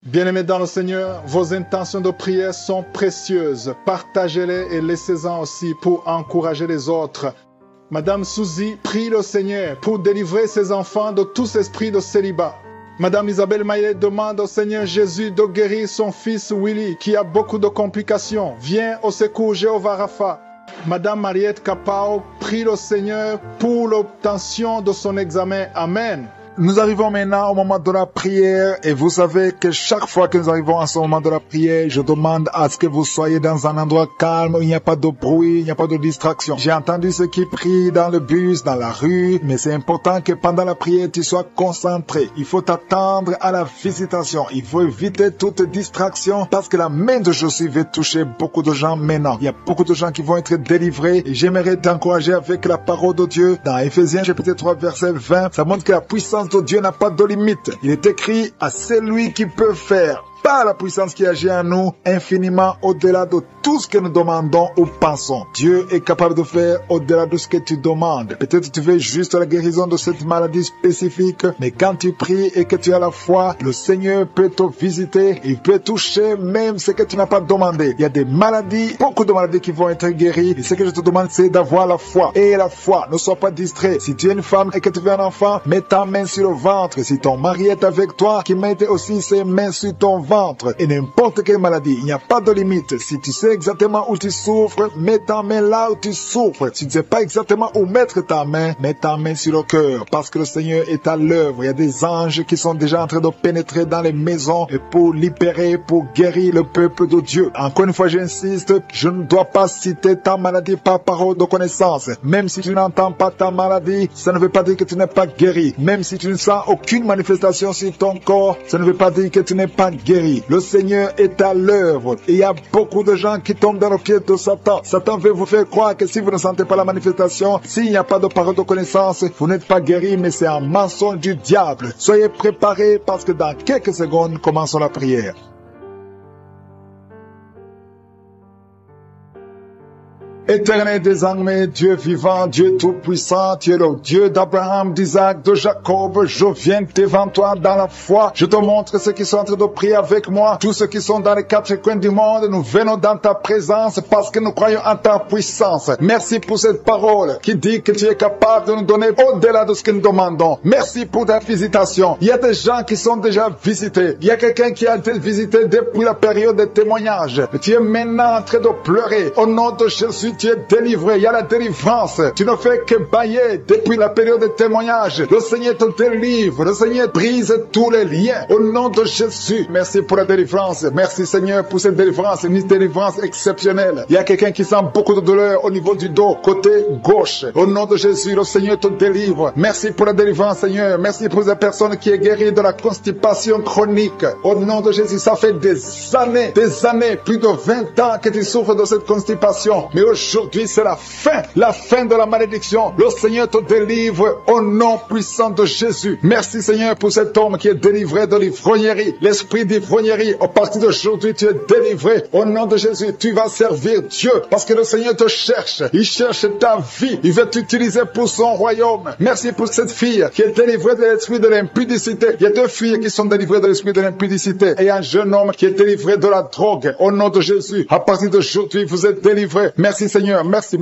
Bien-aimés dans le Seigneur, vos intentions de prière sont précieuses. Partagez-les et laissez-en aussi pour encourager les autres. Madame Suzy prie le Seigneur pour délivrer ses enfants de tous esprits de célibat. Madame Isabelle Maillet demande au Seigneur Jésus de guérir son fils Willy qui a beaucoup de complications. Viens au secours Jéhovah Rapha. Madame Mariette Capao prie le Seigneur pour l'obtention de son examen. Amen. Nous arrivons maintenant au moment de la prière et vous savez que chaque fois que nous arrivons à ce moment de la prière, je demande à ce que vous soyez dans un endroit calme où il n'y a pas de bruit, il n'y a pas de distraction. J'ai entendu ceux qui prient dans le bus, dans la rue, mais c'est important que pendant la prière, tu sois concentré. Il faut t'attendre à la visitation. Il faut éviter toute distraction parce que la main de Jésus va toucher beaucoup de gens maintenant. Il y a beaucoup de gens qui vont être délivrés et j'aimerais t'encourager avec la parole de Dieu. Dans Éphésiens chapitre 3 verset 20, ça montre que la puissance de Dieu n'a pas de limite. Il est écrit à celui qui peut faire par la puissance qui agit en nous infiniment au-delà de tout ce que nous demandons ou pensons. Dieu est capable de faire au-delà de ce que tu demandes. Peut-être tu veux juste la guérison de cette maladie spécifique, mais quand tu pries et que tu as la foi, le Seigneur peut te visiter, il peut toucher même ce que tu n'as pas demandé. Il y a des maladies, beaucoup de maladies qui vont être guéries. Et ce que je te demande, c'est d'avoir la foi. Et la foi, ne sois pas distrait. Si tu es une femme et que tu veux un enfant, mets ta main sur le ventre. Si ton mari est avec toi, qu'il mette aussi ses mains sur ton ventre. Et n'importe quelle maladie, il n'y a pas de limite. Si tu sais exactement où tu souffres, mets ta main là où tu souffres. Si tu ne sais pas exactement où mettre ta main, mets ta main sur le cœur, parce que le Seigneur est à l'œuvre. Il y a des anges qui sont déjà en train de pénétrer dans les maisons et pour libérer, pour guérir le peuple de Dieu. Encore une fois, j'insiste, je ne dois pas citer ta maladie par parole de connaissance. Même si tu n'entends pas ta maladie, ça ne veut pas dire que tu n'es pas guéri. Même si tu ne sens aucune manifestation sur ton corps, ça ne veut pas dire que tu n'es pas guéri. Le Seigneur est à l'œuvre. Et il y a beaucoup de gens qui tombent dans le pied de Satan. Satan veut vous faire croire que si vous ne sentez pas la manifestation, s'il n'y a pas de parole de connaissance, vous n'êtes pas guéri, mais c'est un mensonge du diable. Soyez préparés parce que dans quelques secondes, commençons la prière. Éternel désormais, Dieu vivant, Dieu tout-puissant, tu es le Dieu d'Abraham, d'Isaac, de Jacob. Je viens devant toi dans la foi. Je te montre ceux qui sont en train de prier avec moi. Tous ceux qui sont dans les quatre coins du monde, nous venons dans ta présence parce que nous croyons en ta puissance. Merci pour cette parole qui dit que tu es capable de nous donner au-delà de ce que nous demandons. Merci pour ta visitation. Il y a des gens qui sont déjà visités. Il y a quelqu'un qui a été visité depuis la période des témoignages. Tu es maintenant en train de pleurer. Au nom de Jésus, tu es délivré, il y a la délivrance. Tu ne fais que bailler depuis la période de témoignage. Le Seigneur te délivre, le Seigneur brise tous les liens. Au nom de Jésus, merci pour la délivrance. Merci Seigneur pour cette délivrance, une délivrance exceptionnelle. Il y a quelqu'un qui sent beaucoup de douleur au niveau du dos, côté gauche. Au nom de Jésus, le Seigneur te délivre. Merci pour la délivrance Seigneur. Merci pour cette personne qui est guérie de la constipation chronique. Au nom de Jésus, ça fait des années, plus de 20 ans que tu souffres de cette constipation. Mais aujourd'hui, c'est la fin de la malédiction. Le Seigneur te délivre au nom puissant de Jésus. Merci Seigneur pour cet homme qui est délivré de l'ivrognerie. L'esprit d'ivrognerie, à partir d'aujourd'hui, tu es délivré. Au nom de Jésus, tu vas servir Dieu parce que le Seigneur te cherche. Il cherche ta vie. Il veut t'utiliser pour son royaume. Merci pour cette fille qui est délivrée de l'esprit de l'impudicité. Il y a deux filles qui sont délivrées de l'esprit de l'impudicité et un jeune homme qui est délivré de la drogue. Au nom de Jésus, à partir d'aujourd'hui, vous êtes délivrés. Merci Seigneur, merci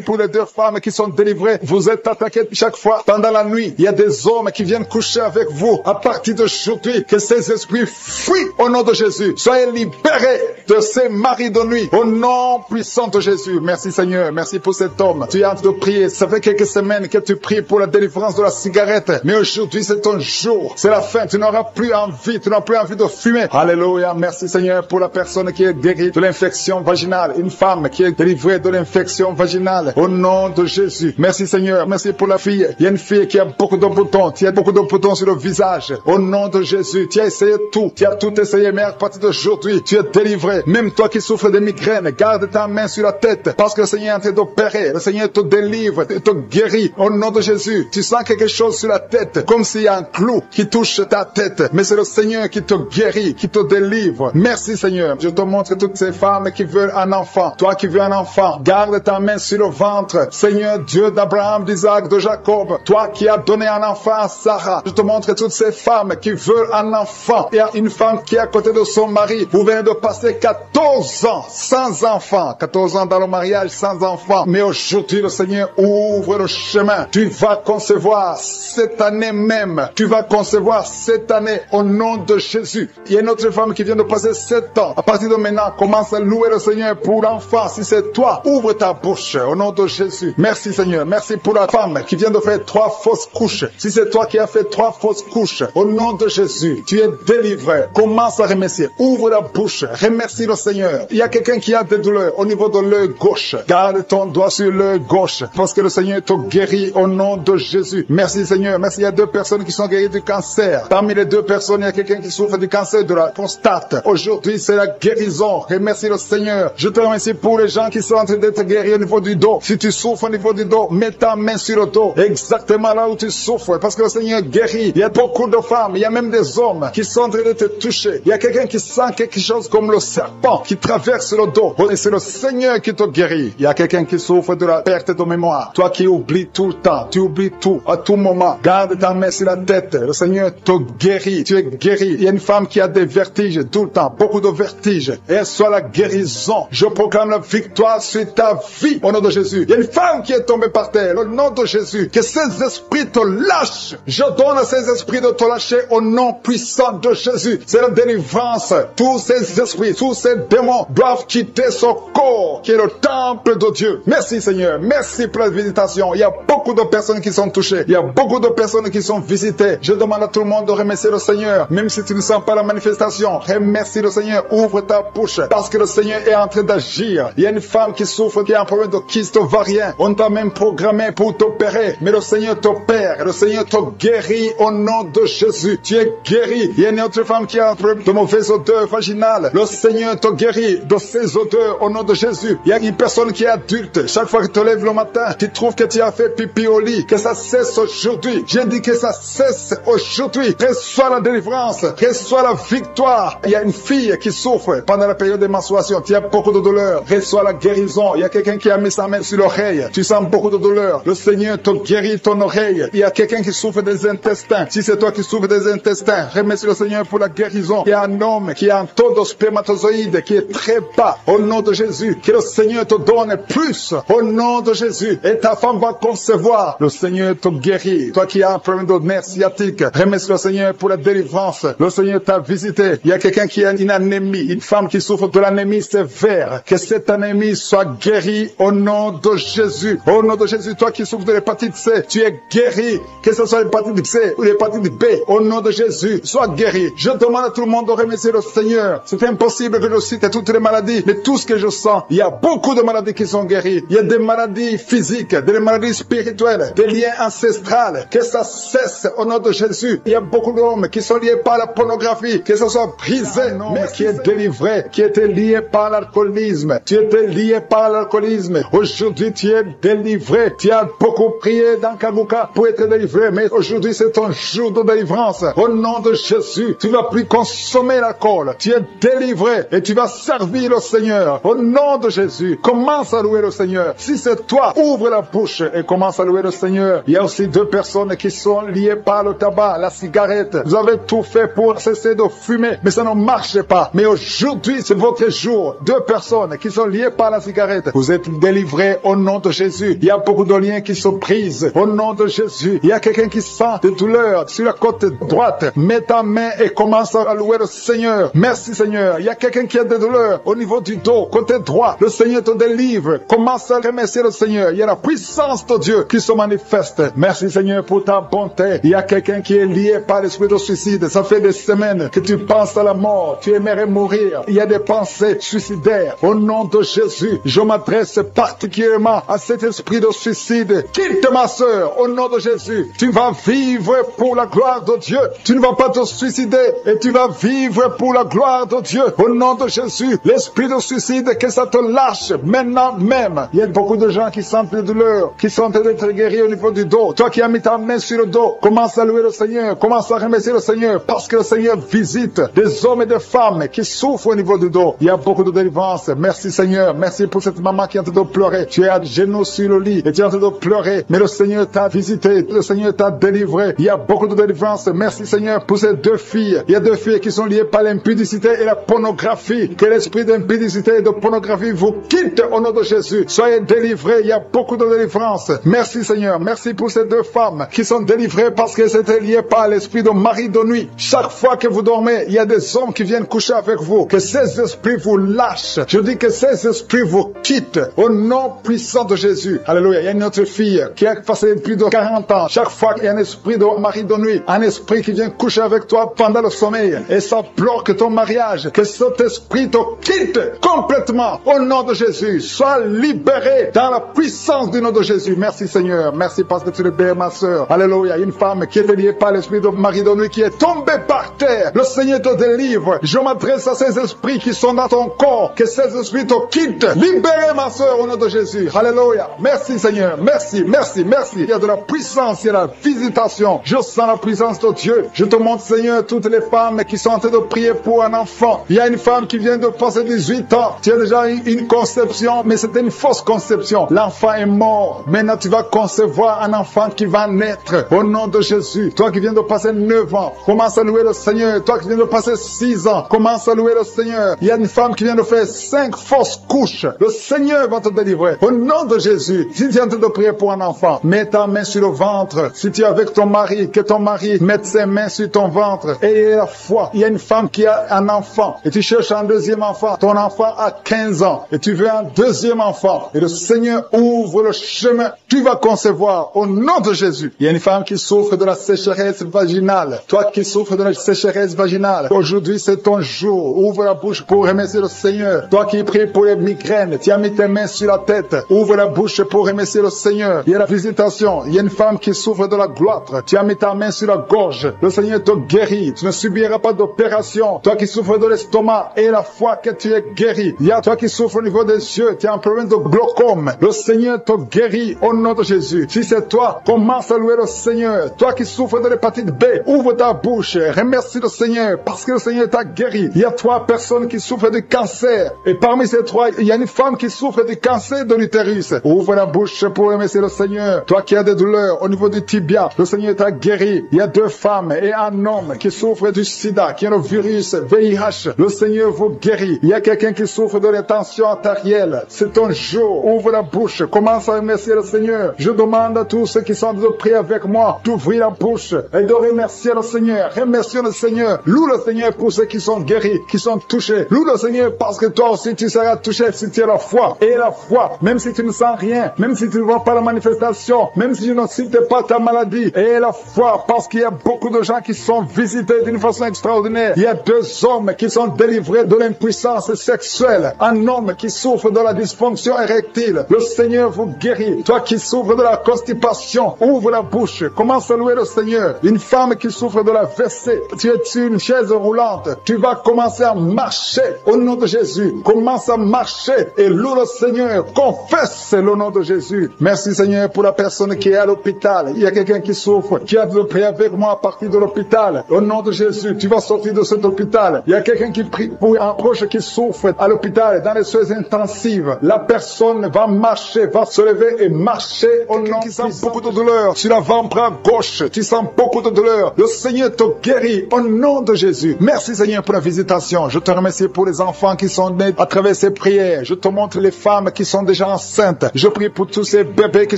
pour les deux femmes qui sont délivrées. Vous êtes attaquées chaque fois pendant la nuit. Il y a des hommes qui viennent coucher avec vous. À partir d'aujourd'hui, que ces esprits fuient au nom de Jésus. Soyez libérés de ces maris de nuit au nom puissant de Jésus. Merci Seigneur, merci pour cet homme. Tu es en train de prier. Ça fait quelques semaines que tu pries pour la délivrance de la cigarette. Mais aujourd'hui, c'est ton jour. C'est la fin. Tu n'auras plus envie. Tu n'auras plus envie de fumer. Alléluia. Merci Seigneur pour la personne qui est guérie de l'infection vaginale. Une femme qui est délivrée de l'infection vaginale au nom de Jésus. Merci Seigneur, merci pour la fille. Il y a une fille qui a beaucoup de boutons, tu as beaucoup de boutons sur le visage. Au nom de Jésus, tu as essayé tout, tu as tout essayé, mais à partir d'aujourd'hui, tu es délivré. Même toi qui souffres de migraines, garde ta main sur la tête parce que le Seigneur est en train d'opérer. Le Seigneur te délivre, te guérit. Au nom de Jésus, tu sens quelque chose sur la tête, comme s'il y a un clou qui touche ta tête. Mais c'est le Seigneur qui te guérit, qui te délivre. Merci Seigneur. Je te montre toutes ces femmes qui veulent un enfant. Toi qui veux un enfant, Garde ta main sur le ventre. Seigneur Dieu d'Abraham, d'Isaac, de Jacob, toi qui as donné un enfant à Sarah, je te montre toutes ces femmes qui veulent un enfant. Il y a une femme qui est à côté de son mari. Vous venez de passer 14 ans sans enfant. 14 ans dans le mariage sans enfant. Mais aujourd'hui, le Seigneur ouvre le chemin. Tu vas concevoir cette année même. Tu vas concevoir cette année au nom de Jésus. Il y a une autre femme qui vient de passer 7 ans. À partir de maintenant, commence à louer le Seigneur pour l'enfant. Si c'est toi, ouvre ta bouche au nom de Jésus. Merci Seigneur. Merci pour la femme qui vient de faire 3 fausses couches. Si c'est toi qui as fait 3 fausses couches, au nom de Jésus, tu es délivré. Commence à remercier. Ouvre la bouche. Remercie le Seigneur. Il y a quelqu'un qui a des douleurs au niveau de l'œil gauche. Garde ton doigt sur l'œil gauche parce que le Seigneur te guérit au nom de Jésus. Merci Seigneur. Merci. Il y a 2 personnes qui sont guéries du cancer. Parmi les 2 personnes, il y a quelqu'un qui souffre du cancer de la prostate. Aujourd'hui, c'est la guérison. Remercie le Seigneur. Je te remercie pour les gens qui sont en train d'être guéris au niveau du dos. Si tu souffres au niveau du dos, mets ta main sur le dos. Exactement là où tu souffres. Parce que le Seigneur guérit. Il y a beaucoup de femmes. Il y a même des hommes qui sont en train de te toucher. Il y a quelqu'un qui sent quelque chose comme le serpent qui traverse le dos. Et c'est le Seigneur qui te guérit. Il y a quelqu'un qui souffre de la perte de mémoire. Toi qui oublies tout le temps. Tu oublies tout. À tout moment. Garde ta main sur la tête. Le Seigneur te guérit. Tu es guéri. Il y a une femme qui a des vertiges tout le temps. Beaucoup de vertiges. Et soit la guérison. Je proclame la victoire sur ta vie. Au nom de Jésus. Il y a une femme qui est tombée par terre. Au nom de Jésus. Que ces esprits te lâchent. Je donne à ces esprits de te lâcher au nom puissant de Jésus. C'est la délivrance. Tous ces esprits, tous ces démons doivent quitter son corps qui est le temple de Dieu. Merci Seigneur. Merci pour la visitation. Il y a beaucoup de personnes qui sont touchées. Il y a beaucoup de personnes qui sont visitées. Je demande à tout le monde de remercier le Seigneur. Même si tu ne sens pas la manifestation, remercie le Seigneur. Ouvre ta bouche parce que le Seigneur est en train d'agir. Il y a une femme qui souffre, qui a un problème de kyste ovarien. On t'a même programmé pour t'opérer. Mais le Seigneur t'opère. Le Seigneur te guérit au nom de Jésus. Tu es guéri. Il y a une autre femme qui a un problème de mauvaise odeur vaginale. Le Seigneur te guérit de ces odeurs au nom de Jésus. Il y a une personne qui est adulte. Chaque fois que tu te lèves le matin, tu trouves que tu as fait pipi au lit. Que ça cesse aujourd'hui. J'ai dit que ça cesse aujourd'hui. Reçois la délivrance. Reçois la victoire. Il y a une fille qui souffre pendant la période de menstruation. Tu as beaucoup de douleur. Reçois la guérison. Il y a quelqu'un qui a mis sa main sur l'oreille. Tu sens beaucoup de douleur. Le Seigneur te guérit ton oreille. Il y a quelqu'un qui souffre des intestins. Si c'est toi qui souffres des intestins, remercie le Seigneur pour la guérison. Il y a un homme qui a un taux de spermatozoïdes qui est très bas. Au nom de Jésus, que le Seigneur te donne plus. Au nom de Jésus. Et ta femme va concevoir. Le Seigneur te guérit. Toi qui as un problème de nerf sciatique, remercie le Seigneur pour la délivrance. Le Seigneur t'a visité. Il y a quelqu'un qui a une anémie, une femme qui souffre de l'anémie sévère. Que cette anémie soit guérie au nom de Jésus. Au nom de Jésus, toi qui souffres de l'hépatite C, tu es guéri. Que ce soit l'hépatite C ou l'hépatite B, au nom de Jésus, sois guéri. Je demande à tout le monde de remercier le Seigneur. C'est impossible que je cite toutes les maladies, mais tout ce que je sens, il y a beaucoup de maladies qui sont guéries. Il y a des maladies physiques, des maladies spirituelles, des liens ancestrales. Que ça cesse au nom de Jésus. Il y a beaucoup d'hommes qui sont liés par la pornographie, que ce soit brisé, mais qui est délivré, qui était lié par l'alcoolisme. Tu étais lié par l'alcoolisme. Aujourd'hui, tu es délivré. Tu as beaucoup prié dans Kaguka pour être délivré, mais aujourd'hui, c'est ton jour de délivrance. Au nom de Jésus, tu ne vas plus consommer l'alcool. Tu es délivré et tu vas servir le Seigneur. Au nom de Jésus, commence à louer le Seigneur. Si c'est toi, ouvre la bouche et commence à louer le Seigneur. Il y a aussi 2 personnes qui sont liées par le tabac, la cigarette. Vous avez tout fait pour cesser de fumer, mais ça ne marche pas. Mais aujourd'hui, c'est votre jour. 2 personnes qui sont liées par la cigarette. Vous êtes délivrés au nom de Jésus. Il y a beaucoup de liens qui se brisent au nom de Jésus. Il y a quelqu'un qui sent des douleurs sur la côte droite. Mets ta main et commence à louer le Seigneur. Merci Seigneur. Il y a quelqu'un qui a des douleurs au niveau du dos, côté droit. Le Seigneur te délivre. Commence à remercier le Seigneur. Il y a la puissance de Dieu qui se manifeste. Merci Seigneur pour ta bonté. Il y a quelqu'un qui est lié par l'esprit de suicide. Ça fait des semaines que tu penses à la mort. Tu aimerais mourir. Il y a des pensées suicidaires. Au nom de Jésus, je m'adresse particulièrement à cet esprit de suicide. Quitte ma sœur. Au nom de Jésus, tu vas vivre pour la gloire de Dieu. Tu ne vas pas te suicider et tu vas vivre pour la gloire de Dieu. Au nom de Jésus, l'esprit de suicide, que ça te lâche maintenant même. Il y a beaucoup de gens qui sentent des douleurs, qui sont en train d'être guéris au niveau du dos. Toi qui as mis ta main sur le dos, commence à louer le Seigneur, commence à remercier le Seigneur, parce que le Seigneur visite des hommes et des femmes qui souffrent au niveau du dos. Il y a beaucoup de délivrance. Merci Seigneur, merci pour cette cette maman qui est en train de pleurer. Tu es à genoux sur le lit et tu es en train de pleurer. Mais le Seigneur t'a visité. Le Seigneur t'a délivré. Il y a beaucoup de délivrance. Merci Seigneur pour ces 2 filles. Il y a 2 filles qui sont liées par l'impudicité et la pornographie. Que l'esprit d'impudicité et de pornographie vous quitte au nom de Jésus. Soyez délivrés. Il y a beaucoup de délivrance. Merci Seigneur. Merci pour ces 2 femmes qui sont délivrées parce qu'elles étaient liées par l'esprit de mari de nuit. Chaque fois que vous dormez, il y a des hommes qui viennent coucher avec vous. Que ces esprits vous lâchent. Je dis que ces esprits vous quittent au nom puissant de Jésus. Alléluia. Il y a une autre fille qui a passé plus de 40 ans. Chaque fois qu'il y a un esprit de mari de nuit, un esprit qui vient coucher avec toi pendant le sommeil et ça bloque ton mariage, que cet esprit te quitte complètement au nom de Jésus. Sois libéré dans la puissance du nom de Jésus. Merci Seigneur. Merci parce que tu libères ma soeur. Alléluia. Une femme qui est liée par l'esprit de mari de nuit qui est tombée par terre. Le Seigneur te délivre. Je m'adresse à ces esprits qui sont dans ton corps. Que ces esprits te quittent. Libérez ma soeur au nom de Jésus. Alléluia. Merci Seigneur. Merci, merci, merci. Il y a de la puissance, il y a de la visitation. Je sens la puissance de Dieu. Je te montre Seigneur toutes les femmes qui sont en train de prier pour un enfant. Il y a une femme qui vient de passer 18 ans. Tu as déjà eu une conception, mais c'était une fausse conception. L'enfant est mort. Maintenant tu vas concevoir un enfant qui va naître au nom de Jésus. Toi qui viens de passer 9 ans, commence à louer le Seigneur. Toi qui viens de passer 6 ans, commence à louer le Seigneur. Il y a une femme qui vient de faire 5 fausses couches. Le Seigneur va te délivrer au nom de Jésus. Si tu es en train de prier pour un enfant, mets ta main sur le ventre. Si tu es avec ton mari, que ton mari mette ses mains sur ton ventre. Et la foi. Il y a une femme qui a un enfant et tu cherches un deuxième enfant. Ton enfant a 15 ans et tu veux un deuxième enfant. Et le Seigneur ouvre le chemin. Tu vas concevoir au nom de Jésus. Il y a une femme qui souffre de la sécheresse vaginale. Toi qui souffres de la sécheresse vaginale, aujourd'hui c'est ton jour. Ouvre la bouche pour remercier le Seigneur. Toi qui pries pour les migraines, tu as mis tes mains sur la tête. Ouvre la bouche pour remercier le Seigneur. Il y a la visitation. Il y a une femme qui souffre de la gloître. Tu as mis ta main sur la gorge. Le Seigneur te guérit. Tu ne subiras pas d'opération. Toi qui souffres de l'estomac et la foi que tu es guéri. Il y a toi qui souffres au niveau des yeux. Tu as un problème de glaucome. Le Seigneur te guérit au nom de Jésus. Si c'est toi, commence à louer le Seigneur. Toi qui souffres de l'hépatite B, ouvre ta bouche. Remercie le Seigneur parce que le Seigneur t'a guéri. Il y a 3 personnes qui souffrent du cancer. Et parmi ces 3, il y a une femme qui souffre du cancer de l'utérus. Ouvre la bouche pour remercier le Seigneur. Toi qui as des douleurs au niveau du tibia, le Seigneur t'a guéri. Il y a 2 femmes et un homme qui souffrent du sida, qui ont le virus VIH. Le Seigneur vous guérit. Il y a quelqu'un qui souffre de la tension artérielle. C'est ton jour. Ouvre la bouche. Commence à remercier le Seigneur. Je demande à tous ceux qui sont de prier avec moi d'ouvrir la bouche et de remercier le Seigneur. Remercie le Seigneur. Loue le Seigneur pour ceux qui sont guéris, qui sont touchés. Loue le Seigneur parce que toi aussi tu seras touché si tu as la foi. Et la foi, même si tu ne sens rien, même si tu ne vois pas la manifestation, même si tu ne cites pas ta maladie. Et la foi, parce qu'il y a beaucoup de gens qui sont visités d'une façon extraordinaire. Il y a 2 hommes qui sont délivrés de l'impuissance sexuelle. Un homme qui souffre de la dysfonction érectile. Le Seigneur vous guérit. Toi qui souffres de la constipation, ouvre la bouche. Commence à louer le Seigneur. Une femme qui souffre de la WC, tu es sur une chaise roulante. Tu vas commencer à marcher au nom de Jésus. Commence à marcher et loue le Seigneur. Confesse le nom de Jésus. Merci Seigneur pour la personne qui est à l'hôpital. Il y a quelqu'un qui souffre, qui a de prier avec moi à partir de l'hôpital. Au nom de Jésus, tu vas sortir de cet hôpital. Il y a quelqu'un qui prie pour un proche qui souffre à l'hôpital, dans les soins intensives. La personne va marcher, va se lever et marcher au nom qui sent beaucoup de douleur. Sur l'avant-bras gauche, tu sens beaucoup de douleur. Le Seigneur te guérit au nom de Jésus. Merci Seigneur pour la visitation. Je te remercie pour les enfants qui sont nés à travers ces prières. Je te montre les femmes qui sont déjà enceintes. Je prie pour tous ces bébés qui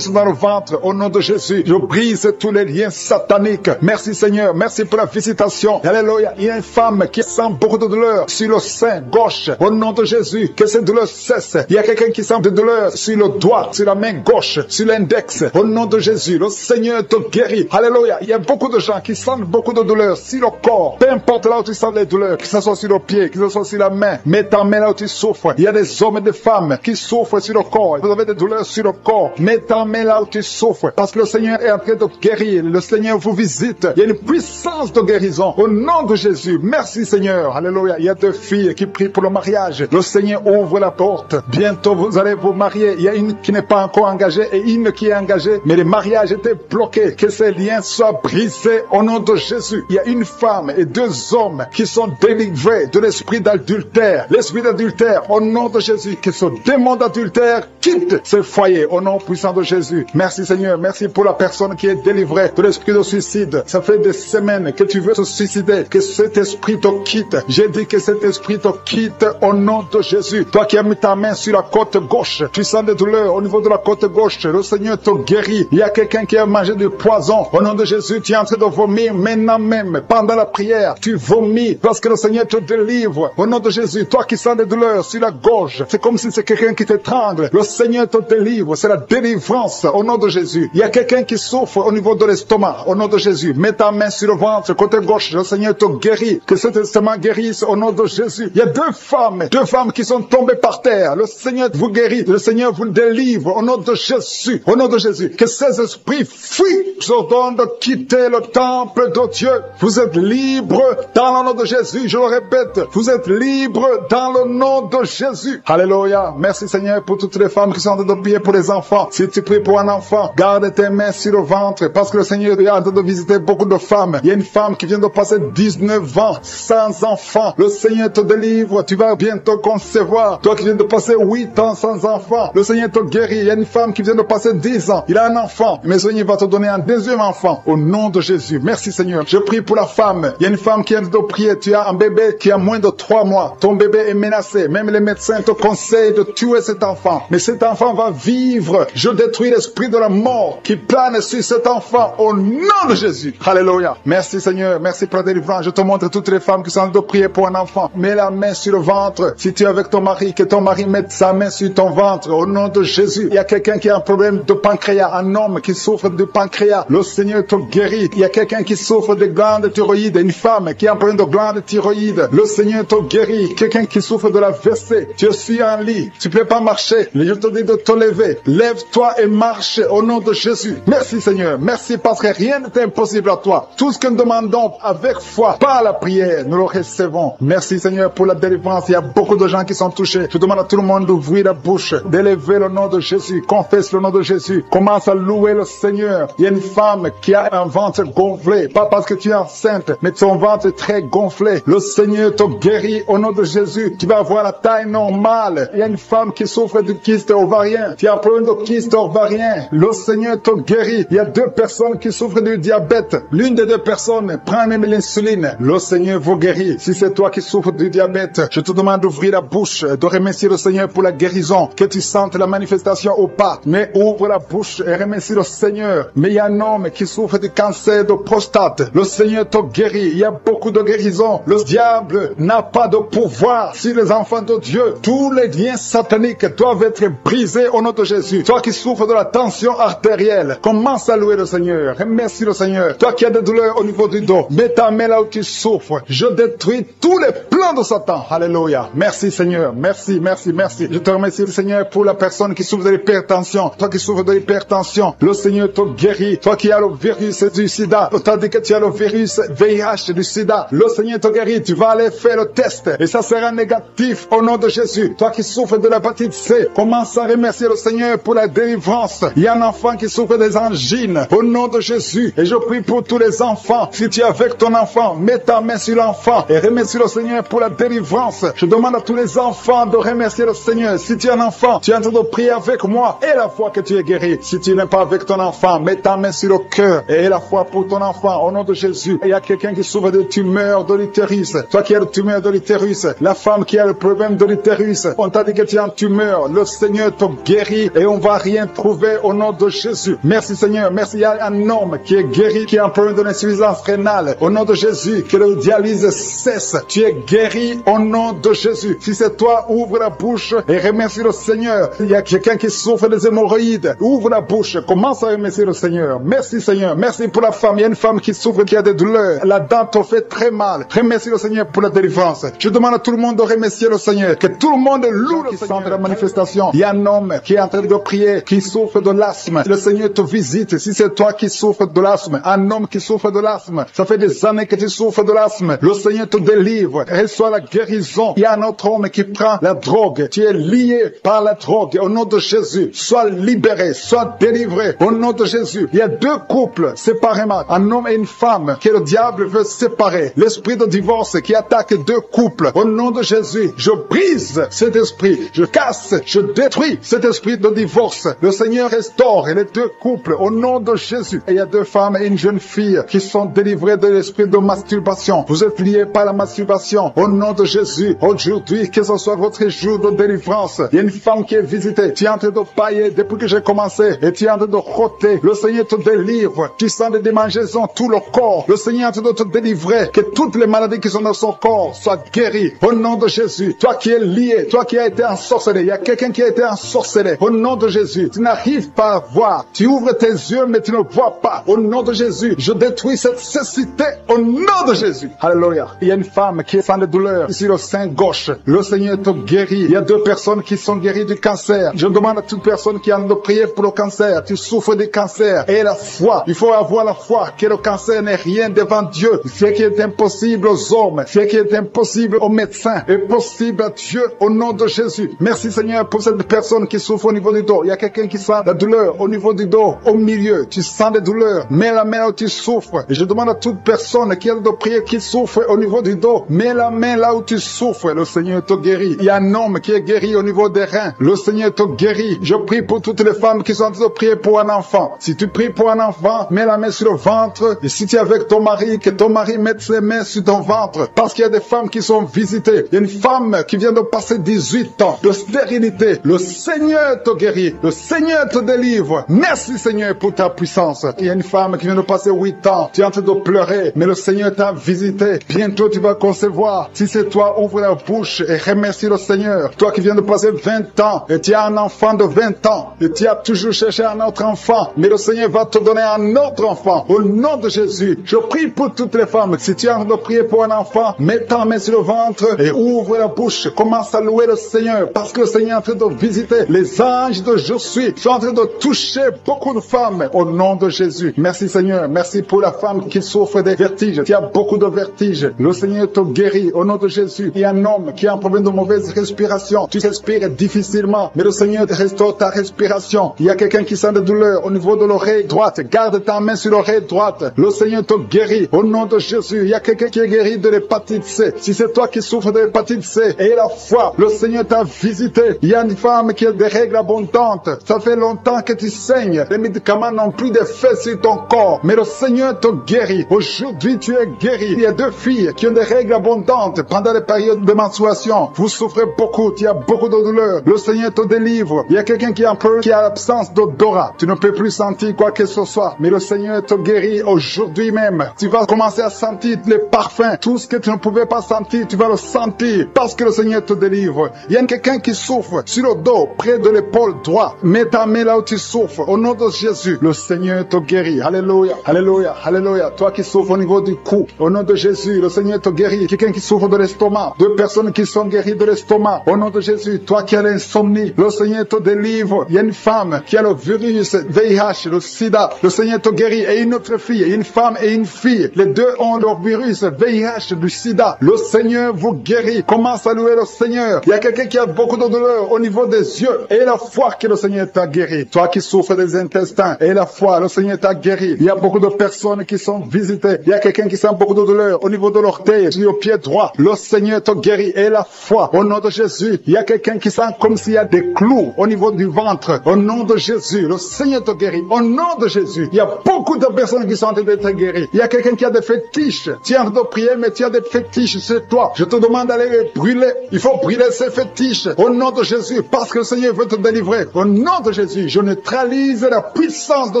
sont dans le ventre au nom de Jésus. Je brise tous les liens sataniques. Merci Seigneur. Merci pour la visitation. Alléluia. Il y a une femme qui sent beaucoup de douleur sur le sein gauche. Au nom de Jésus, que cette douleur cesse. Il y a quelqu'un qui sent de douleur sur le doigt, sur la main gauche, sur l'index. Au nom de Jésus, le Seigneur te guérit. Alléluia. Il y a beaucoup de gens qui sentent beaucoup de douleur sur le corps. Peu importe là où tu sens les douleurs, que ce soit sur le pied, que ce soit sur la main. Mets ta main là où tu souffres. Il y a des hommes et des femmes qui souffrent sur le corps. Vous avez des douleurs sur le corps. Mets ta main là où tu souffres. Parce que le Seigneur est en train de guérir. Le Seigneur vous visite. Il y a une puissance de guérison. Au nom de Jésus. Merci Seigneur. Alléluia. Il y a 2 filles qui prient pour le mariage. Le Seigneur ouvre la porte. Bientôt vous allez vous marier. Il y a une qui n'est pas encore engagée et une qui est engagée. Mais le mariage était bloqué. Que ces liens soient brisés au nom de Jésus. Il y a une femme et 2 hommes qui sont délivrés de l'esprit d'adultère. L'esprit d'adultère, au nom de Jésus, que ce démon d'adultère, quitte ce foyer au nom puissant de Jésus. Merci Seigneur, merci pour la personne qui est délivrée de l'esprit de suicide. Ça fait des semaines que tu veux te suicider, que cet esprit te quitte. J'ai dit que cet esprit te quitte au nom de Jésus. Toi qui as mis ta main sur la côte gauche, tu sens des douleurs au niveau de la côte gauche, le Seigneur te guérit. Il y a quelqu'un qui a mangé du poison. Au nom de Jésus, tu es en train de vomir maintenant même, pendant la prière. Tu vomis parce que le Seigneur te délivre. Au nom de Jésus, toi qui sens des douleurs sur la gorge, c'est comme si c'est quelqu'un qui t'étrangle. Le Seigneur te délivre, c'est la délivrance au nom de Jésus. Il y a quelqu'un qui souffre au niveau de l'estomac, au nom de Jésus. Mets ta main sur le ventre, côté gauche, le Seigneur te guérit. Que cet estomac guérisse au nom de Jésus. Il y a deux femmes qui sont tombées par terre. Le Seigneur vous guérit, le Seigneur vous délivre au nom de Jésus. Au nom de Jésus, que ces esprits fuient. Je vous ordonne de quitter le temple de Dieu. Vous êtes libres dans le nom de Jésus. Je le répète, vous êtes libres dans le nom de Jésus. Alléluia. Merci Seigneur pour toutes les femmes qui sont en train de prier pour les enfants. Si tu pries pour un enfant, garde tes mains sur le ventre parce que le Seigneur est en train de visiter beaucoup de femmes. Il y a une femme qui vient de passer 19 ans sans enfant. Le Seigneur te délivre. Tu vas bientôt concevoir. Toi qui viens de passer 8 ans sans enfant, le Seigneur te guérit. Il y a une femme qui vient de passer 10 ans. Il a un enfant. Mais le Seigneur va te donner un deuxième enfant au nom de Jésus. Merci Seigneur. Je prie pour la femme. Il y a une femme qui vient de prier. Tu as un bébé qui a moins de 3 mois. Ton bébé est menacé. Même les médecins te conseillent de tuer cet enfant. Mais cet enfant va vivre. Je détruis l'esprit de la mort qui plane sur cet enfant au nom de Jésus. Alléluia. Merci Seigneur. Merci pour la délivrance. Je te montre toutes les femmes qui sont en train de prier pour un enfant. Mets la main sur le ventre. Si tu es avec ton mari, que ton mari mette sa main sur ton ventre au nom de Jésus. Il y a quelqu'un qui a un problème de pancréas. Un homme qui souffre de pancréas. Le Seigneur te guérit. Il y a quelqu'un qui souffre de glande thyroïde. Une femme qui a un problème de glande thyroïde. Le Seigneur te guérit. Quelqu'un qui souffre de la WC. Tu suis en lit. Tu peux pas marcher. Je te dis de te lever. Lève-toi et marche au nom de Jésus. Merci Seigneur. Merci parce que rien n'est impossible à toi. Tout ce que nous demandons avec foi, par la prière, nous le recevons. Merci Seigneur pour la délivrance. Il y a beaucoup de gens qui sont touchés. Je demande à tout le monde d'ouvrir la bouche, d'élever le nom de Jésus. Confesse le nom de Jésus. Commence à louer le Seigneur. Il y a une femme qui a un ventre gonflé. Pas parce que tu es enceinte, mais ton ventre est très gonflé. Le Seigneur te guérit au nom de Jésus. Tu vas avoir la taille normale. Il y a une femme qui souffre de kyste ovarien. Tu as un problème de kyste ovarien. Le Seigneur te guérit. Il y a 2 personnes qui souffrent du diabète. L'une des 2 personnes prend même l'insuline. Le Seigneur vous guérit. Si c'est toi qui souffres du diabète, je te demande d'ouvrir la bouche, de remercier le Seigneur pour la guérison, que tu sentes la manifestation ou pas. Mais ouvre la bouche et remercie le Seigneur. Mais il y a un homme qui souffre du cancer de prostate. Le Seigneur te guérit. Il y a beaucoup de guérisons. Le diable n'a pas de pouvoir sur les enfants de Dieu. Tous les liens sataniques doivent être brisés au nom de Jésus. Toi qui souffres de la tension artérielle, commence à louer le Seigneur. Remercie le Seigneur. Toi qui as des douleurs au niveau du dos, mets ta main là où tu souffres. Je détruis tous les plans de Satan. Alléluia. Merci Seigneur. Merci, merci, merci. Je te remercie le Seigneur pour la personne qui souffre de l'hypertension. Toi qui souffres de l'hypertension, le Seigneur te guérit. Toi qui as le virus du sida, tandis que tu as le virus VIH du sida, le Seigneur te guérit. Tu vas aller faire le test et ça sera négatif au nom de Jésus. Toi qui souffres de l'hépatite C, commence à remercier le Seigneur pour la délivrance. Il y a un enfant qui souffre des angines au nom de Jésus. Et je prie pour tous les enfants. Si tu es avec ton enfant, mets ta main sur l'enfant et remercie le Seigneur pour la délivrance. Je demande à tous les enfants de remercier le Seigneur. Si tu es un enfant, tu es en train de prier avec moi et la foi que tu es guéri. Si tu n'es pas avec ton enfant, mets ta main sur le cœur et la foi pour ton enfant au nom de Jésus. Il y a quelqu'un qui souffre de tumeur de l'utérus. Toi qui as le tumeur de l'utérus, la femme qui a le problème de l'utérus, on t'a dit que tu as une tumeur. Le Seigneur te guérit et on va rien trouver au nom de Jésus. Merci Seigneur. Merci. Il y a un homme qui est guéri, qui a un problème de l'insuffisance rénale. Au nom de Jésus, que le dialyse cesse. Tu es guéri au nom de Jésus. Si c'est toi, ouvre la bouche et remercie le Seigneur. Il y a quelqu'un qui souffre des hémorroïdes. Ouvre la bouche. Commence à remercier le Seigneur. Merci Seigneur. Merci pour la femme. Il y a une femme qui souffre, qui a des douleurs. La dent te fait très mal. Remercie le Seigneur pour la délivrance. Je demande à tout le monde de remercier le Seigneur. Que tout le monde loue le Seigneur. De la manifestation. Il y a un homme qui est en train de prier, qui souffre de l'asthme. Le Seigneur te visite. Si c'est toi qui souffres de l'asthme, un homme qui souffre de l'asthme, ça fait des années que tu souffres de l'asthme. Le Seigneur te délivre. Reçois la guérison. Il y a un autre homme qui prend la drogue. Tu es lié par la drogue. Au nom de Jésus, sois libéré, sois délivré. Au nom de Jésus, il y a 2 couples séparément. Un homme et une femme que le diable veut séparer. L'esprit de divorce qui attaque 2 couples. Au nom de Jésus, je brise cet esprit. détruis, je casse, je détruis cet esprit de divorce. Le Seigneur restaure les deux couples au nom de Jésus. Et il y a deux femmes et une jeune fille qui sont délivrées de l'esprit de masturbation. Vous êtes liés par la masturbation. Au nom de Jésus, aujourd'hui, que ce soit votre jour de délivrance. Il y a une femme qui est visitée. Tu es en train de pailler depuis que j'ai commencé et tu es en train de roter. Le Seigneur te délivre. Tu sens des démangeaisons tout le corps. Le Seigneur est en train de te délivrer. Que toutes les maladies qui sont dans son corps soient guéries. Au nom de Jésus, toi qui es lié, toi qui as été ensorcelé, il y a quelqu'un qui a été ensorcelé. Au nom de Jésus, tu n'arrives pas à voir. Tu ouvres tes yeux mais tu ne vois pas. Au nom de Jésus, je détruis cette cécité au nom de Jésus. Alléluia. Il y a une femme qui est sans de douleur ici le sein gauche. Le Seigneur te guérit. Il y a deux personnes qui sont guéries du cancer. Je demande à toute personne qui a de prier pour le cancer. Tu souffres du cancer et la foi. Il faut avoir la foi que le cancer n'est rien devant Dieu. Ce qui est impossible aux hommes, ce qui est impossible aux médecins est possible à Dieu au nom de Jésus. Merci Seigneur pour cette personne qui souffre au niveau du dos. Il y a quelqu'un qui sent la douleur au niveau du dos, au milieu. Tu sens des douleurs. Mets la main où tu souffres. Et je demande à toute personne qui a de prier, qui souffre au niveau du dos, mets la main là où tu souffres. Le Seigneur te guérit. Il y a un homme qui est guéri au niveau des reins. Le Seigneur te guérit. Je prie pour toutes les femmes qui sont en train de prier pour un enfant. Si tu pries pour un enfant, mets la main sur le ventre. Et si tu es avec ton mari, que ton mari mette ses mains sur ton ventre. Parce qu'il y a des femmes qui sont visitées. Il y a une femme qui vient de passer 18 ans de stérilité. Le Seigneur te guérit. Le Seigneur te délivre. Merci Seigneur pour ta puissance. Il y a une femme qui vient de passer 8 ans. Tu es en train de pleurer, mais le Seigneur t'a visité. Bientôt tu vas concevoir. Si c'est toi, ouvre la bouche et remercie le Seigneur. Toi qui viens de passer 20 ans et tu as un enfant de 20 ans et tu as toujours cherché un autre enfant, mais le Seigneur va te donner un autre enfant. Au nom de Jésus, je prie pour toutes les femmes. Si tu es en train de prier pour un enfant, mets ta main sur le ventre et ouvre la bouche. Commence à louer le Seigneur parce que le Seigneur est en train de visiter. Les anges de Je suis sont en train de toucher beaucoup de femmes au nom de Jésus. Merci Seigneur. Merci pour la femme qui souffre des vertiges. Tu as beaucoup de vertiges. Le Seigneur te guérit au nom de Jésus. Il y a un homme qui a un problème de mauvaise respiration. Tu respires difficilement, mais le Seigneur restaure ta respiration. Il y a quelqu'un qui sent des douleurs au niveau de l'oreille droite. Garde ta main sur l'oreille droite. Le Seigneur te guérit au nom de Jésus. Il y a quelqu'un qui est guéri de l'hépatite C. Si c'est toi qui souffres de l'hépatite C et la foi, le Seigneur t'a visité. Il y a une femme qui a des règles abondantes. Ça fait longtemps que tu saignes. Les médicaments n'ont plus d'effet sur ton corps, mais le Seigneur te guérit. Aujourd'hui, tu es guéri. Il y a deux filles qui ont des règles abondantes pendant les périodes de menstruation. Vous souffrez beaucoup, il y a beaucoup de douleurs. Le Seigneur te délivre. Il y a quelqu'un qui est un peu, qui a l'absence d'odorat. Tu ne peux plus sentir quoi que ce soit, mais le Seigneur te guérit aujourd'hui même. Tu vas commencer à sentir les parfums. Tout ce que tu ne pouvais pas sentir, tu vas le sentir parce que le Seigneur te délivre. Il y a quelqu'un qui souffre sur le dos, près de l'épaule droite. Mets ta main là où tu souffres. Au nom de Jésus, le Seigneur te guérit. Alléluia, alléluia, alléluia. Toi qui souffres au niveau du cou, au nom de Jésus, le Seigneur te guérit. Quelqu'un qui souffre de l'estomac, deux personnes qui sont guéries de l'estomac, au nom de Jésus. Toi qui as l'insomnie, le Seigneur te délivre. Il y a une femme qui a le virus VIH, le sida, le Seigneur te guérit. Et une autre fille, une femme et une fille, les deux ont le virus VIH, du sida. Le Seigneur vous guérit. Commence à louer le Seigneur. Il y a quelqu'un qui a beaucoup de douleur au niveau des yeux et la foi que le Seigneur t'a guéri. Toi qui souffres des intestins et la foi, le Seigneur t'a guéri. Il y a beaucoup de personnes qui sont visitées. Il y a quelqu'un qui sent beaucoup de douleur au niveau de l'orteil, sur le pied droit. Le Seigneur te guérit et la foi. Au nom de Jésus, il y a quelqu'un qui sent comme s'il y a des clous au niveau du ventre. Au nom de Jésus, le Seigneur te guérit. Au nom de Jésus, il y a beaucoup de personnes qui sont en train d'être guéries. Il y a quelqu'un qui a des fétiches. Tu es en train de prier, mais tu as des fétiches c'est toi. Je te demande d'aller les brûler. Il faut brûler ces fétiches. Au nom de Jésus, parce que le Seigneur veut te délivrer. Au nom de Jésus, je neutralise la puissance de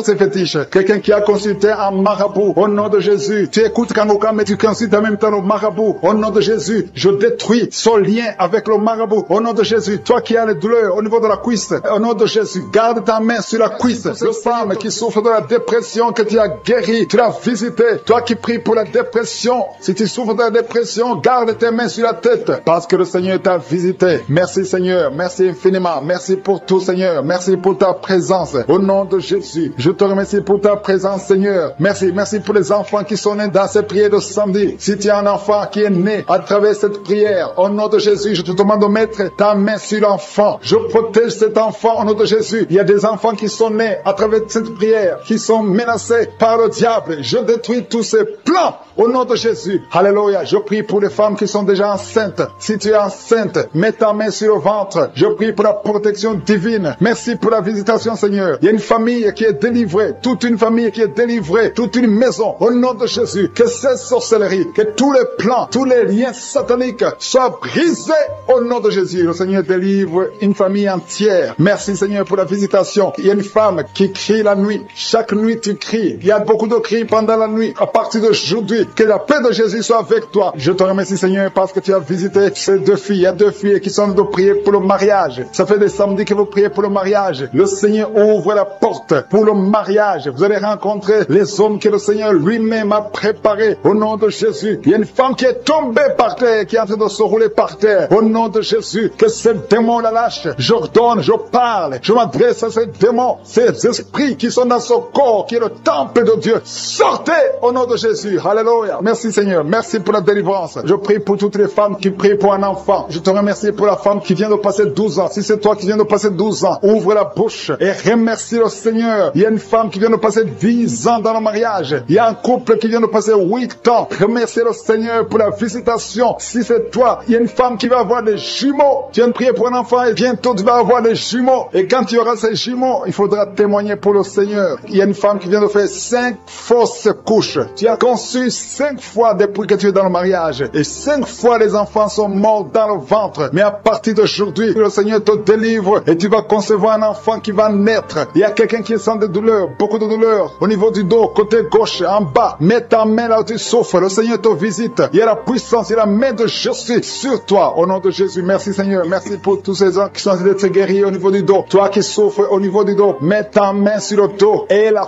ces fétiches. Quelqu'un qui a consulté un marabout. Au nom de Jésus, tu écoutes Kanouka, mais tu consultes en même temps le marabout. Au nom de Jésus, je détruis son lien avec le marabout. Au nom de Jésus, toi qui as les douleurs au niveau de la cuisse, au nom de Jésus, garde ta main sur la cuisse. Le femme qui souffre de la dépression que tu as guéri, tu l'as visité. Toi qui pries pour la dépression, si tu souffres de la dépression, garde tes mains sur la tête parce que le Seigneur t'a visité. Merci Seigneur, merci infiniment, merci pour tout Seigneur, merci pour ta présence. Au nom de Jésus, je te remercie pour ta présence Seigneur. Merci, merci pour les enfants qui sont nés dans cette prière de samedi. Si tu as un enfant qui est né à travers cette prière, au nom de Jésus, je te demande de mettre ta main sur l'enfant. Je protège cet enfant au nom de Jésus. Il y a des enfants qui sont nés à travers cette prière, qui sont menacés par le diable. Je détruis tous ces plans au nom de Jésus. Alléluia. Je prie pour les femmes qui sont déjà enceintes. Si tu es enceinte, mets ta main main sur le ventre. Je prie pour la protection divine. Merci pour la visitation, Seigneur. Il y a une famille qui est délivrée, toute une famille qui est délivrée, toute une maison. Au nom de Jésus, que cette sorcellerie, que tous les plans, tous les liens sataniques soient brisés au nom de Jésus. Le Seigneur délivre une famille entière. Merci, Seigneur, pour la visitation. Il y a une femme qui crie la nuit. Chaque nuit, tu cries. Il y a beaucoup de cris pendant la nuit. À partir d'aujourd'hui, que la paix de Jésus soit avec toi. Je te remercie, Seigneur, parce que tu as visité ces deux filles. Il y a deux filles qui sont en train de prier pour le mariage. Ça fait des samedis que vous priez pour le mariage. Le Seigneur ouvre la porte pour le mariage. Vous allez rencontrer les hommes que le Seigneur lui-même a préparés. Au nom de Jésus. Il y a une femme qui est tombée par terre, qui est en train de se rouler par terre. Au nom de Jésus, que ces démons la lâchent. J'ordonne, je parle, je m'adresse à ces démons, ces esprits qui sont dans ce corps, qui est le temple de Dieu. Sortez au nom de Jésus. Alléluia. Merci, Seigneur. Merci pour la délivrance. Je prie pour toutes les femmes qui prient pour un enfant. Je te remercie pour la femme qui vient de passer 12 ans. Si c'est toi qui viens de passer 12 ans, ouvre la bouche et remercie le Seigneur. Il y a une femme qui vient de passer 10 ans dans le mariage. Il y a un couple qui vient de passer 8 ans. Remercie le Seigneur pour la visitation. Si c'est toi, il y a une femme qui va avoir des jumeaux. Tu viens de prier pour un enfant et bientôt tu vas avoir des jumeaux. Et quand tu auras ces jumeaux, il faudra témoigner pour le Seigneur. Il y a une femme qui vient de faire 5 fausses couches. Tu as conçu 5 fois depuis que tu es dans le mariage. Et 5 fois les enfants sont morts dans le ventre. Mais à partir d'aujourd'hui, le Seigneur te délivre et tu vas concevoir un enfant qui va naître. Il y a quelqu'un qui sent des douleurs, beaucoup de douleurs au niveau du dos, côté gauche, en bas. Mets ta main là où tu souffres. Le Seigneur te visite. Il y a la puissance, il y a la main de Jésus sur toi. Au nom de Jésus, merci Seigneur. Merci pour tous ces gens qui sont en train d'être guéris au niveau du dos. Toi qui souffres au niveau du dos, mets ta main sur le dos. Et la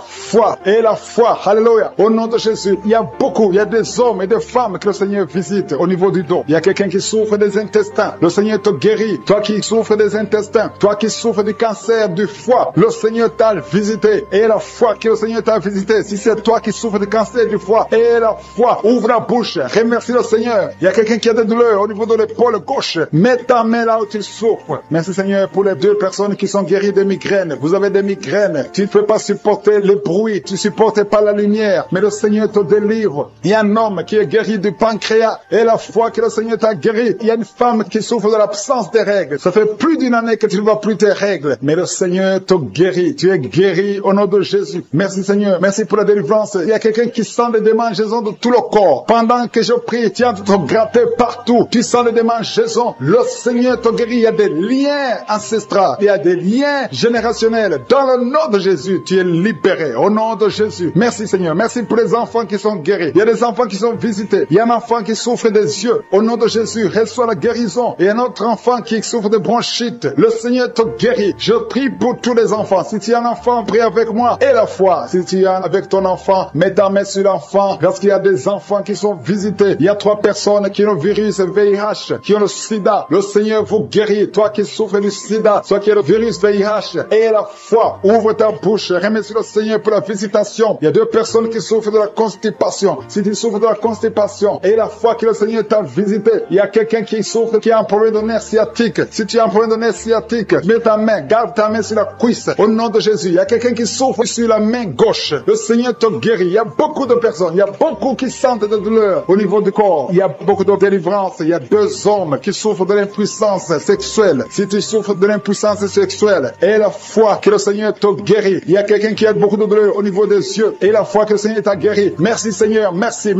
foi. Alléluia. Au nom de Jésus, il y a beaucoup, il y a des hommes et des femmes que le Seigneur visite au niveau du dos. Il y a quelqu'un qui souffre des intestins. Le Seigneur te guérit. Toi qui souffres des intestins, toi qui souffres du cancer du foie, le Seigneur t'a visité. Et la foi que le Seigneur t'a visité. Si c'est toi qui souffres du cancer du foie, et la foi, ouvre la bouche. Remercie le Seigneur. Il y a quelqu'un qui a des douleurs au niveau de l'épaule gauche. Mets ta main là où tu souffres. Merci Seigneur pour les 2 personnes qui sont guéries de migraines. Vous avez des migraines. Tu ne peux pas supporter le bruit. Tu ne supportes pas la lumière. Mais le Seigneur te délivre. Il y a un homme qui est guéri du pancréas. Et la foi que le Seigneur t'a guéri. Il y a une femme qui souffre de l'absence des règles. Ça fait plus d'une année que tu ne vois plus tes règles. Mais le Seigneur te guérit. Tu es guéri au nom de Jésus. Merci Seigneur. Merci pour la délivrance. Il y a quelqu'un qui sent des démangeaisons de tout le corps. Pendant que je prie, tu es en train de te gratter partout. Tu sens des démangeaisons. Le Seigneur te guérit. Il y a des liens ancestraux. Il y a des liens générationnels. Dans le nom de Jésus, tu es libéré. Au nom de Jésus. Merci Seigneur. Merci pour les enfants qui sont guéris. Il y a des enfants qui sont visités. Il y a un enfant qui souffre des yeux. Au nom de Jésus, reçois la guérison. Et un autre enfant qui souffre de bronchite. Le Seigneur te guérit. Je prie pour tous les enfants. Si tu es un enfant, prie avec moi. Et la foi. Si tu es avec ton enfant, mets ta main sur l'enfant. Parce qu'il y a des enfants qui sont visités. Il y a 3 personnes qui ont le virus VIH, qui ont le sida. Le Seigneur vous guérit. Toi qui souffres du sida, toi qui as le virus VIH. Et la foi. Ouvre ta bouche. Remercie le Seigneur pour la visitation. Il y a 2 personnes qui souffrent de la constipation. Si tu souffres de la constipation, et la foi que le Seigneur t'a visité. Il y a quelqu'un qui souffre, qui a un problème de nerf sciatique. Si tu as un problème de nerf sciatique, mets ta main, garde ta main sur la cuisse. Au nom de Jésus. Il y a quelqu'un qui souffre sur la main gauche. Le Seigneur te guérit. Il y a beaucoup de personnes. Il y a beaucoup qui sentent de douleur au niveau du corps. Il y a beaucoup de délivrance. Il y a 2 hommes qui souffrent de l'impuissance sexuelle. Si tu souffres de l'impuissance sexuelle, et la foi que le Seigneur te guérit. Il y a quelqu'un qui a beaucoup de douleur au niveau des yeux. Et la foi que le Seigneur t'a guéri. Merci Seigneur. Merci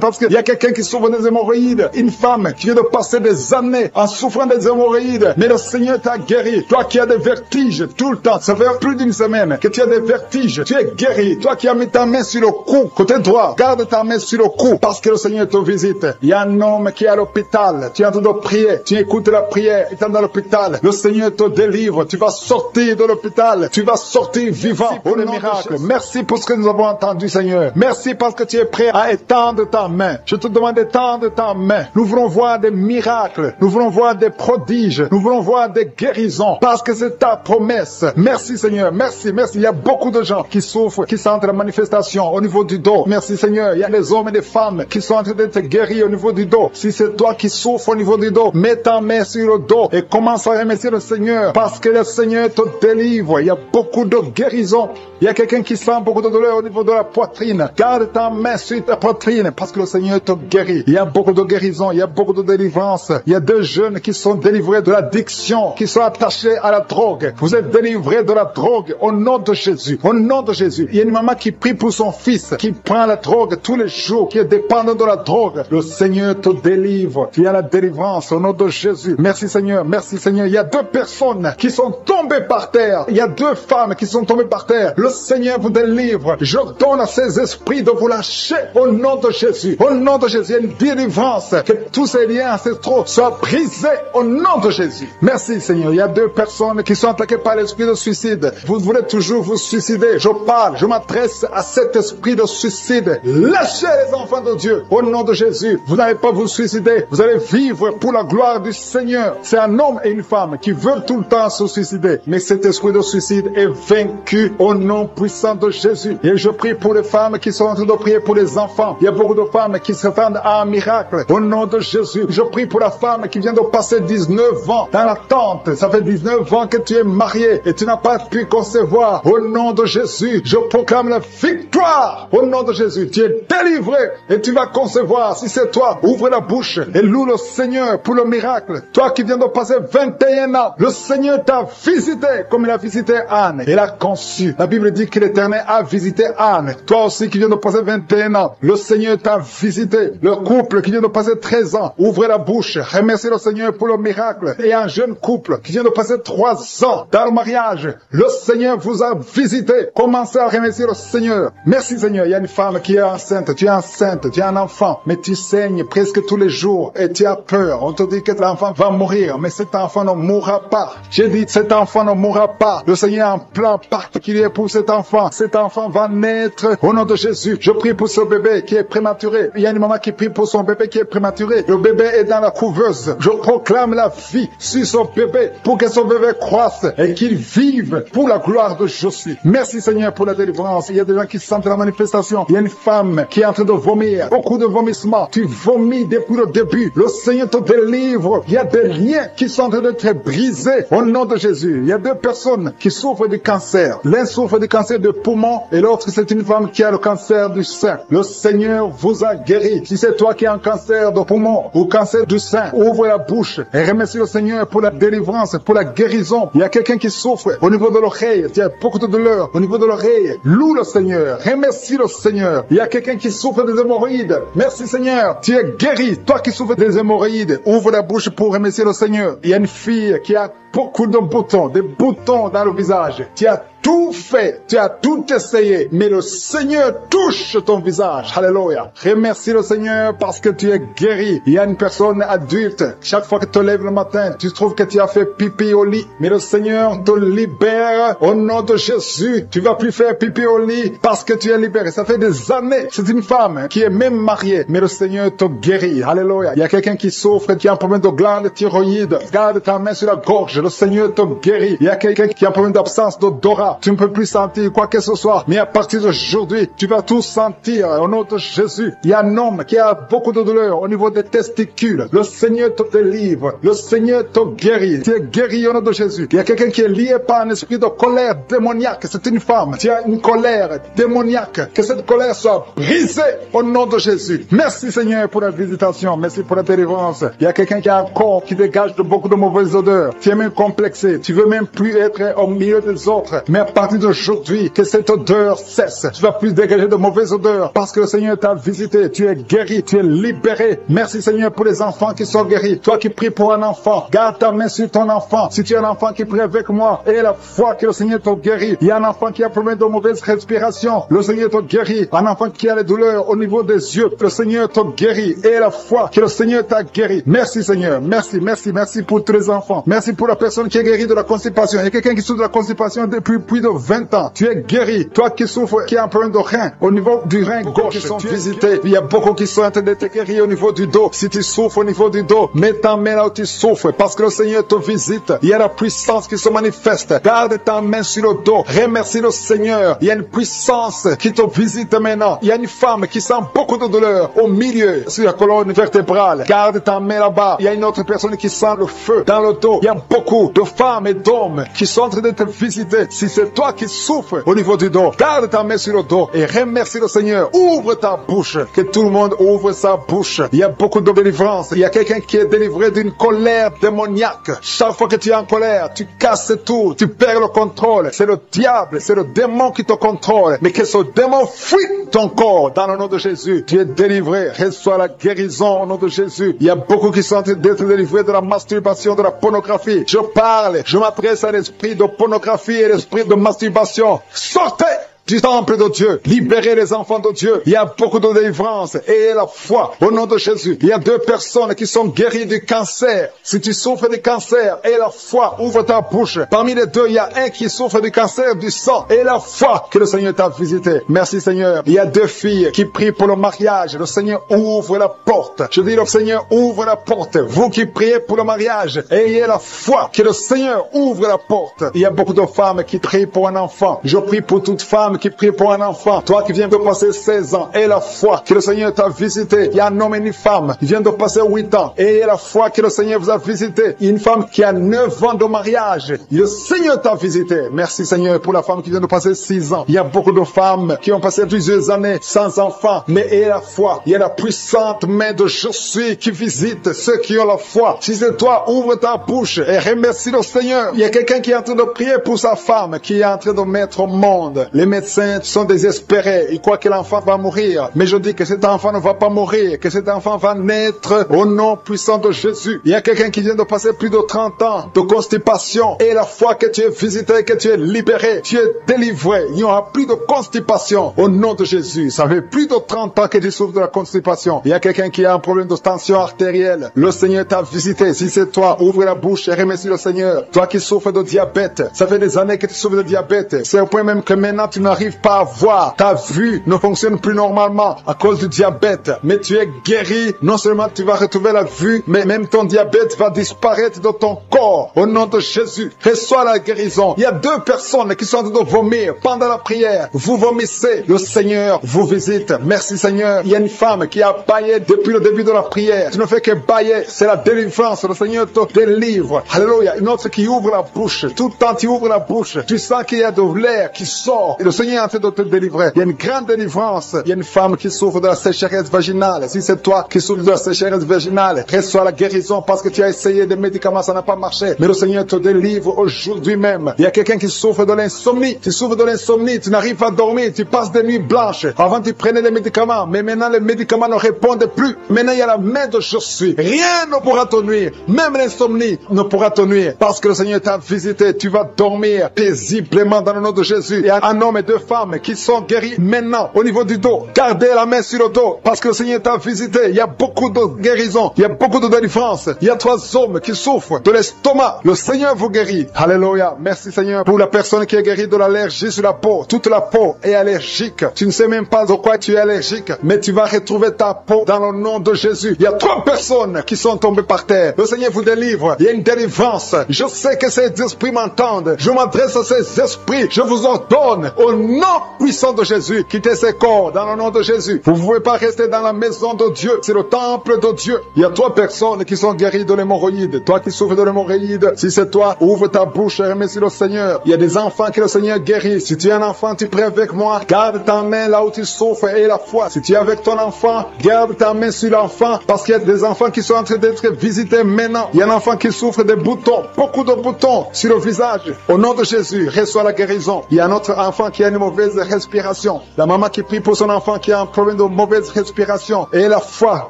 parce qu'il y a quelqu'un qui souffre des hémorroïdes. Une femme qui vient de passer des années en souffrant des hémorroïdes. Mais le Seigneur t'a guéri. Toi qui as des vertiges tout le temps. Ça fait plus d'une semaine que tu as des vertiges. Tu es guéri. Toi qui as mis ta main sur le cou, côté droit, garde ta main sur le cou parce que le Seigneur te visite. Il y a un homme qui est à l'hôpital. Tu es en train de prier. Tu écoutes la prière. Il est dans l'hôpital. Le Seigneur te délivre. Tu vas sortir de l'hôpital. Tu vas sortir vivant pour le miracle. Merci pour ce que nous avons entendu, Seigneur. Merci parce que tu es prêt à étendre ta main. Je te demande d'étendre ta main. Nous voulons voir des miracles. Nous voulons voir des prodiges. Nous voulons voir des guérisons parce que c'est ta promesse. Merci, Seigneur. Merci. Il y a beaucoup de gens qui souffrent, qui sentent la manifestation au niveau du dos. Merci, Seigneur. Il y a des hommes et des femmes qui sont en train d'être guéris au niveau du dos. Si c'est toi qui souffres au niveau du dos, mets ta main sur le dos et commence à remercier le Seigneur parce que le Seigneur te délivre. Il y a beaucoup de guérisons. Il y a quelqu'un qui sent beaucoup de douleur au niveau de la poitrine. Garde ta main sur ta poitrine parce que le Seigneur te guérit. Il y a beaucoup de guérison. Il y a beaucoup de délivrance. Il y a 2 jeunes qui sont délivrés de l'addiction, qui sont attachés à la drogue. Vous êtes délivrés de la drogue au nom de Jésus. Au nom de Jésus. Il y a une maman qui prie pour son fils, qui prend la drogue tous les jours, qui est dépendant de la drogue. Le Seigneur te délivre. Tu as la délivrance au nom de Jésus. Merci Seigneur, merci Seigneur. Il y a 2 personnes qui sont tombées par terre. Il y a 2 femmes qui sont tombées par terre. Le Seigneur vous délivre. Je donne à ces esprits de vous lâcher au nom de Jésus. Au nom de Jésus, il y a une délivrance. Que tous ces liens ancestraux soient brisés au nom de Jésus. Merci Seigneur. Il y a 2 personnes qui sont attaquées par l'esprit de suicide. Vous voulez toujours vous suicider. Je m'adresse à cet esprit de suicide. Lâchez les enfants de Dieu au nom de Jésus. Vous n'allez pas vous suicider. Vous allez vivre pour la gloire du Seigneur. C'est un homme et une femme qui veulent tout le temps se suicider. Mais cet esprit de suicide est vaincu au nom puissant de Jésus. Et je prie pour les femmes qui sont en train de prier pour les enfants. Il y a beaucoup de femmes qui s'attendent à un miracle. Au nom de Jésus, je prie pour la femme qui vient de passer 19 ans dans l'attente. Ça fait 19 ans que tu es marié et tu n'as pas pu concevoir. Au nom de Jésus, je proclame la victoire. Au nom de Jésus, tu es délivré et tu vas concevoir. Si c'est toi, ouvre la bouche et loue le Seigneur pour le miracle. Toi qui viens de passer 21 ans, le Seigneur t'a visité comme il a visité Anne. Il a conçu. La Bible dit que l'Éternel a visité Anne. Toi aussi qui viens de passer 21 ans, le Seigneur t'a visité. Le couple qui vient de passer 13 ans, ouvrez la bouche. Remerciez le Seigneur pour le miracle. Et un jeune couple qui vient de passer 3 ans dans le mariage, le Seigneur vous a visité. Commencez à remercier le Seigneur. Merci Seigneur. Il y a une femme qui est enceinte. Tu es enceinte, tu as un enfant, mais tu saignes presque tous les jours et tu as peur. On te dit que l'enfant va mourir, mais cet enfant ne mourra pas. J'ai dit, cet enfant ne mourra pas. Le Seigneur a un plan particulier pour cet enfant. Cet enfant va naître au nom de Jésus. Je prie pour ce bébé qui est prématuré. Il y a une maman qui prie pour son bébé qui est prématuré. Le bébé est dans la couveuse. Je proclame la vie sur son bébé pour que son bébé croisse et qu'il vive pour la gloire de Jésus. Merci Seigneur pour la délivrance. Il y a des gens qui sentent la manifestation. Il y a une femme qui est en train de vomir. Beaucoup de vomissements. Tu vomis depuis le début. Le Seigneur te délivre. Il y a des liens qui sont en train d'être brisés au nom de Jésus. Il y a 2 personnes qui souffrent du cancer. L'un souffre du cancer de poumon et l'autre c'est une femme qui a le cancer du sein. Le Seigneur vous a guéri. Si c'est toi qui as un cancer de poumon ou cancer du sein, ouvre la bouche et remercie le Seigneur pour la délivrance, pour la guérison. Il y a quelqu'un qui souffre au niveau de l'oreille. Il y a beaucoup de douleur au niveau de l'oreille. Loue le Seigneur. Remercie le Seigneur. Il y a quelqu'un qui souffre des hémorroïdes. Merci Seigneur. Tu es guéri. Toi qui souffres des hémorroïdes, ouvre la bouche pour remercier le Seigneur. Il y a une fille qui a beaucoup de boutons, des boutons dans le visage. Tu as tout fait, tu as tout essayé, mais le Seigneur touche ton visage. Alléluia. Remercie le Seigneur parce que tu es guéri. Il y a une personne adulte, chaque fois que tu te lèves le matin, tu trouves que tu as fait pipi au lit, mais le Seigneur te libère au nom de Jésus. Tu vas plus faire pipi au lit parce que tu es libéré. Ça fait des années. C'est une femme qui est même mariée, mais le Seigneur te guérit. Alléluia. Il y a quelqu'un qui souffre, qui a un problème de glande thyroïde. Garde ta main sur la gorge. Le Seigneur te guérit. Il y a quelqu'un qui a un problème d'absence d'odorat. Tu ne peux plus sentir quoi que ce soit. Mais à partir d'aujourd'hui, tu vas tout sentir au nom de Jésus. Il y a un homme qui a beaucoup de douleur au niveau des testicules. Le Seigneur te délivre. Le Seigneur te guérit. Tu es guéri au nom de Jésus. Il y a quelqu'un qui est lié par un esprit de colère démoniaque. C'est une femme. Tu as une colère démoniaque. Que cette colère soit brisée au nom de Jésus. Merci Seigneur pour la visitation. Merci pour la délivrance. Il y a quelqu'un qui a un corps qui dégage de beaucoup de mauvaises odeurs. Tu es même complexé. Tu veux même plus être au milieu des autres. Mais à partir d'aujourd'hui, que cette odeur cesse. Tu vas plus dégager de mauvaises odeurs parce que le Seigneur t'a visité. Tu es guéri, tu es libéré. Merci Seigneur pour les enfants qui sont guéris. Toi qui pries pour un enfant, garde ta main sur ton enfant. Si tu es un enfant qui prie avec moi, et la foi que le Seigneur te guérit. Il y a un enfant qui a problème de mauvaise respiration. Le Seigneur te guérit. Un enfant qui a les douleurs au niveau des yeux. Le Seigneur te guérit. Et la foi que le Seigneur t'a guéri. Merci Seigneur. Merci, merci, merci pour tous les enfants. Merci pour la personne qui est guérie de la constipation. Il y a quelqu'un qui souffre de la constipation depuis plus de 20 ans. Tu es guéri. Toi qui souffres, qui a un problème de rein, au niveau du rein gauche, qui sont visités. Il y a beaucoup qui sont en train d'être guéris au niveau du dos. Si tu souffres au niveau du dos, mets ta main là où tu souffres parce que le Seigneur te visite. Il y a la puissance qui se manifeste. Garde ta main sur le dos. Remercie le Seigneur. Il y a une puissance qui te visite maintenant. Il y a une femme qui sent beaucoup de douleur au milieu, sur la colonne vertébrale. Garde ta main là-bas. Il y a une autre personne qui sent le feu dans le dos. Il y a beaucoup de femmes et d'hommes qui sont en train d'être visités. Si c'est toi qui souffres au niveau du dos, garde ta main sur le dos et remercie le Seigneur. Ouvre ta bouche, que tout le monde ouvre sa bouche. Il y a beaucoup de délivrance. Il y a quelqu'un qui est délivré d'une colère démoniaque. Chaque fois que tu es en colère, tu casses tout, tu perds le contrôle. C'est le diable, c'est le démon qui te contrôle. Mais que ce démon fuit ton corps dans le nom de Jésus. Tu es délivré, reçois la guérison au nom de Jésus. Il y a beaucoup qui sont en train d'être délivrés de la masturbation, de la pornographie. Je parle, je m'adresse à l'esprit de pornographie et l'esprit de masturbation. Sortez du temple de Dieu, libérez les enfants de Dieu. Il y a beaucoup de délivrance et la foi au nom de Jésus. Il y a 2 personnes qui sont guéries du cancer. Si tu souffres du cancer et la foi, ouvre ta bouche. Parmi les 2, il y a un qui souffre du cancer du sang et la foi que le Seigneur t'a visité. Merci Seigneur. Il y a 2 filles qui prient pour le mariage. Le Seigneur ouvre la porte. Je dis le Seigneur ouvre la porte. Vous qui priez pour le mariage, ayez la foi que le Seigneur ouvre la porte. Il y a beaucoup de femmes qui prient pour un enfant. Je prie pour toute femme qui prie pour un enfant. Toi qui viens de passer 16 ans, et la foi que le Seigneur t'a visité. Il y a un homme et une femme qui vient de passer 8 ans. Et la foi que le Seigneur vous a visité. Il y a une femme qui a 9 ans de mariage. Le Seigneur t'a visité. Merci Seigneur pour la femme qui vient de passer 6 ans. Il y a beaucoup de femmes qui ont passé plusieurs années sans enfant. Mais et la foi. Il y a la puissante main de Jésus qui visite ceux qui ont la foi. Si c'est toi, ouvre ta bouche et remercie le Seigneur. Il y a quelqu'un qui est en train de prier pour sa femme qui est en train de mettre au monde. Les médecins sont désespérés. Ils croient que l'enfant va mourir. Mais je dis que cet enfant ne va pas mourir. Que cet enfant va naître au nom puissant de Jésus. Il y a quelqu'un qui vient de passer plus de 30 ans de constipation. Et la fois que tu es visité, que tu es libéré, tu es délivré. Il n'y aura plus de constipation au nom de Jésus. Ça fait plus de 30 ans que tu souffres de la constipation. Il y a quelqu'un qui a un problème de tension artérielle. Le Seigneur t'a visité. Si c'est toi, ouvre la bouche et remercie le Seigneur. Toi qui souffres de diabète. Ça fait des années que tu souffres de diabète. C'est au point même que maintenant tu n'arrives pas à voir. Ta vue ne fonctionne plus normalement à cause du diabète. Mais tu es guéri. Non seulement tu vas retrouver la vue, mais même ton diabète va disparaître de ton corps. Au nom de Jésus, reçois la guérison. Il y a 2 personnes qui sont en train de vomir pendant la prière. Vous vomissez. Le Seigneur vous visite. Merci Seigneur. Il y a une femme qui a baillé depuis le début de la prière. Tu ne fais que bailler. C'est la délivrance. Le Seigneur te délivre. Alléluia. Une autre qui ouvre la bouche. Tout le temps tu ouvres la bouche. Tu sens qu'il y a de l'air qui sort. Et le Seigneur est en train de te délivrer. Il y a une grande délivrance. Il y a une femme qui souffre de la sécheresse vaginale. Si c'est toi qui souffres de la sécheresse vaginale, reçois la guérison parce que tu as essayé des médicaments, ça n'a pas marché. Mais le Seigneur te délivre aujourd'hui même. Il y a quelqu'un qui souffre de l'insomnie. Tu souffres de l'insomnie, tu n'arrives pas à dormir, tu passes des nuits blanches. Avant tu prenais des médicaments, mais maintenant les médicaments ne répondent plus. Maintenant il y a la main de Jésus. Rien ne pourra te nuire. Même l'insomnie ne pourra te nuire. Parce que le Seigneur t'a visité, tu vas dormir paisiblement dans le nom de Jésus. Il y a un homme et 2 femmes qui sont guéris maintenant au niveau du dos. Gardez la main sur le dos parce que le Seigneur t'a visité. Il y a beaucoup de guérison, il y a beaucoup de délivrance. Il y a 3 hommes qui souffrent de l'estomac. Le Seigneur vous guérit. Alléluia. Merci Seigneur pour la personne qui est guérie de l'allergie sur la peau. Toute la peau est allergique. Tu ne sais même pas de quoi tu es allergique, mais tu vas retrouver ta peau dans le nom de Jésus. Il y a 3 personnes qui sont tombées par terre. Le Seigneur vous délivre. Il y a une délivrance. Je sais que ces esprits m'entendent. Je m'adresse à ces esprits. Je vous ordonne au nom puissant de Jésus, quittez ces corps dans le nom de Jésus. Vous ne pouvez pas rester dans la maison de Dieu. C'est le temple de Dieu. Il y a 3 personnes qui sont guéries de l'hémorroïde. Toi qui souffres de l'hémorroïde, si c'est toi, ouvre ta bouche et remercie le Seigneur. Il y a des enfants que le Seigneur guérit. Si tu es un enfant, tu pries avec moi. Garde ta main là où tu souffres et la foi. Si tu es avec ton enfant, garde ta main sur l'enfant parce qu'il y a des enfants qui sont en train d'être visités maintenant. Il y a un enfant qui souffre des boutons, beaucoup de boutons sur le visage. Au nom de Jésus, reçois la guérison. Il y a un autre enfant qui a une mauvaise respiration. La maman qui prie pour son enfant qui a un problème de mauvaise respiration. Et la foi,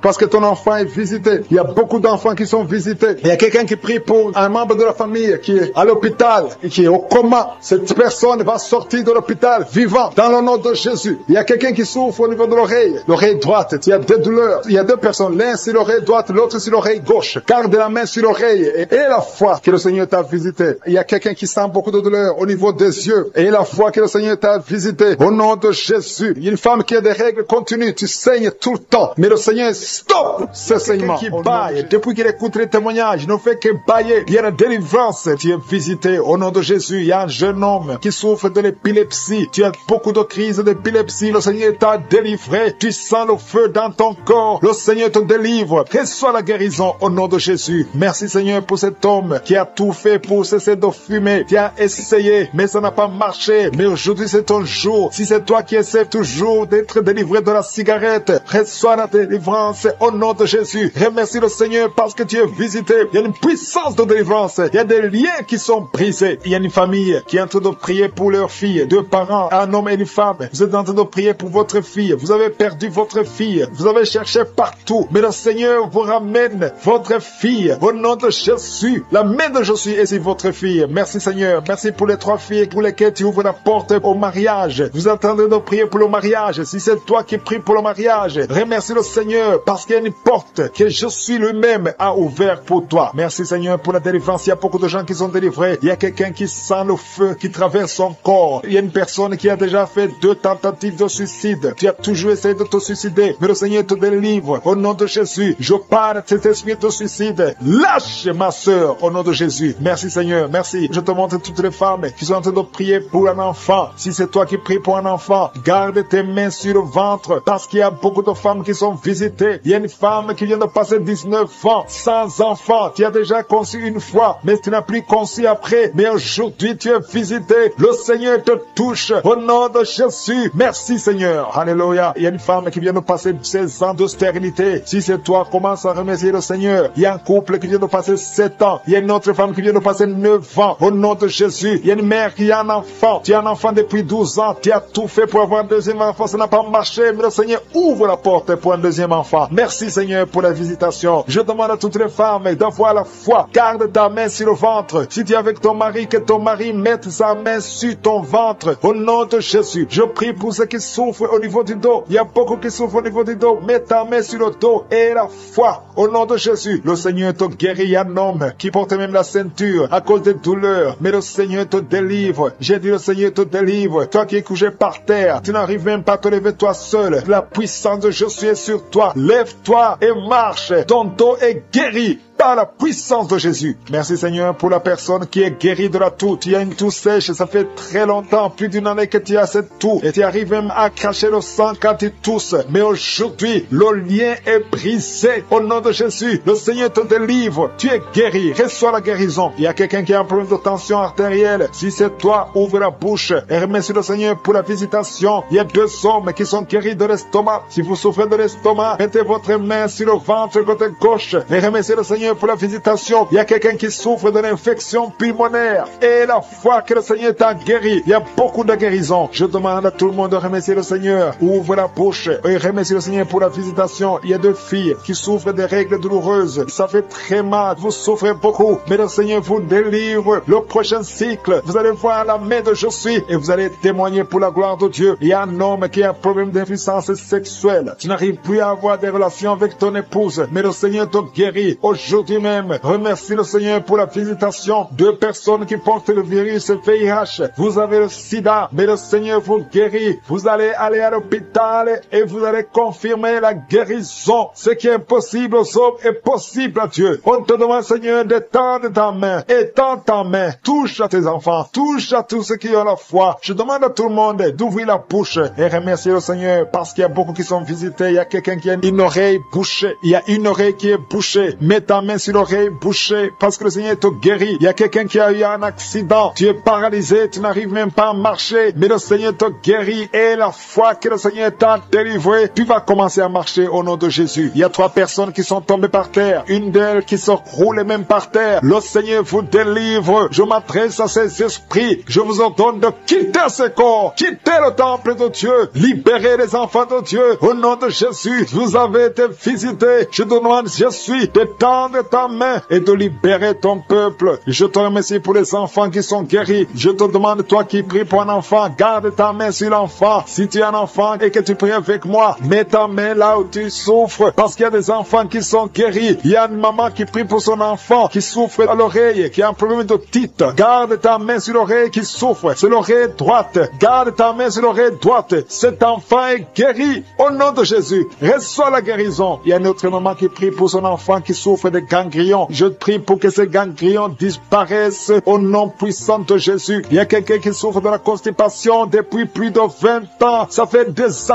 parce que ton enfant est visité. Il y a beaucoup d'enfants qui sont visités. Il y a quelqu'un qui prie pour un membre de la famille qui est à l'hôpital et qui est au coma. Cette personne va sortir de l'hôpital vivant dans le nom de Jésus. Il y a quelqu'un qui souffre au niveau de l'oreille droite. Il y a des douleurs. Il y a 2 personnes. L'un sur l'oreille droite, l'autre sur l'oreille gauche. Garde la main sur l'oreille et la foi que le Seigneur t'a visité. Il y a quelqu'un qui sent beaucoup de douleur au niveau des yeux. Et la foi que le Seigneur t'a t'a visité. Au nom de Jésus, il y a une femme qui a des règles continues, tu saignes tout le temps. Mais le Seigneur, stop ce saignement. Qui baille, depuis qu'il écoute les témoignages, il ne fait que bailler. Il y a la délivrance, tu es visité. Au nom de Jésus, il y a un jeune homme qui souffre de l'épilepsie. Tu as beaucoup de crises d'épilepsie. Le Seigneur t'a délivré. Tu sens le feu dans ton corps. Le Seigneur te délivre. Reçois la guérison au nom de Jésus. Merci Seigneur pour cet homme qui a tout fait pour cesser de fumer. Tu as essayé, mais ça n'a pas marché. Mais aujourd'hui c'est ton jour. Si c'est toi qui essaies toujours d'être délivré de la cigarette, reçois la délivrance au nom de Jésus. Remercie le Seigneur parce que tu es visité. Il y a une puissance de délivrance. Il y a des liens qui sont brisés. Il y a une famille qui est en train de prier pour leur fille. Deux parents, un homme et une femme. Vous êtes en train de prier pour votre fille. Vous avez perdu votre fille. Vous avez cherché partout. Mais le Seigneur vous ramène votre fille. Au nom de Jésus. La main de Jésus est sur votre fille. Merci Seigneur. Merci pour les 3 filles pour lesquelles tu ouvres la porte au mariage. Vous êtes en train de prier pour le mariage. Si c'est toi qui pries pour le mariage, remercie le Seigneur parce qu'il y a une porte que Jésus lui-même a ouverte pour toi. Merci Seigneur pour la délivrance. Il y a beaucoup de gens qui sont délivrés. Il y a quelqu'un qui sent le feu qui traverse son corps. Il y a une personne qui a déjà fait 2 tentatives de suicide. Tu as toujours essayé de te suicider, mais le Seigneur te délivre. Au nom de Jésus, je parle de cet esprit de suicide. Lâche ma sœur au nom de Jésus. Merci Seigneur, merci. Je te montre toutes les femmes qui sont en train de prier pour un enfant. Si c'est toi qui pries pour un enfant, garde tes mains sur le ventre parce qu'il y a beaucoup de femmes qui sont visitées. Il y a une femme qui vient de passer 19 ans sans enfant. Tu as déjà conçu une fois, mais tu n'as plus conçu après. Mais aujourd'hui, tu es visité. Le Seigneur te touche au nom de Jésus. Merci Seigneur. Alléluia. Il y a une femme qui vient de passer 16 ans de stérilité. Si c'est toi, commence à remercier le Seigneur. Il y a un couple qui vient de passer 7 ans. Il y a une autre femme qui vient de passer 9 ans. Au nom de Jésus. Il y a une mère qui a un enfant. Tu as un enfant depuis 12 ans. Tu as tout fait pour avoir un deuxième enfant. Ça n'a pas marché. Mais le Seigneur ouvre la porte pour un deuxième enfant. Merci Seigneur pour la visitation. Je demande à toutes les femmes d'avoir la foi. Garde ta main sur le ventre. Si tu es avec ton mari, que ton mari mette sa main sur ton ventre. Au nom de Jésus. Je prie pour ceux qui souffrent au niveau du dos. Il y a beaucoup qui souffrent au niveau du dos. Mets ta main sur le dos et la foi. Au nom de Jésus. Le Seigneur te guérit. Il y a un homme qui porte même la ceinture à cause des douleurs. Mais le Seigneur te délivre. J'ai dit le Seigneur te délivre. Toi qui es couché par terre. Tu n'arrives même pas à te lever toi seul. La puissance de Jésus est sur toi. Lève-toi et marche. Ton dos est guéri par la puissance de Jésus. Merci Seigneur pour la personne qui est guérie de la toux. Tu as une toux sèche, ça fait très longtemps, plus d'une année que tu as cette toux. Et tu arrives même à cracher le sang quand tu tousses. Mais aujourd'hui, le lien est brisé. Au nom de Jésus, le Seigneur te délivre. Tu es guéri. Reçois la guérison. Il y a quelqu'un qui a un problème de tension artérielle. Si c'est toi, ouvre la bouche et remercie le Seigneur pour la visitation. Il y a 2 hommes qui sont guéris de l'estomac. Si vous souffrez de l'estomac, mettez votre main sur le ventre côté gauche et remerciez le Seigneur pour la visitation. Il y a quelqu'un qui souffre de l'infection pulmonaire et la foi que le Seigneur t'a guéri. Il y a beaucoup de guérisons. Je demande à tout le monde de remercier le Seigneur. Ouvre la bouche et remercie le Seigneur pour la visitation. Il y a 2 filles qui souffrent des règles douloureuses. Ça fait très mal. Vous souffrez beaucoup. Mais le Seigneur vous délivre. Le prochain cycle, vous allez voir la main de Jésus et vous allez témoigner pour la gloire de Dieu. Il y a un homme qui a un problème d'impuissance sexuelle. Tu n'arrives plus à avoir des relations avec ton épouse. Mais le Seigneur te guérit. Aujourd'hui même, remercie le Seigneur pour la visitation. 2 personnes qui portent le virus VIH. Vous avez le sida, mais le Seigneur vous guérit. Vous allez aller à l'hôpital et vous allez confirmer la guérison. Ce qui est impossible aux hommes est possible à Dieu. On te demande, Seigneur, d'étendre ta main. Étends ta main. Touche à tes enfants. Touche à tous ceux qui ont la foi. Je demande à tout le monde d'ouvrir la bouche et remercier le Seigneur parce qu'il y a beaucoup qui sont visités. Il y a quelqu'un qui a une oreille bouchée. Il y a une oreille qui est bouchée. Mets ta main sur l'oreille bouchée parce que le Seigneur te guérit. Il y a quelqu'un qui a eu un accident. Tu es paralysé. Tu n'arrives même pas à marcher. Mais le Seigneur te guérit et la foi que le Seigneur t'a délivré, tu vas commencer à marcher au nom de Jésus. Il y a 3 personnes qui sont tombées par terre. Une d'elles qui se roule même par terre. Le Seigneur vous délivre. Je m'adresse à ces esprits. Je vous ordonne de quitter ce corps. Quittez le temple de Dieu. Libérez les enfants de Dieu. Au nom de Jésus, vous avez été visités. Je demande Jésus d'étendre d'étendre ta main et de libérer ton peuple. Je te remercie pour les enfants qui sont guéris. Je te demande, toi qui pries pour un enfant, garde ta main sur l'enfant. Si tu es un enfant et que tu pries avec moi, mets ta main là où tu souffres, parce qu'il y a des enfants qui sont guéris. Il y a une maman qui prie pour son enfant, qui souffre à l'oreille, qui a un problème d'otite. Garde ta main sur l'oreille qui souffre, sur l'oreille droite. Garde ta main sur l'oreille droite. Cet enfant est guéri au nom de Jésus. Reçois la guérison. Il y a une autre maman qui prie pour son enfant qui souffre de ganglions. Je prie pour que ces ganglions disparaissent au nom puissant de Jésus. Il y a quelqu'un qui souffre de la constipation depuis plus de 20 ans. Ça fait des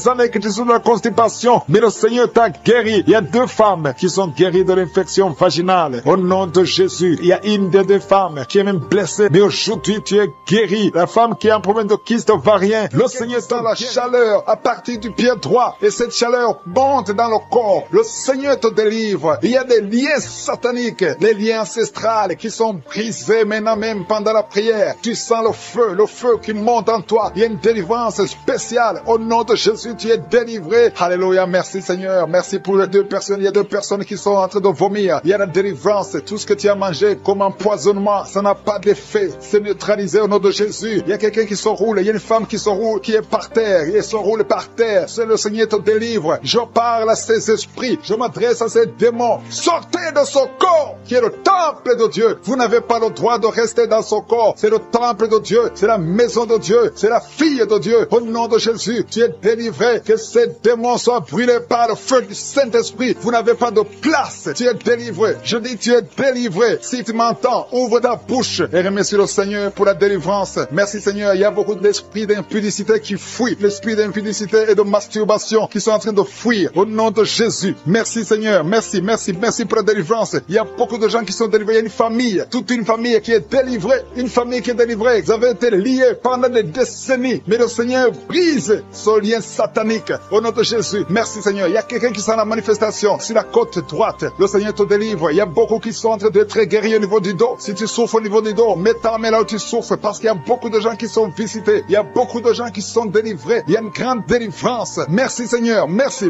années que tu souffres de la constipation, mais le Seigneur t'a guéri. Il y a 2 femmes qui sont guéries de l'infection vaginale au nom de Jésus. Il y a une des 2 femmes qui est même blessée, mais aujourd'hui tu es guéri. La femme qui a un problème de kyste ovarien, le Seigneur t'a la chaleur à partir du pied droit et cette chaleur monte dans le corps. Le Seigneur te délivre. Il y a des liens sataniques, les liens ancestrales qui sont brisés maintenant même pendant la prière. Tu sens le feu qui monte en toi. Il y a une délivrance spéciale. Au nom de Jésus, tu es délivré. Alléluia, merci Seigneur. Merci pour les 2 personnes. Il y a 2 personnes qui sont en train de vomir. Il y a la délivrance. Tout ce que tu as mangé comme empoisonnement, ça n'a pas d'effet. C'est neutralisé au nom de Jésus. Il y a quelqu'un qui se roule. Il y a une femme qui se roule, qui est par terre. Il se roule par terre. C'est le Seigneur te délivre. Je parle à ces esprits. Je m'adresse à ces démons. Sortez de ce corps qui est le temple de Dieu. Vous n'avez pas le droit de rester dans ce corps. C'est le temple de Dieu. C'est la maison de Dieu. C'est la fille de Dieu. Au nom de Jésus, tu es délivré. Que ces démons soient brûlés par le feu du Saint-Esprit. Vous n'avez pas de place. Tu es délivré. Je dis, tu es délivré. Si tu m'entends, ouvre ta bouche et remercie le Seigneur pour la délivrance. Merci Seigneur. Il y a beaucoup d'esprits d'impudicité qui fuient. L'esprit d'impudicité et de masturbation qui sont en train de fuir. Au nom de Jésus. Merci Seigneur. Merci pour la délivrance. Il y a beaucoup de gens qui sont délivrés. Il y a une famille, toute une famille qui est délivrée. Une famille qui est délivrée. Vous avez été liés pendant des décennies. Mais le Seigneur brise ce lien satanique. Au nom de Jésus. Merci Seigneur. Il y a quelqu'un qui sent la manifestation sur la côte droite. Le Seigneur te délivre. Il y a beaucoup qui sont en train d'être guéris au niveau du dos. Si tu souffres au niveau du dos, mets ta main là où tu souffres, parce qu'il y a beaucoup de gens qui sont visités. Il y a beaucoup de gens qui sont délivrés. Il y a une grande délivrance. Merci Seigneur. Merci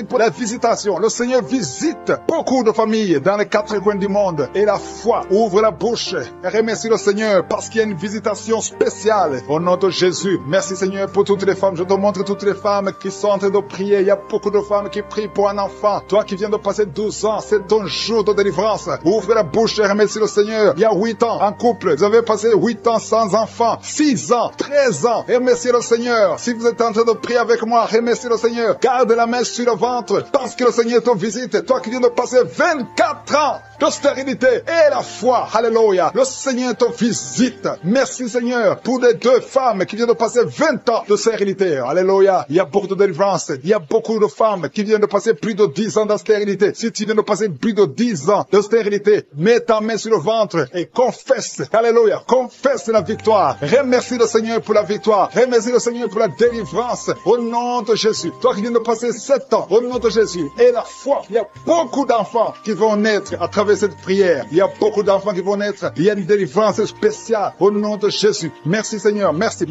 pour la visitation. Le Seigneur visite beaucoup de familles dans les 4 coins du monde. Et la foi ouvre la bouche et remercie le Seigneur parce qu'il y a une visitation spéciale au nom de Jésus. Merci Seigneur pour toutes les femmes. Je te montre toutes les femmes qui sont en train de prier. Il y a beaucoup de femmes qui prient pour un enfant. Toi qui viens de passer 12 ans, c'est ton jour de délivrance. Ouvre la bouche et remercie le Seigneur. Il y a 8 ans en couple. Vous avez passé 8 ans sans enfant. 6 ans, 13 ans. Remerciez le Seigneur. Si vous êtes en train de prier avec moi, remerciez le Seigneur. Garde la main sur le ventre parce que le Seigneur te visite. Toi qui viens de passer 24 ans de stérilité et la foi. Alléluia. Le Seigneur te visite. Merci Seigneur pour les 2 femmes qui viennent de passer 20 ans de stérilité. Alléluia. Il y a beaucoup de délivrance. Il y a beaucoup de femmes qui viennent de passer plus de 10 ans de stérilité. Si tu viens de passer plus de 10 ans de stérilité, mets ta main sur le ventre et confesse. Alléluia. Confesse la victoire. Remercie le Seigneur pour la victoire. Remercie le Seigneur pour la délivrance. Au nom de Jésus. Toi qui viens de passer 7 ans, au nom de Jésus. Et la foi. Il y a beaucoup d'enfants qui vont naître à travers cette prière. Il y a beaucoup d'enfants qui vont naître. Il y a une délivrance spéciale au nom de Jésus. Merci Seigneur. Merci.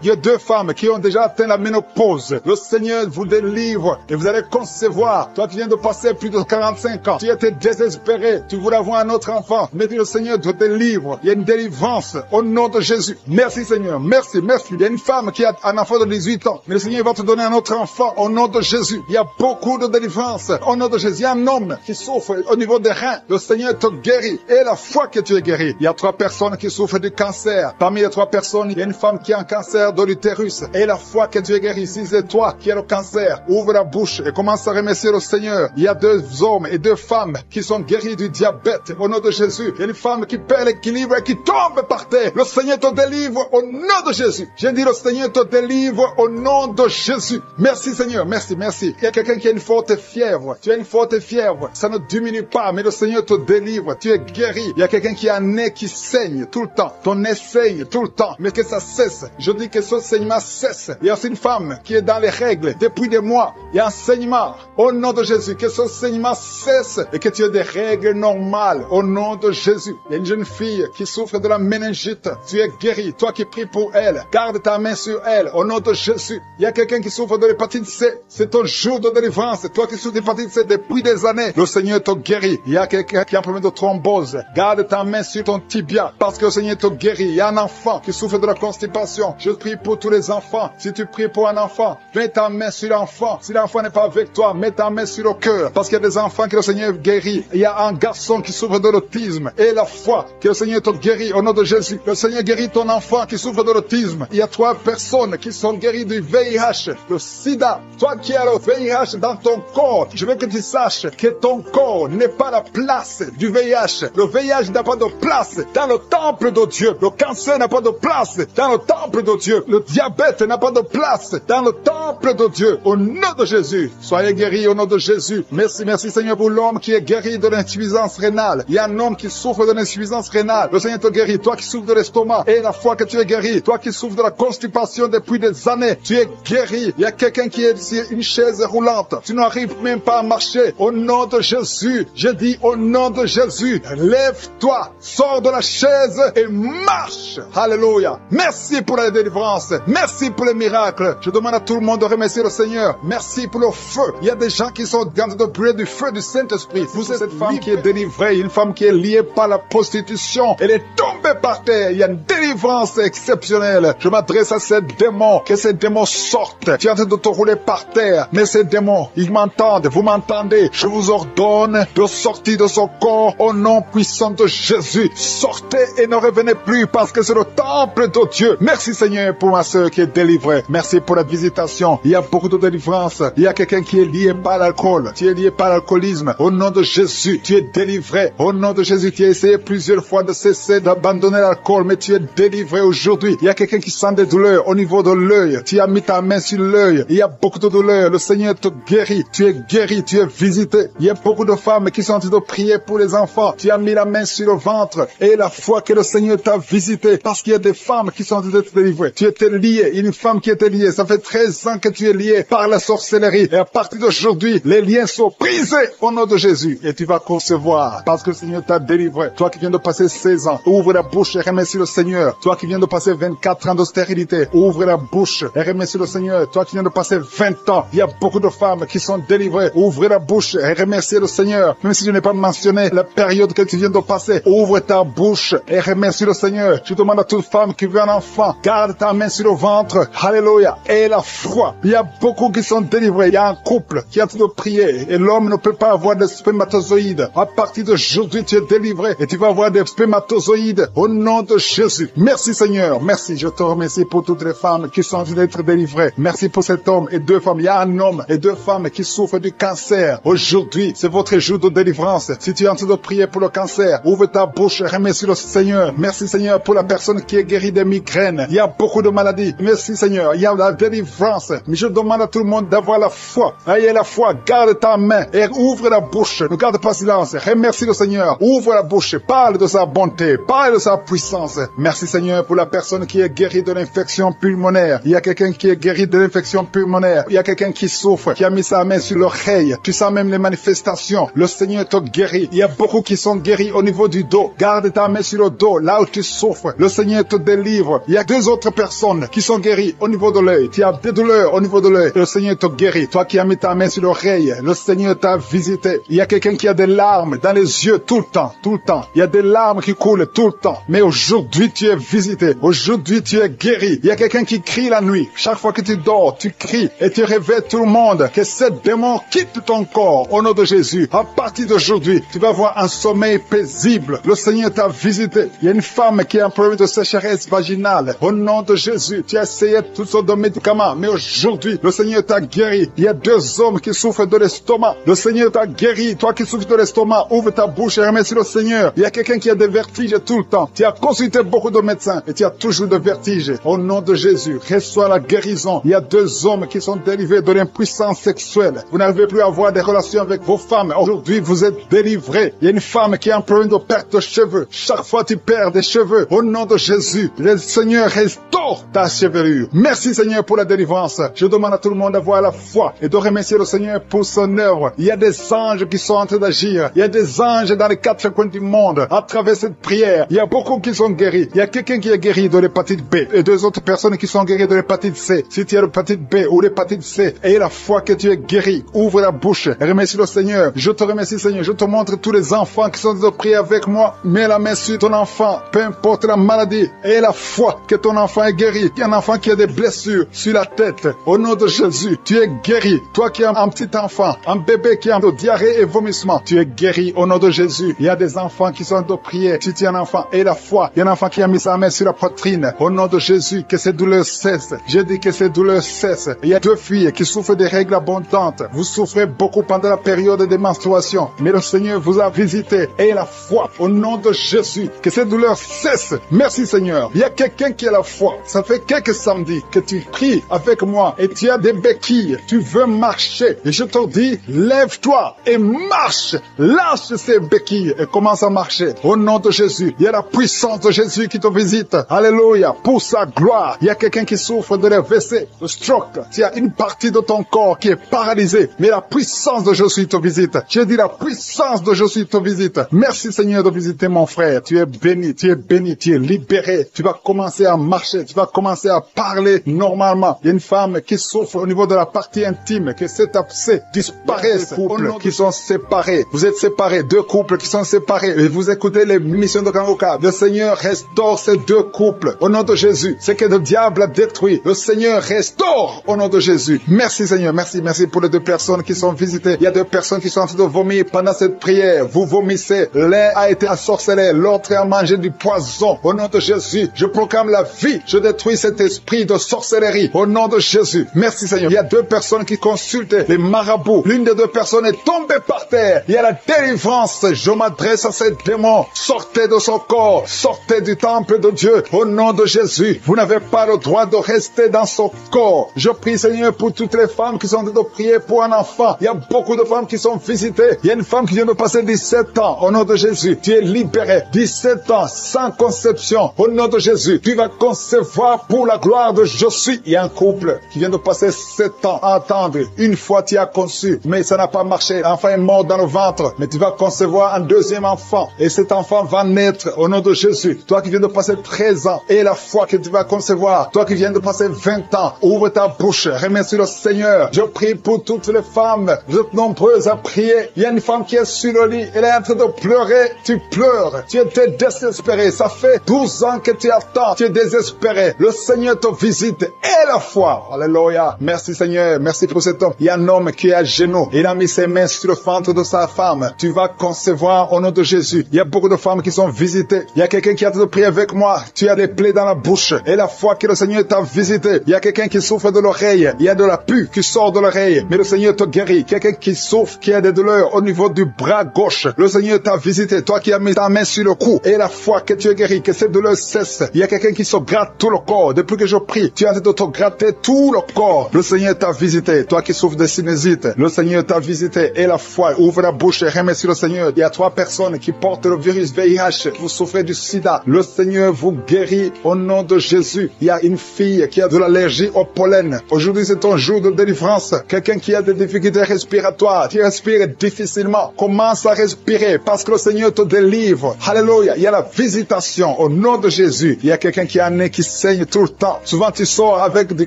Il y a 2 femmes qui ont déjà atteint la ménopause. Le Seigneur vous délivre et vous allez concevoir. Toi qui viens de passer plus de 45 ans, tu étais désespéré. Tu voulais avoir un autre enfant. Mais le Seigneur te délivre. Il y a une délivrance au nom de Jésus. Merci Seigneur. Merci. Il y a une femme qui a un enfant de 18 ans. Mais le Seigneur va te donner un autre enfant au nom de Jésus. Il y a beaucoup de délivrance au nom de Jésus. Il y a un homme qui souffre au niveau des reins. Le Seigneur te guérit. Et la foi que tu es guéri. Il y a 3 personnes qui souffrent du cancer. Parmi les 3 personnes, il y a une femme qui a un cancer de l'utérus. Et la foi que tu es guéri. Si c'est toi qui as le cancer, ouvre la bouche et commence à remercier le Seigneur. Il y a 2 hommes et 2 femmes qui sont guéris du diabète au nom de Jésus. Il y a une femme qui perd l'équilibre et qui tombe par terre. Le Seigneur te délivre au nom de Jésus. J'ai dit le Seigneur te délivre au nom de Jésus. Merci Seigneur. Merci. Il y a quelqu'un qui a une forte fièvre. Tu as une forte fièvre. Ça ne diminue pas, mais le Seigneur Seigneur te délivre, tu es guéri. Il y a quelqu'un qui a un nez qui saigne tout le temps. Ton nez saigne tout le temps, mais que ça cesse. Je dis que ce saignement cesse. Il y a aussi une femme qui est dans les règles depuis des mois. Il y a un saignement. Au nom de Jésus, que ce saignement cesse et que tu aies des règles normales. Au nom de Jésus. Il y a une jeune fille qui souffre de la méningite. Tu es guéri. Toi qui pries pour elle, garde ta main sur elle. Au nom de Jésus. Il y a quelqu'un qui souffre de l'hépatite C. C'est ton jour de délivrance. Toi qui souffres de l'hépatite C depuis des années, le Seigneur te guérit. Il y a quelqu'un qui a un problème de thrombose. Garde ta main sur ton tibia parce que le Seigneur te guérit. Il y a un enfant qui souffre de la constipation. Je prie pour tous les enfants. Si tu pries pour un enfant, mets ta main sur l'enfant. Si l'enfant n'est pas avec toi, mets ta main sur le cœur parce qu'il y a des enfants que le Seigneur guérit. Il y a un garçon qui souffre de l'autisme et la foi que le Seigneur te guérit au nom de Jésus. Le Seigneur guérit ton enfant qui souffre de l'autisme. Il y a 3 personnes qui sont guéries du VIH, le sida. Toi qui as le VIH dans ton corps, je veux que tu saches que ton corps n'est pas la place du VIH. Le VIH n'a pas de place dans le temple de Dieu. Le cancer n'a pas de place dans le temple de Dieu. Le diabète n'a pas de place dans le temple de Dieu. Au nom de Jésus, soyez guéris au nom de Jésus. Merci, merci Seigneur pour l'homme qui est guéri de l'insuffisance rénale. Il y a un homme qui souffre de l'insuffisance rénale. Le Seigneur te guérit. Toi qui souffres de l'estomac et la foi que tu es guéri. Toi qui souffres de la constipation depuis des années, tu es guéri. Il y a quelqu'un qui est sur une chaise roulante. Tu n'arrives même pas à marcher. Au nom de Jésus, je dis au nom de Jésus, lève-toi, sors de la chaise et marche. Alléluia. Merci pour la délivrance. Merci pour les miracles. Je demande à tout le monde de remercier le Seigneur. Merci pour le feu. Il y a des gens qui sont en train de brûler du feu du Saint-Esprit. Vous êtes cette femme qui est délivrée, une femme qui est liée par la prostitution. Elle est tombée par terre. Il y a une délivrance exceptionnelle. Je m'adresse à ces démons. Que ces démons sortent. Tu es en train de te rouler par terre. Mais ces démons, ils m'entendent. Vous m'entendez. Je vous ordonne de sortir de son corps au nom puissant de Jésus. Sortez et ne revenez plus parce que c'est le temple de Dieu. Merci Seigneur pour ma soeur qui est délivrée. Merci pour la visitation. Il y a beaucoup de délivrance. Il y a quelqu'un qui est lié par l'alcool. Tu es lié par l'alcoolisme. Au nom de Jésus, tu es délivré. Au nom de Jésus, tu as essayé plusieurs fois de cesser d'abandonner l'alcool, mais tu es délivré aujourd'hui. Il y a quelqu'un qui sent des douleurs au niveau de l'œil. Tu as mis ta main sur l'œil. Il y a beaucoup de douleurs. Le Seigneur te guérit. Tu es guéri. Tu es visité. Il y a beaucoup de femmes qui sont en train de prier pour les enfants. Tu as mis la main sur le ventre et la foi que le Seigneur t'a visité parce qu'il y a des femmes qui sont en train d'être délivrées. Tu étais lié. Une femme qui était liée. Ça fait 13 ans que tu es lié par la sorcellerie. Et à partir d'aujourd'hui, les liens sont brisés au nom de Jésus. Et tu vas concevoir parce que le Seigneur t'a délivré. Toi qui viens de passer 16 ans, ouvre la bouche et remercie le Seigneur. Toi qui viens de passer 24 ans de stérilité, ouvre la bouche et remercie le Seigneur. Toi qui viens de passer 20 ans, il y a beaucoup de femmes qui sont délivrées. Ouvre la bouche et remercie le Seigneur. Même si je n'ai pas mentionné la période que tu viens de passer, ouvre ta bouche et remercie le Seigneur. Je demande à toute femme qui veut un enfant, garde ta main sur le ventre. Alléluia. Et la foi. Il y a beaucoup qui sont délivrés. Il y a un couple qui est en train de prier et l'homme ne peut pas avoir de spermatozoïdes. À partir d'aujourd'hui, tu es délivré et tu vas avoir des spermatozoïdes au nom de Jésus. Merci Seigneur. Merci. Je te remercie pour toutes les femmes qui sont en train d'être délivrées. Merci pour cet homme et 2 femmes. Il y a un homme et 2 femmes qui souffrent du cancer. Aujourd'hui, c'est votre jour de délivrance. Si tu es en train de prier pour le cancer, ouvre ta bouche et remercie le Seigneur. Merci Seigneur pour la personne qui est guérie des migraines. Il y a beaucoup de maladies. Merci Seigneur. Il y a la délivrance. Mais je demande à tout le monde d'avoir la foi. Ayez la foi. Garde ta main et ouvre la bouche. Ne garde pas silence. Remercie le Seigneur. Ouvre la bouche. Parle de sa bonté. Parle de sa puissance. Merci Seigneur pour la personne qui est guérie de l'infection pulmonaire. Il y a quelqu'un qui est guéri de l'infection pulmonaire. Il y a quelqu'un qui souffre, qui a mis sa main sur l'oreille. Tu sens même les manifestations. Le Seigneur te guérit. Il y a beaucoup qui sont guéris au niveau du dos. Garde ta main sur le dos, là où tu souffres. Le Seigneur te délivre. Il y a 2 autres personnes qui sont guéries au niveau de l'œil. Tu as des douleurs au niveau de l'œil. Le Seigneur te guérit. Toi qui as mis ta main sur l'oreille, le Seigneur t'a visité. Il y a quelqu'un qui a des larmes dans les yeux tout le temps, tout le temps. Il y a des larmes qui coulent tout le temps. Mais aujourd'hui, tu es visité. Aujourd'hui, tu es guéri. Il y a quelqu'un qui crie la nuit. Chaque fois que tu dors, tu cries et tu réveilles tout le monde. Que ce démon quitte ton corps au nom de Jésus. À partir d'aujourd'hui, tu vas avoir un sommeil paisible. Le Seigneur t'a visité. Il y a une femme qui a un problème de sécheresse vaginale. Au nom de Jésus, tu as essayé toutes sortes de médicaments. Mais aujourd'hui, le Seigneur t'a guéri. Il y a 2 hommes qui souffrent de l'estomac. Le Seigneur t'a guéri. Toi qui souffres de l'estomac, ouvre ta bouche et remercie le Seigneur. Il y a quelqu'un qui a des vertiges tout le temps. ans. Tu as consulté beaucoup de médecins et tu as toujours de vertige. Au nom de Jésus, reçois la guérison. Il y a 2 hommes qui sont dérivés de l'impuissance sexuelle. Vous n'arrivez plus à avoir des relations avec vos femmes. Aujourd'hui, vous êtes délivrés. Il y a une femme qui a un problème de perte de cheveux. Chaque fois tu perds des cheveux. Au nom de Jésus, le Seigneur restaure ta chevelure. Merci Seigneur pour la délivrance. Je demande à tout le monde d'avoir la foi et de remercier le Seigneur pour son œuvre. Il y a des anges qui sont en train d'agir. Il y a des anges dans les 4 coins du monde. À travers cette prière, il y a beaucoup qui sont guéris. Il y a quelqu'un qui est guéri de l'hépatite B et 2 autres personnes qui sont guéries de l'hépatite C. Si tu as l'hépatite B ou l'hépatite C, et la foi que tu es guéri, ouvre la bouche et remercie le Seigneur. Je te remercie Seigneur. Je te montre tous les enfants qui sont de prier avec moi. Mets la main sur ton enfant, peu importe la maladie, et la foi que ton enfant est guéri. Il y a un enfant qui a des blessures sur la tête. Au nom de Jésus, tu es guéri. Toi qui as un petit enfant, un bébé qui a de diarrhée et vomissement, tu es guéri au nom de Jésus. Il y a des enfants qui sont de prier. Si tu es un enfant, et la foi. Il y a un enfant qui a mis sa main sur la poitrine. Au nom de Jésus, que ces douleurs cessent. Je dis que ces douleurs cessent. Il y a 2 filles qui souffrent des règles abondantes. Vous souffrez beaucoup pendant la période des menstruations. Mais le Seigneur vous a visité. Et la foi, au nom de Jésus, que ces douleurs cessent. Merci Seigneur. Il y a quelqu'un qui a la foi. Ça fait quelques samedis que tu pries avec moi et tu as des béquilles. Tu veux marcher. Et je te dis, lève-toi et marche. Lâche ces béquilles et commence à marcher. Au nom de Jésus, il y a la puissance de Jésus qui te visite. Alléluia. Pour sa gloire. Il y a quelqu'un qui souffre de l'AVC, de stroke. Il y a une partie de ton corps qui est paralysée. Mais la puissance de Jésus te visite. Je dis la puissance de Jésus te visite. Merci Seigneur de visiter mon frère. Tu es béni, tu es béni, tu es libéré. Tu vas commencer à marcher. Tu vas commencer à parler normalement. Il y a une femme qui souffre au niveau de la partie intime, que cet abcès disparaisse. Couples qui sont séparés. Vous êtes séparés. 2 couples qui sont séparés. Et vous écoutez les missions de Kangoka. Le Seigneur restaure ces 2 couples. Au nom de Jésus. Ce que le diable a détruit, le Seigneur restaure au nom de Jésus. Merci Seigneur. Merci pour les 2 personnes qui sont visitées. Il y a 2 personnes qui sont en train de vomir pendant cette prière. Vous vomissez. L'un a été ensorcelé. L'autre a mangé du poison. Au nom de Jésus, je proclame la vie. Je détruis cet esprit de sorcellerie. Au nom de Jésus. Merci Seigneur. Il y a 2 personnes qui consultent les marabouts. L'une des 2 personnes est tombée par terre. Il y a la délivrance. Je m'adresse à ces démons. Sortez de son corps. Sortez du temple de Dieu. Au nom de Jésus. Vous n'avez pas le droit de rester dans son corps. Je prie Seigneur pour toutes les femmes qui sont en train de prier pour un enfant. Il y a beaucoup de femmes qui sont visitées. Il y a une femme qui vient de passer 17 ans. Au nom de Jésus, tu es libéré. 17 ans sans conception. Au nom de Jésus, tu vas concevoir pour la gloire de Jésus. Il y a un couple qui vient de passer 7 ans à attendre. Une fois tu as conçu, mais ça n'a pas marché. L'enfant est mort dans le ventre. Mais tu vas concevoir un 2e enfant. Et cet enfant va naître au nom de Jésus. Toi qui viens de passer 13 ans. Et la foi que tu vas concevoir. Toi qui viens de passer 20 ans. Ouvre ta bouche. Remercie le Seigneur. Je prie pour toutes les femmes. Vous êtes nombreuses à prier. Il y a une femme qui est sur le lit. Elle est en train de pleurer. Tu pleures. Tu étais désespéré. Ça fait 12 ans que tu attends. Tu es désespéré. Le Seigneur te visite. Et la foi. Alléluia. Merci Seigneur. Merci pour cet homme. Il y a un homme qui est à genoux. Il a mis ses mains sur le ventre de sa femme. Tu vas concevoir au nom de Jésus. Il y a beaucoup de femmes qui sont visitées. Il y a quelqu'un qui a de prier avec moi. Tu as des plaies dans la bouche. Et la foi que le Seigneur t'a visité. Il y a quelqu'un qui souffre de l'oreille. Il y a de la pus qui sort de l'oreille. Mais le Seigneur te guérit. Quelqu'un qui souffre, qui a des douleurs au niveau du bras gauche. Le Seigneur t'a visité. Toi qui as mis ta main sur le cou. Et la foi que tu es guéri. Que cette douleur cesse. Il y a quelqu'un qui se gratte tout le corps. Depuis que je prie, tu es en train de te gratter tout le corps. Le Seigneur t'a visité. Toi qui souffres de sinusite. Le Seigneur t'a visité. Et la foi. Ouvre la bouche et remercie le Seigneur. Il y a 3 personnes qui portent le virus VIH. Vous souffrez du sida. Le Seigneur vous guérit au nom de Jésus. Il y a une fille qui a de l'allergie au pollen. Aujourd'hui, c'est ton jour de délivrance. Quelqu'un qui a des difficultés respiratoires, qui respire difficilement, commence à respirer parce que le Seigneur te délivre. Alléluia. Il y a la visitation au nom de Jésus. Il y a quelqu'un qui a un nez qui saigne tout le temps. Souvent, tu sors avec du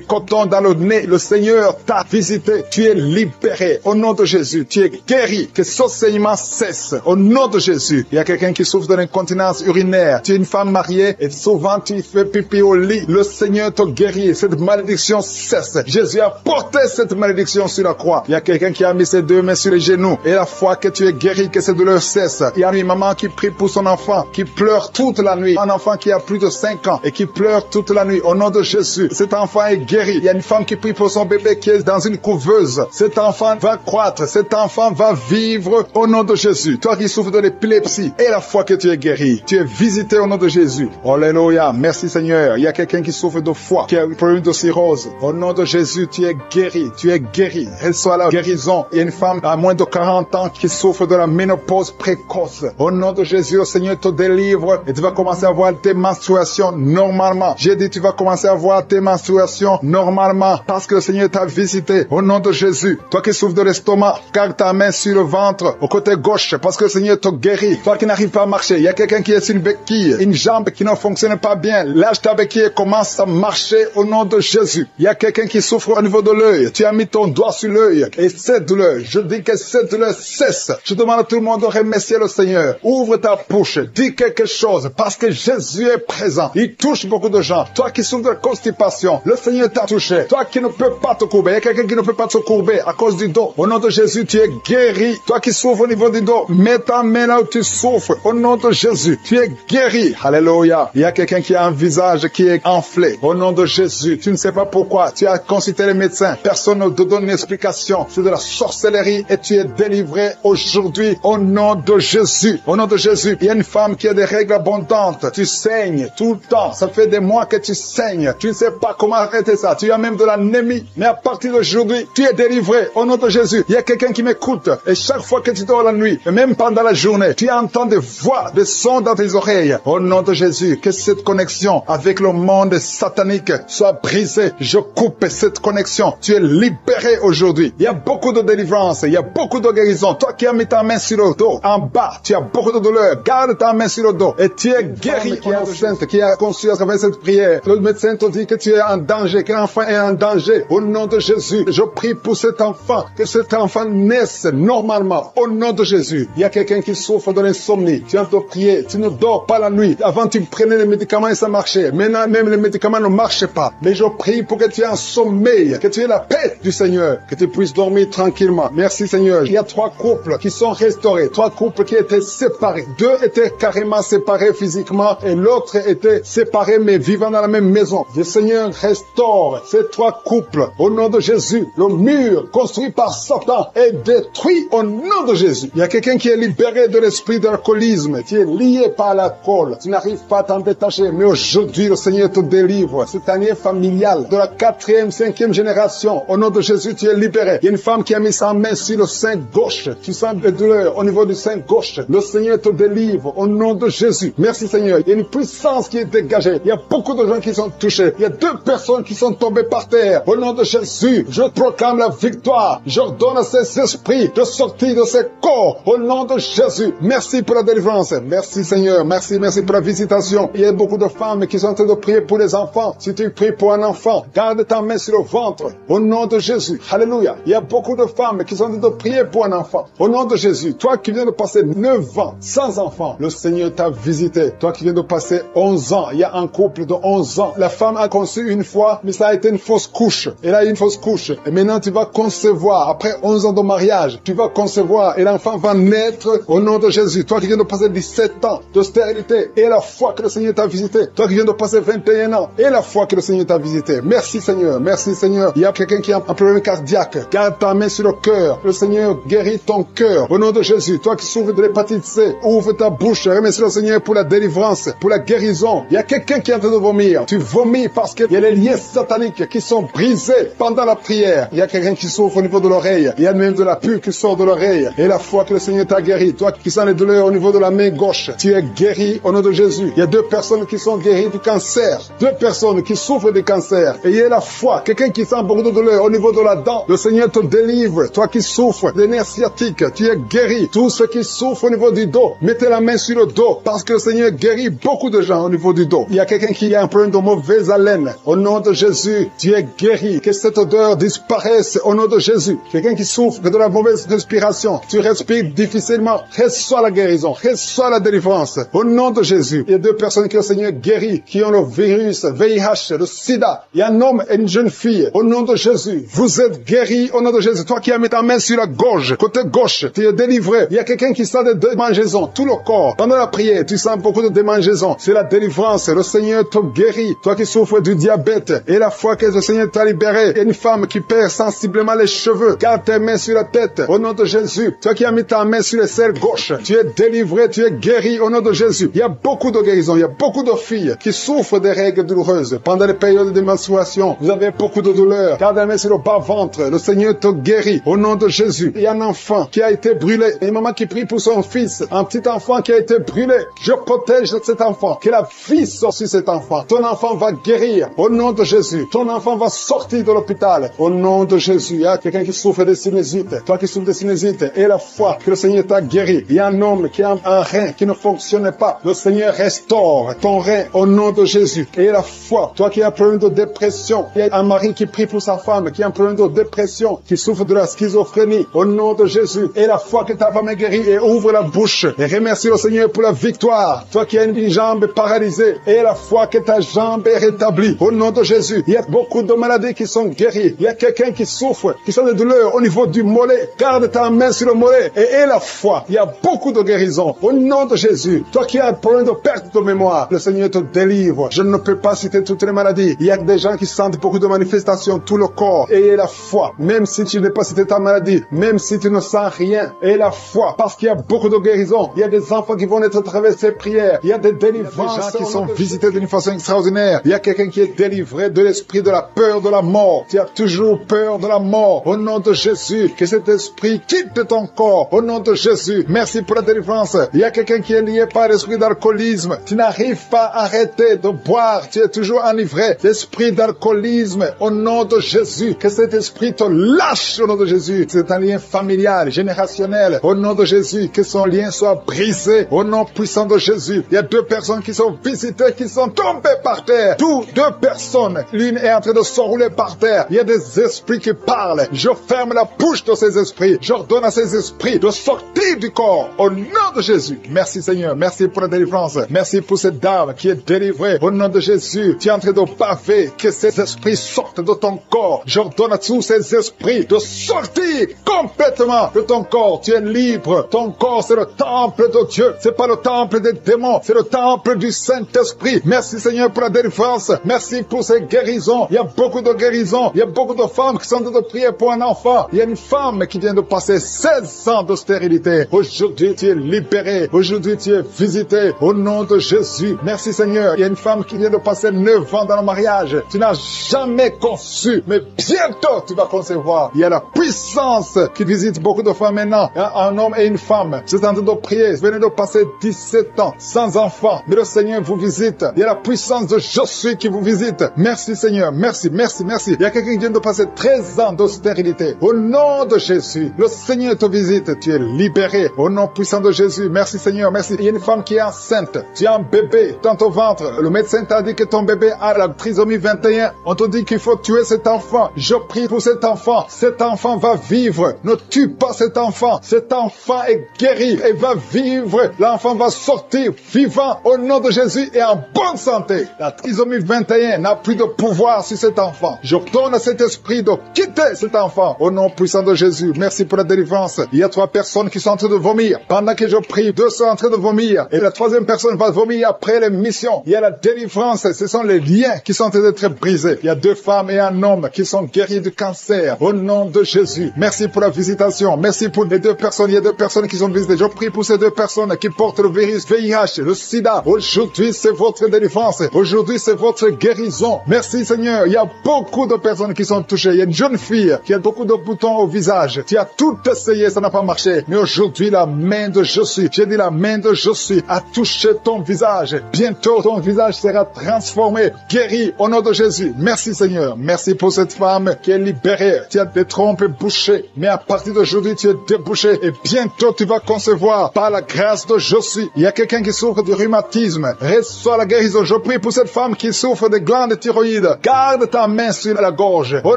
coton dans le nez. Le Seigneur t'a visité. Tu es libéré au nom de Jésus. Tu es guéri. Que ce saignement cesse au nom de Jésus. Il y a quelqu'un qui souffre de l'incontinence urinaire. Tu es une femme mariée et souvent tu fais pipi au lit. Le Seigneur te guérit. Cette malédiction cesse. Jésus a porté cette malédiction sur la croix. Il y a quelqu'un qui a mis ses 2 mains sur les genoux. Et la foi que tu es guéri, que cette douleur cesse. Il y a une maman qui prie pour son enfant, qui pleure toute la nuit. Un enfant qui a plus de 5 ans et qui pleure toute la nuit. Au nom de Jésus, cet enfant est guéri. Il y a une femme qui prie pour son bébé qui est dans une couveuse. Cet enfant va croître. Cet enfant va vivre au nom de Jésus. Toi qui souffres de l'épilepsie, et la foi que tu es guéri. Tu es visité au nom de Jésus. Alléluia. Merci Seigneur. Il y a quelqu'un qui souffre de foie, qui a un problème de cirrhose. Au nom de Jésus, tu es guéri. Tu es guéri. Reçois la guérison. Il y a une femme à moins de 40 ans qui souffre de la ménopause précoce. Au nom de Jésus, le Seigneur te délivre et tu vas commencer à voir tes menstruations normalement. J'ai dit, tu vas commencer à voir tes menstruations normalement parce que le Seigneur t'a visité. Au nom de Jésus. Toi qui souffres de l'estomac, garde ta main sur le ventre, au côté gauche, parce que le Seigneur te guérit. Toi qui n'arrives pas à marcher, il y a quelqu'un qui est sur une béquille, une jambe qui ne fonctionne pas bien. Lâche ta béquille et commence à marcher au nom de Jésus. Il y a quelqu'un qui souffre au niveau de l'œil. Tu as mis ton doigt sur l'œil et cette douleur, je dis que cette douleur cesse. Je demande à tout le monde de remercier le Seigneur. Ouvre ta bouche, dis quelque chose parce que Jésus est présent. Il touche beaucoup de gens. Toi qui souffres de constipation, le Seigneur t'a touché. Toi qui ne peux pas te courber, il y a quelqu'un qui ne peut pas te courber à cause du dos. Au nom de Jésus, tu es guéri. Toi qui souffres au niveau du dos, mets ta main là où tu souffres. Au nom de Jésus, tu es guéri. Alléluia. Il y a quelqu'un qui a un visage qui est enflé. Au nom de Jésus, tu ne sais pas pourquoi. Tu as consulté les médecins. Personne ne te donne une explication. C'est de la sorcellerie et tu es délivré aujourd'hui au nom de Jésus. Au nom de Jésus, il y a une femme qui a des règles abondantes. Tu saignes tout le temps. Ça fait des mois que tu saignes. Tu ne sais pas comment arrêter ça. Tu as même de l'anémie. Mais à partir d'aujourd'hui, tu es délivré au nom de Jésus. Il y a quelqu'un qui m'écoute et chaque fois que tu dors la nuit, et même pendant la journée, tu entends des voix, des sons dans tes oreilles. Au nom de Jésus, que cette connexion avec le monde satanique soit brisée. Je coupe cette connexion. Tu es libéré aujourd'hui. Il y a beaucoup de délivrance. Il y a beaucoup de guérison. Toi qui as mis ta main sur le dos, en bas, tu as beaucoup de douleur. Garde ta main sur le dos et tu es guéri. Qui est enceinte, qui a conçu à travers cette prière. Le médecin te dit que tu es en danger, que l'enfant est en danger. Au nom de Jésus, je prie pour cet enfant, que cet enfant naisse normalement. Au nom de Jésus, il y a quelqu'un qui souffre de l'insomnie. Tu as de prier, tu ne dors pas la nuit. Avant, tu prenais les médicaments et ça marchait. Maintenant, même les médicaments ne marchent pas. Mais je prie pour que tu aies un sommeil, que tu aies la paix du Seigneur, que tu puisses dormir tranquillement. Merci Seigneur. Il y a 3 couples qui sont restaurés, 3 couples qui étaient séparés. 2 étaient carrément séparés physiquement et l'autre était séparé mais vivant dans la même maison. Le Seigneur restaure ces 3 couples. Au nom de Jésus, le mur construit par Satan est détruit au nom de Jésus. Il y a quelqu'un qui est libéré de l'esprit d'alcoolisme. Tu es lié par l'alcool. Tu n'arrives pas à t'en détacher. Mais aujourd'hui, le Seigneur te délivre. Cette année familiale de la 4e, 5e génération. Au nom de Jésus, tu es libéré. Il y a une femme qui a mis sa main sur le sein gauche. Tu sens des douleurs au niveau du sein gauche. Le Seigneur te délivre au nom de Jésus. Merci Seigneur. Il y a une puissance qui est dégagée. Il y a beaucoup de gens qui sont touchés. Il y a 2 personnes qui sont tombées par terre. Au nom de Jésus, je proclame la victoire. J'ordonne à ces esprits de sortir de ces corps. Au nom de Jésus. Merci pour la délivrance. Merci Seigneur. Merci pour la visitation. Il y a beaucoup de femmes qui sont en train de prier pour les enfants. Si tu pries pour un enfant, garde ta main sur le ventre. Au nom de Jésus. Alléluia. Il y a beaucoup de femmes qui sont en train de prier pour un enfant. Au nom de Jésus. Toi qui viens de passer 9 ans sans enfant, le Seigneur t'a visité. Toi qui viens de passer 11 ans, il y a un couple de 11 ans. La femme a conçu une fois, mais ça a été une fausse couche. Elle a eu une fausse couche. Et maintenant tu vas concevoir. Après 11 ans de mariage, tu vas concevoir et l'enfant va naître au nom de Jésus. Toi qui viens de passer 17 ans de stérilité et la foi que le Seigneur t'a visité. Toi qui viens de passer 21 ans et la foi que le Seigneur t'a visité. Merci Seigneur. Merci Seigneur. Il y a quelqu'un qui a un problème cardiaque. Garde ta main sur le cœur. Le Seigneur guérit ton cœur. Au nom de Jésus. Toi qui souffres de l'hépatite C, ouvre ta bouche. Remercie le Seigneur pour la délivrance, pour la guérison. Il y a quelqu'un qui est en train de vomir. Tu vomis parce qu'il y a les liens sataniques qui sont brisés pendant la prière. Il y a quelqu'un qui souffre au niveau de l'oreille. Il y a même de la pus qui sort de l'oreille. Et la foi que le Seigneur t'a guéri. Toi qui sens les douleurs au niveau de la main gauche, tu es guéri au nom de Jésus. Il y a 2 personnes qui sont guéries du cancer. 2 personnes qui souffrent du cancer. Et il y a la foi. Quelqu'un qui sent beaucoup de douleur au niveau de la dent. Le Seigneur te délivre. Toi qui souffres des nerfs sciatiques, tu es guéri. Tous ceux qui souffrent au niveau du dos, mettez la main sur le dos parce que le Seigneur guérit beaucoup de gens au niveau du dos. Il y a quelqu'un qui a un problème de mauvaise haleine. Au nom de Jésus, tu es guéri. Que cette odeur disparaisse au nom de Jésus. Quelqu'un qui souffre de la mauvaise respiration, tu respires difficilement. Reçois la guérison. Reçois la délivrance. Au nom de Jésus. Il y a 2 personnes que le Seigneur guérit, qui ont le virus, VIH, le sida. Il y a un homme et une jeune fille. Au nom de Jésus. Vous êtes guéris au nom de Jésus. Toi qui as mis ta main sur la gorge, côté gauche, tu es délivré. Il y a quelqu'un qui sent des démangeaisons, tout le corps. Pendant la prière, tu sens beaucoup de démangeaisons. C'est la délivrance. Le Seigneur te guérit. Toi qui souffres du diabète et la foi que le Seigneur t'a libéré. Il y a une femme qui perd sensiblement les cheveux. Garde tes mains sur la tête. Au nom de Jésus. Toi qui as mis ta main sur les selles gauche, tu es délivré, tu es guéri au nom de Jésus. Il y a beaucoup de guérisons. Il y a beaucoup de filles qui souffrent des règles douloureuses. Pendant les périodes de menstruation, vous avez beaucoup de douleurs. Garde la main sur le bas-ventre. Le Seigneur te guérit. Au nom de Jésus. Il y a un enfant qui a été brûlé. Une maman qui prie pour son fils. Un petit enfant qui a été brûlé. Je protège cet enfant. Que la vie sorte sur cet enfant. Ton enfant va guérir. Au nom de Jésus. Ton enfant va sortir de l'hôpital. Au nom de Jésus. Il y a quelqu'un qui souffre de sinusite. Toi qui souffres de sinusite. Et la foi que le Seigneur t'a guéri. Il y a un homme qui a un rein qui ne fonctionne pas. Le Seigneur restaure ton rein au nom de Jésus. Et la foi. Toi qui as un problème de dépression. Il y a un mari qui prie pour sa femme qui a un problème de dépression, qui souffre de la schizophrénie. Au nom de Jésus. Et la foi que ta femme est guérie et ouvre la bouche. Et remercie le Seigneur pour la victoire. Toi qui as une jambe paralysée. Et la foi que ta jambe est rétablie. Au nom de Jésus. Il y a beaucoup de maladies qui sont guéries. Il y a quelqu'un qui souffre, qui sont des douleurs au niveau du mollet. Garde ta main sur le mollet. Et la foi. Il y a beaucoup de guérisons. Au nom de Jésus. Toi qui as un problème de perte de mémoire. Le Seigneur te délivre. Je ne peux pas citer toutes les maladies. Il y a des gens qui sentent beaucoup de manifestations, tout le corps. Et la foi. Même si tu n'es pas cité ta maladie. Même si tu ne sens rien. Et la foi. Parce qu'il y a beaucoup de guérisons. Il y a des enfants qui vont être traversés prières. Il y a des délivrances. Il y a des gens qui sont visités d'une façon extraordinaire. Il y a quelqu'un qui est délivré de l'esprit de la peur de la mort. Tu as toujours peur de la mort. Au nom de Jésus. Que cet esprit quitte ton corps. Au nom de Jésus. Merci pour la délivrance. Il y a quelqu'un qui est lié par l'esprit d'alcoolisme. Tu n'arrives pas à arrêter de boire. Tu es toujours enivré. L'esprit d'alcoolisme. Au nom de Jésus. Que cet esprit te lâche au nom de Jésus. C'est un lien familial, générationnel. Au nom de Jésus. Que son lien soit brisé. Au nom puissant de Jésus. Il y a 2 personnes qui sont visitées, qui sont tombées par terre. Toutes 2 personnes. L'une est en train de s'enrouler par terre. Il y a des esprits qui parlent. Je ferme la bouche de ces esprits. J'ordonne à ces esprits de sortir du corps. Au nom de Jésus. Merci Seigneur. Merci pour la délivrance. Merci pour cette dame qui est délivrée. Au nom de Jésus. Tu es en train de baver. Que ces esprits sortent de ton corps. J'ordonne à tous ces esprits de sortir complètement de ton corps. Tu es libre. Ton corps, c'est le temple de Dieu. C'est pas le temple des démons. C'est le temple du Saint-Esprit. Merci Seigneur pour la délivrance. Merci pour ces guérisons. Il y a beaucoup de guérisons. Il y a beaucoup de femmes qui sont en train de prier pour un enfant. Il y a une femme qui vient de passer 16 ans de stérilité. Aujourd'hui, tu es libéré. Aujourd'hui, tu es visité. Au nom de Jésus. Merci Seigneur. Il y a une femme qui vient de passer 9 ans dans le mariage. Tu n'as jamais conçu. Mais bientôt, tu vas concevoir. Il y a la puissance qui visite beaucoup de femmes maintenant. Un homme et une femme. C'est en train de prier. Vous venez de passer 17 ans sans enfant. Mais le Seigneur vous visite. Il y a la puissance de Je suis qui vous visite. Merci Seigneur. Merci, merci, merci. Il y a quelqu'un qui vient de passer 13 ans de stérilité. Au nom de Jésus. Le Seigneur te visite. Tu es libéré. Au nom puissant de Jésus. Merci Seigneur. Merci. Il y a une femme qui est enceinte. Tu as un bébé dans ton ventre. Le médecin t'a dit que ton bébé a la trisomie 21. On te dit qu'il faut tuer cet enfant. Je prie pour cet enfant. Cet enfant va vivre. Ne tue pas cet enfant. Cet enfant est guéri et va vivre. L'enfant va sortir vivant au nom de Jésus et en bonne santé. La trisomie 21 n'a plus de pouvoir sur cet enfant. Je donne à cet esprit de quitter cet enfant au nom puissant de Jésus. Merci pour la délivrance. Il y a 3 personnes qui sont en train de vomir. Pendant que je prie, 2 sont en train de vomir. Et la 3e personne va vomir après l'émission. Il y a la délivrance. Ce sont les liens qui sont en train d'être brisés. Il y a 2 femmes et un homme qui sont guéris du cancer au nom de Jésus. Merci pour la visitation. Merci pour les 2 personnes. Il y a 2 personnes qui sont visitées. Je prie pour ces 2 personnes qui portent le virus VIH, le sida. Aujourd'hui, c'est votre délivrance. Aujourd'hui, c'est votre guérison. Merci Seigneur. Il y a beaucoup de personnes qui sont touchées. Il y a une jeune fille qui a beaucoup de boutons au visage. Tu as tout essayé, ça n'a pas marché. Mais aujourd'hui, la main de Je suis, j'ai dit la main de Je suis, a touché ton visage. Bientôt, ton visage sera transformé, guéri au nom de Jésus. Merci Seigneur. Merci pour cette femme qui est libérée. Tu as des trompes bouchées. Mais à partir d'aujourd'hui, tu es débouché. Et bientôt, tu vas concevoir par la grâce de Je suis. Il y a quelqu'un qui souffre du rhumatisme. Reçois la guérison. Je prie pour cette femme qui souffre des glandes thyroïdes. Garde ta main sur la gorge. Au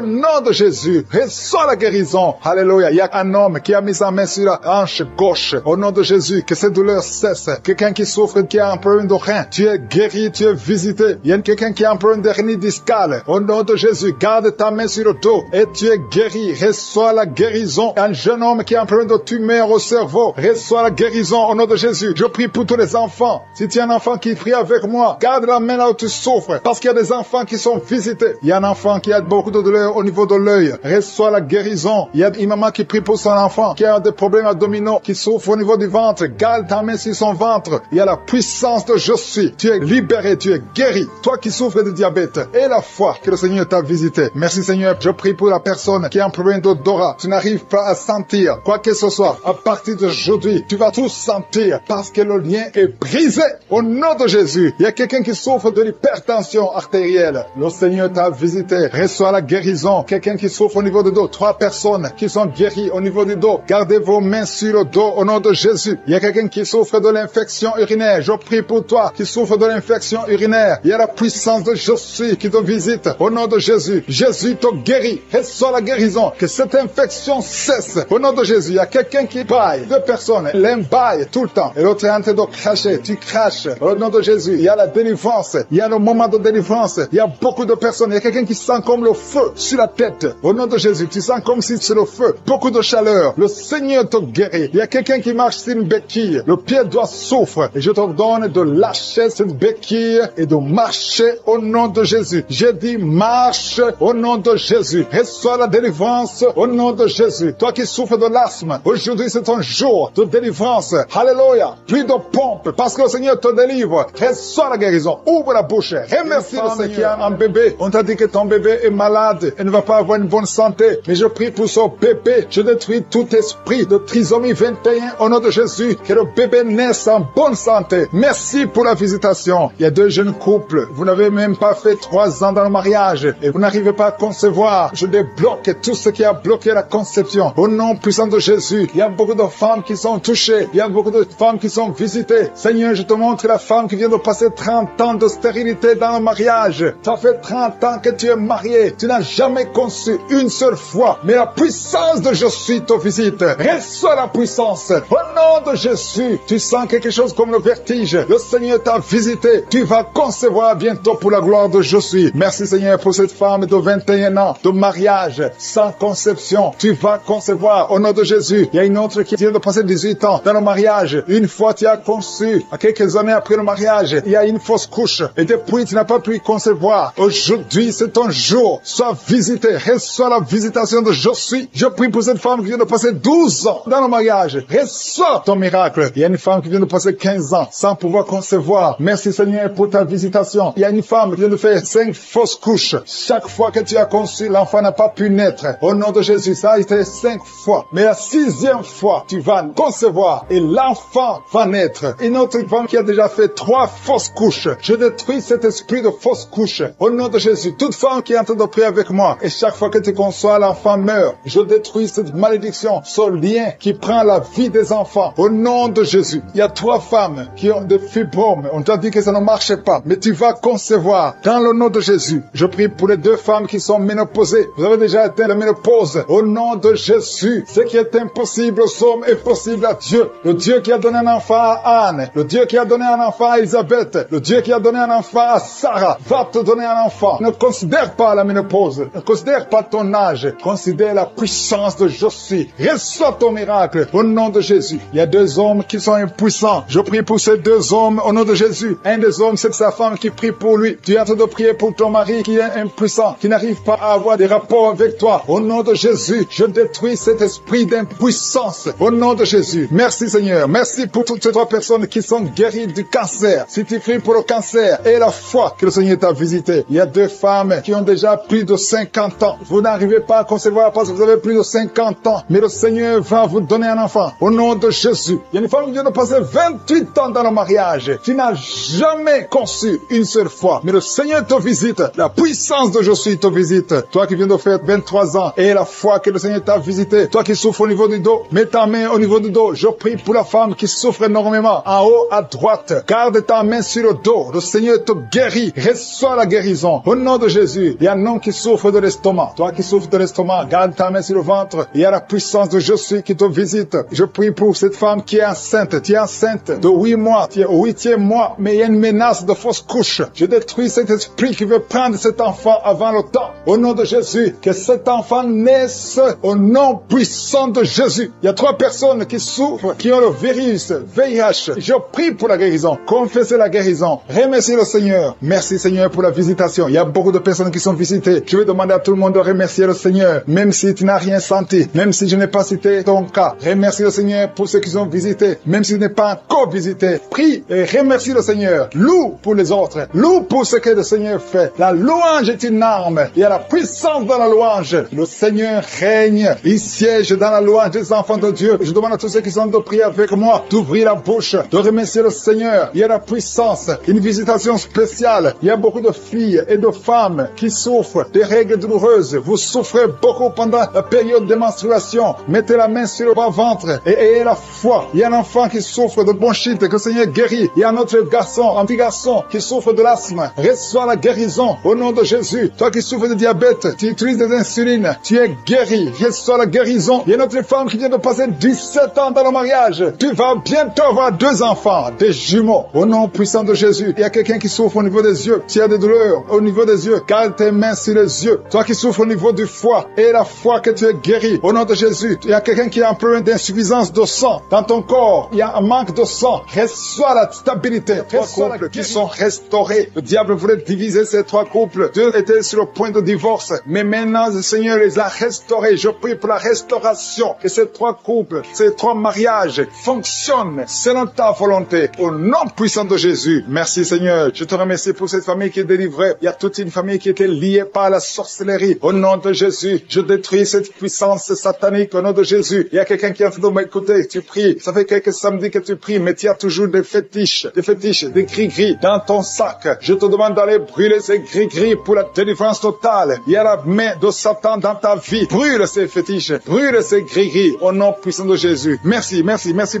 nom de Jésus, reçois la guérison. Alléluia. Il y a un homme qui a mis sa main sur la hanche gauche. Au nom de Jésus, que cette douleur cesse. Quelqu'un qui souffre, qui a un problème de rein. Tu es guéri, tu es visité. Il y a quelqu'un qui a un problème d'hernie discale. Au nom de Jésus, garde ta main sur le dos et tu es guéri. Reçois la guérison. Un jeune homme qui a un problème de tumeur au cerveau. Reçois la guérison au nom de Jésus. Je prie pour tous les enfants. Si tu as un enfant qui prie avec moi, garde la main là où tu souffres. Parce qu'il y a des enfants qui sont visités. Il y a un enfant qui a beaucoup de douleur au niveau de l'œil. Reçois la guérison. Il y a une maman qui prie pour son enfant qui a des problèmes abdominaux, qui souffre au niveau du ventre. Garde ta main sur son ventre. ventre. Il y a la puissance de je suis. Tu es libéré, tu es guéri. Toi qui souffres de diabète, et la foi que le Seigneur t'a visité. Merci Seigneur, je prie pour la personne qui a un problème d'odorat. Tu n'arrives pas à sentir quoi que ce soit. À partir d'aujourd'hui, tu vas tout sentir parce que le lien est brisé. Au nom de Jésus, il y a quelqu'un qui souffre de l'hypertension artérielle. Le Seigneur t'a visité. Reçois la guérison. Quelqu'un qui souffre au niveau du dos. 3 personnes qui sont guéries au niveau du dos. Gardez vos mains sur le dos au nom de Jésus. Il y a quelqu'un qui souffre de l'infection urinaire. Je prie pour toi qui souffre de l'infection urinaire. Il y a la puissance de je suis qui te visite au nom de Jésus. Jésus te guérit. Reçois la guérison. Que cette infection cesse au nom de Jésus. Il y a quelqu'un qui baille. 2 personnes. L'un baille tout le temps et l'autre est en train de cracher. Tu craches au nom de Jésus. Il y a la délivrance. Il y a le moment de délivrance. Il y a beaucoup de personnes. Il y a quelqu'un qui sent comme le feu sur la tête. Au nom de Jésus, tu sens comme si c'est le feu. Beaucoup de chaleur. Le Seigneur te guérit. Il y a quelqu'un qui marche sur une béquille. Le pied doit souffre. Et je t'ordonne de lâcher cette béquille et de marcher au nom de Jésus. J'ai dit marche au nom de Jésus. Reçois la délivrance au nom de Jésus. Toi qui souffres de l'asthme, aujourd'hui c'est ton jour de délivrance. Alléluia. Plus de pompe parce que le Seigneur te délivre. Reçois la guérison. Ouvre la bouche. Remercie le Seigneur qui a un bébé. On t'a dit que ton bébé est malade et ne va pas avoir une bonne santé. Mais je prie pour son bébé. Je détruis tout esprit de trisomie 21 au nom de Jésus. Que le bébé naisse en bonne santé. Merci pour la visitation. Il y a 2 jeunes couples. Vous n'avez même pas fait 3 ans dans le mariage et vous n'arrivez pas à concevoir. Je débloque tout ce qui a bloqué la conception. Au nom puissant de Jésus, il y a beaucoup de femmes qui sont touchées. Il y a beaucoup de femmes qui sont visitées. Seigneur, je te montre la femme qui vient de passer 30 ans de stérilité dans le mariage. Ça fait 30 ans que tu es marié. Tu n'as jamais conçu une seule fois. Mais la puissance de je suis te visite. Reçois la puissance. Au nom de Jésus, tu sens quelque chose comme le vertige. Le Seigneur t'a visité. Tu vas concevoir bientôt pour la gloire de je suis. Merci Seigneur pour cette femme de 21 ans de mariage sans conception. Tu vas concevoir au nom de Jésus. Il y a une autre qui vient de passer 18 ans dans le mariage. Une fois tu as conçu, à quelques années après le mariage, il y a une fausse couche et depuis tu n'as pas pu concevoir. Aujourd'hui c'est ton jour. Sois visité. Reçois la visitation de je suis. Je prie pour cette femme qui vient de passer 12 ans dans le mariage. Reçois ton miracle. Il y a une femme qui vient de passer 15 ans sans pouvoir concevoir. Merci Seigneur pour ta visitation. Il y a une femme qui vient de faire 5 fausses couches. Chaque fois que tu as conçu, l'enfant n'a pas pu naître. Au nom de Jésus, ça a été 5 fois. Mais la 6e fois, tu vas concevoir et l'enfant va naître. Une autre femme qui a déjà fait 3 fausses couches. Je détruis cet esprit de fausses couches. Au nom de Jésus, toute femme qui est en train de prier avec moi, et chaque fois que tu conçois, l'enfant meurt. Je détruis cette malédiction, ce lien qui prend la vie des enfants. Au nom de Jésus, il y a 3 femmes qui ont des fibromes. On t'a dit que ça ne marchait pas, mais tu vas concevoir. Dans le nom de Jésus, je prie pour les 2 femmes qui sont ménopausées. Vous avez déjà atteint la ménopause. Au nom de Jésus, ce qui est impossible aux hommes est possible à Dieu. Le Dieu qui a donné un enfant à Anne, le Dieu qui a donné un enfant à Elisabeth, le Dieu qui a donné un enfant à Sarah, va te donner un enfant. Ne considère pas la ménopause, ne considère pas ton âge, considère la puissance de je suis. Reçois ton miracle au nom de Jésus. Il y a 2 hommes qui sont impuissants. Je prie pour ces 2 hommes au nom de Jésus. Un des hommes, c'est sa femme qui prie pour lui. Tu es en train de prier pour ton mari qui est impuissant, qui n'arrive pas à avoir des rapports avec toi. Au nom de Jésus, je détruis cet esprit d'impuissance. Au nom de Jésus. Merci Seigneur. Merci pour toutes ces 3 personnes qui sont guéries du cancer. Si tu pries pour le cancer et la foi que le Seigneur t'a visité. Il y a 2 femmes qui ont déjà plus de 50 ans. Vous n'arrivez pas à concevoir parce que vous avez plus de 50 ans. Mais le Seigneur va vous donner un enfant. Au nom de Jésus. Il y a une femme qui vient de passer 28 ans dans le mariage. Tu n'as jamais conçu une seule fois. Mais le Seigneur te visite. La puissance de je suis te visite. Toi qui viens de faire 23 ans et la foi que le Seigneur t'a visité. Toi qui souffres au niveau du dos. Mets ta main au niveau du dos. Je prie pour la femme qui souffre énormément. En haut à droite. Garde ta main sur le dos. Le Seigneur te guérit. Reçois la guérison. Au nom de Jésus. Il y a un homme qui souffre de l'estomac. Toi qui souffres de l'estomac. Garde ta main sur le ventre. Il y a la puissance de je suis qui te visite. Je prie pour cette femme qui est enceinte. Tu es enceinte de 8 mois. Tu es au 8e mois. Mais il y a une menace de fausse couche. Je détruis cet esprit qui veut prendre cet enfant avant le temps. Au nom de Jésus. Que cet enfant naisse au nom puissant de Jésus. Il y a 3 personnes qui souffrent, qui ont le virus VIH. Je prie pour la guérison. Confessez la guérison. Remerciez le Seigneur. Merci Seigneur pour la visitation. Il y a beaucoup de personnes qui sont visitées. Je vais demander à tout le monde de remercier le Seigneur. Même si tu n'as rien senti. Même si je n'ai pas cité ton cas. Remercie le Seigneur pour ceux qui sont visités. Même si tu n'es pas encore visiter. Prie et remercie le Seigneur. Loue pour les autres. Loue pour ce que le Seigneur fait. La louange est une arme. Il y a la puissance dans la louange. Le Seigneur règne. Il siège dans la louange des enfants de Dieu. Je demande à tous ceux qui sont de prier avec moi d'ouvrir la bouche, de remercier le Seigneur. Il y a la puissance. Une visitation spéciale. Il y a beaucoup de filles et de femmes qui souffrent des règles douloureuses. Vous souffrez beaucoup pendant la période de menstruation. Mettez la main sur le bas-ventre et ayez la foi. Il y a un enfant qui souffre de bronchite, que le Seigneur guérit. Il y a un autre garçon, un petit garçon qui souffre de l'asthme. Reçois la guérison au nom de Jésus. Toi qui souffres de diabète, tu utilises des insulines, tu es guéri. Reçois la guérison. Il y a une autre femme qui vient de passer 17 ans dans le mariage. Tu vas bientôt avoir 2 enfants, des jumeaux. Au nom puissant de Jésus. Il y a quelqu'un qui souffre au niveau des yeux. Tu as des douleurs au niveau des yeux. Garde tes mains sur les yeux. Toi qui souffres au niveau du foie, et la foi que tu es guéri. Au nom de Jésus. Il y a quelqu'un qui a un problème d'insuffisance de sang dans ton corps. Il y a un manque de sang. Reçois la stabilité. 3 couples qui sont restaurés. Le diable voulait diviser ces 3 couples. 2 étaient sur le point de divorce. Mais maintenant, le Seigneur les a restaurés. Je prie pour la restauration. Que ces 3 couples, ces 3 mariages fonctionnent selon ta volonté. Au nom puissant de Jésus. Merci Seigneur. Je te remercie pour cette famille qui est délivrée. Il y a toute une famille qui était liée par la sorcellerie. Au nom de Jésus, je détruis cette puissance satanique au nom de Jésus. Il y a quelqu'un qui est en train de m'écouter. Tu pries. Ça fait quelques samedis que tu pries, mais tu as toujours des fétiches, des gris-gris dans ton sac. Je te demande d'aller brûler ces gris-gris pour la délivrance totale. Il y a la main de Satan dans ta vie. Brûle ces fétiches. Brûle ces gris-gris au nom puissant de Jésus. Merci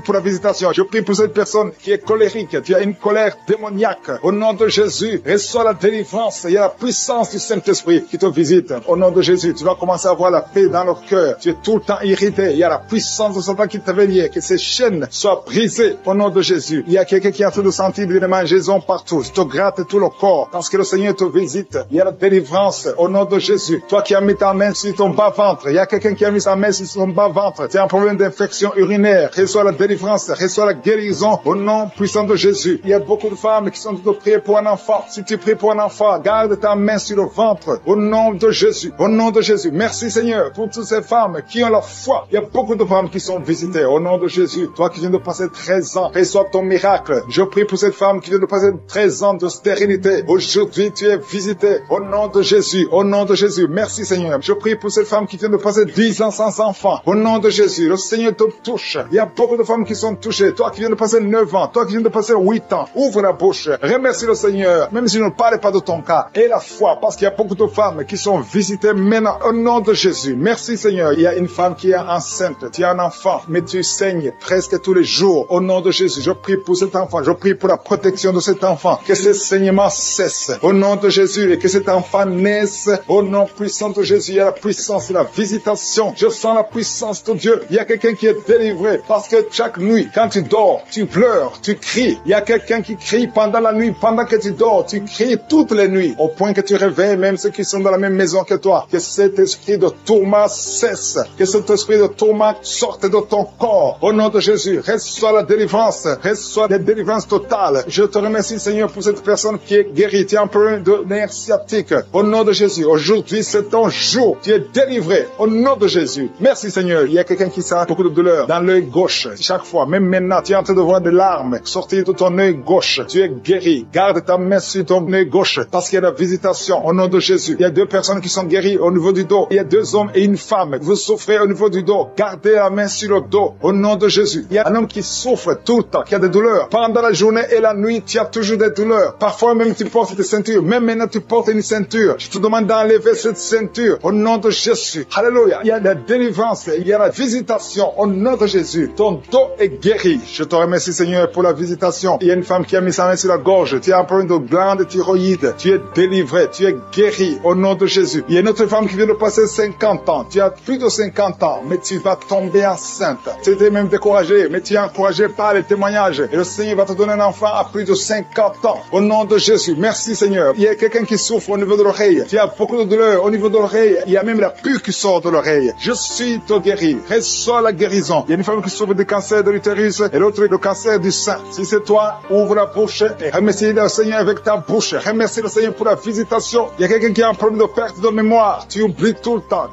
pour la visitation. Je prie pour cette personne qui est colérique. Tu as une colère démoniaque. Au nom de Jésus, reçois la délivrance. Il y a la puissance du Saint-Esprit qui te visite. Au nom de Jésus, tu vas commencer à avoir la paix dans leur cœur. Tu es tout le temps irrité. Il y a la puissance de Satan qui t'avait lié. Que ces chaînes soient brisées au nom de Jésus. Il y a quelqu'un qui est en train de sentir des mangeaisons partout. Je te gratte tout le corps. Parce que le Seigneur te visite. Il y a la délivrance au nom de Jésus. Toi qui as mis ta main sur ton bas-ventre. Il y a quelqu'un qui a mis sa main sur son bas-ventre. Tu as un problème d'infection urinaire. Reçois la délivrance. Reçois la guérison au nom puissant de Jésus. Il y a beaucoup de femmes qui sont en train de prier pour un enfant. Si tu pries pour un enfant, garde ta main sur le ventre au nom de Jésus. Au nom de Jésus. Merci Seigneur pour toutes ces femmes qui ont la foi. Il y a beaucoup de femmes qui sont visitées au nom de Jésus. Toi qui viens de passer 13 ans, reçois ton miracle. Je prie pour cette femme qui vient de passer 13 ans de stérilité. Aujourd'hui, tu es visitée au nom de Jésus. Au nom de Jésus. Merci Seigneur. Je prie pour cette femme qui vient de passer 10 ans sans enfant. Au nom de Jésus. Le Seigneur te touche. Il y a beaucoup de femmes qui sont touchées. Toi qui viens de passer 9 ans. Toi qui viens de passer 8 ans. Ouvre la bouche. Remercie le Seigneur. Même si je ne parle pas de ton cas. Et la foi. Parce qu'il y a beaucoup de femmes qui sont visitées maintenant. Au nom de Jésus. Merci Seigneur. Il y a une femme qui est enceinte. Tu as un enfant. Mais tu saignes presque tous les jours. Au nom de Jésus. Je prie pour cet enfant. Je prie pour la protection de cet enfant. Que ce saignement cesse. Au nom de Jésus. Et que cet enfant naisse. Au nom puissant de Jésus. Il y a la puissance de la visitation. Je sens la puissance de Dieu. Il y a quelqu'un qui est délivré. Parce que chaque nuit, quand tu dors, tu pleures, tu cries. Il y a quelqu'un qui crie pendant la nuit. Pendant que tu dors, tu cries toutes les nuits. Au point que tu réveilles même ceux qui sont dans la même maison que toi. Que cet esprit de tourment cesse. Que cet esprit de tourment sorte de ton corps. Au nom de Jésus, reçois la délivrance. Reçois la délivrance totale. Je te remercie Seigneur pour cette personne qui est guérie. Tu as un problème de nerf sciatique. Au nom de Jésus, aujourd'hui c'est ton jour. Tu es délivré. Au nom de Jésus. Merci Seigneur. Il y a quelqu'un qui sent beaucoup de douleur dans l'œil gauche. Chaque fois, même maintenant, tu es en train de voir des larmes sortir de ton œil gauche. Tu es guéri. Garde ta main sur ton œil gauche parce qu'il y a la visitation au nom de Jésus. Il y a 2 personnes qui sont guéries au niveau du dos. Il y a 2 hommes et une femme. Vous souffrez au niveau du dos. Gardez la main sur le dos au nom de Jésus. Il y a un homme qui souffre tout le temps, qui a des douleurs. Pendant la journée et la nuit, tu as toujours des douleurs. Parfois même tu portes des ceintures. Même maintenant tu portes une ceinture. Je te demande d'enlever cette ceinture au nom de Jésus. Alléluia. Il y a la délivrance. Il y a la visitation au nom de Jésus. Ton dos est guéri. Je te remercie Seigneur pour la visitation. Il y a une femme qui a mis sa main sur la gorge. Tu as un problème de glande thyroïde. Tu es délivré. Tu es guéri au nom de Jésus. Il y a une autre femme qui vient de passer 50 ans. Tu as plus de 50 ans, mais tu vas tomber enceinte. Tu étais même découragé, mais tu es encouragé par les témoignages. Et le Seigneur va te donner un enfant à plus de 50 ans. Au nom de Jésus. Merci Seigneur. Il y a quelqu'un qui souffre au niveau de l'oreille. Tu as beaucoup de douleur au niveau de l'oreille. Il y a même la pus qui sort de l'oreille. Je suis te guéri. Reçois la guérison. Il y a une femme qui souffre du cancer de l'utérus et l'autre le cancer du sein. Si c'est toi, ouvre la bouche et remercie le Seigneur avec ta bouche. Remercie le Seigneur pour la visitation. Il y a quelqu'un qui a un problème de perte de mémoire. Tu oublies tout le temps.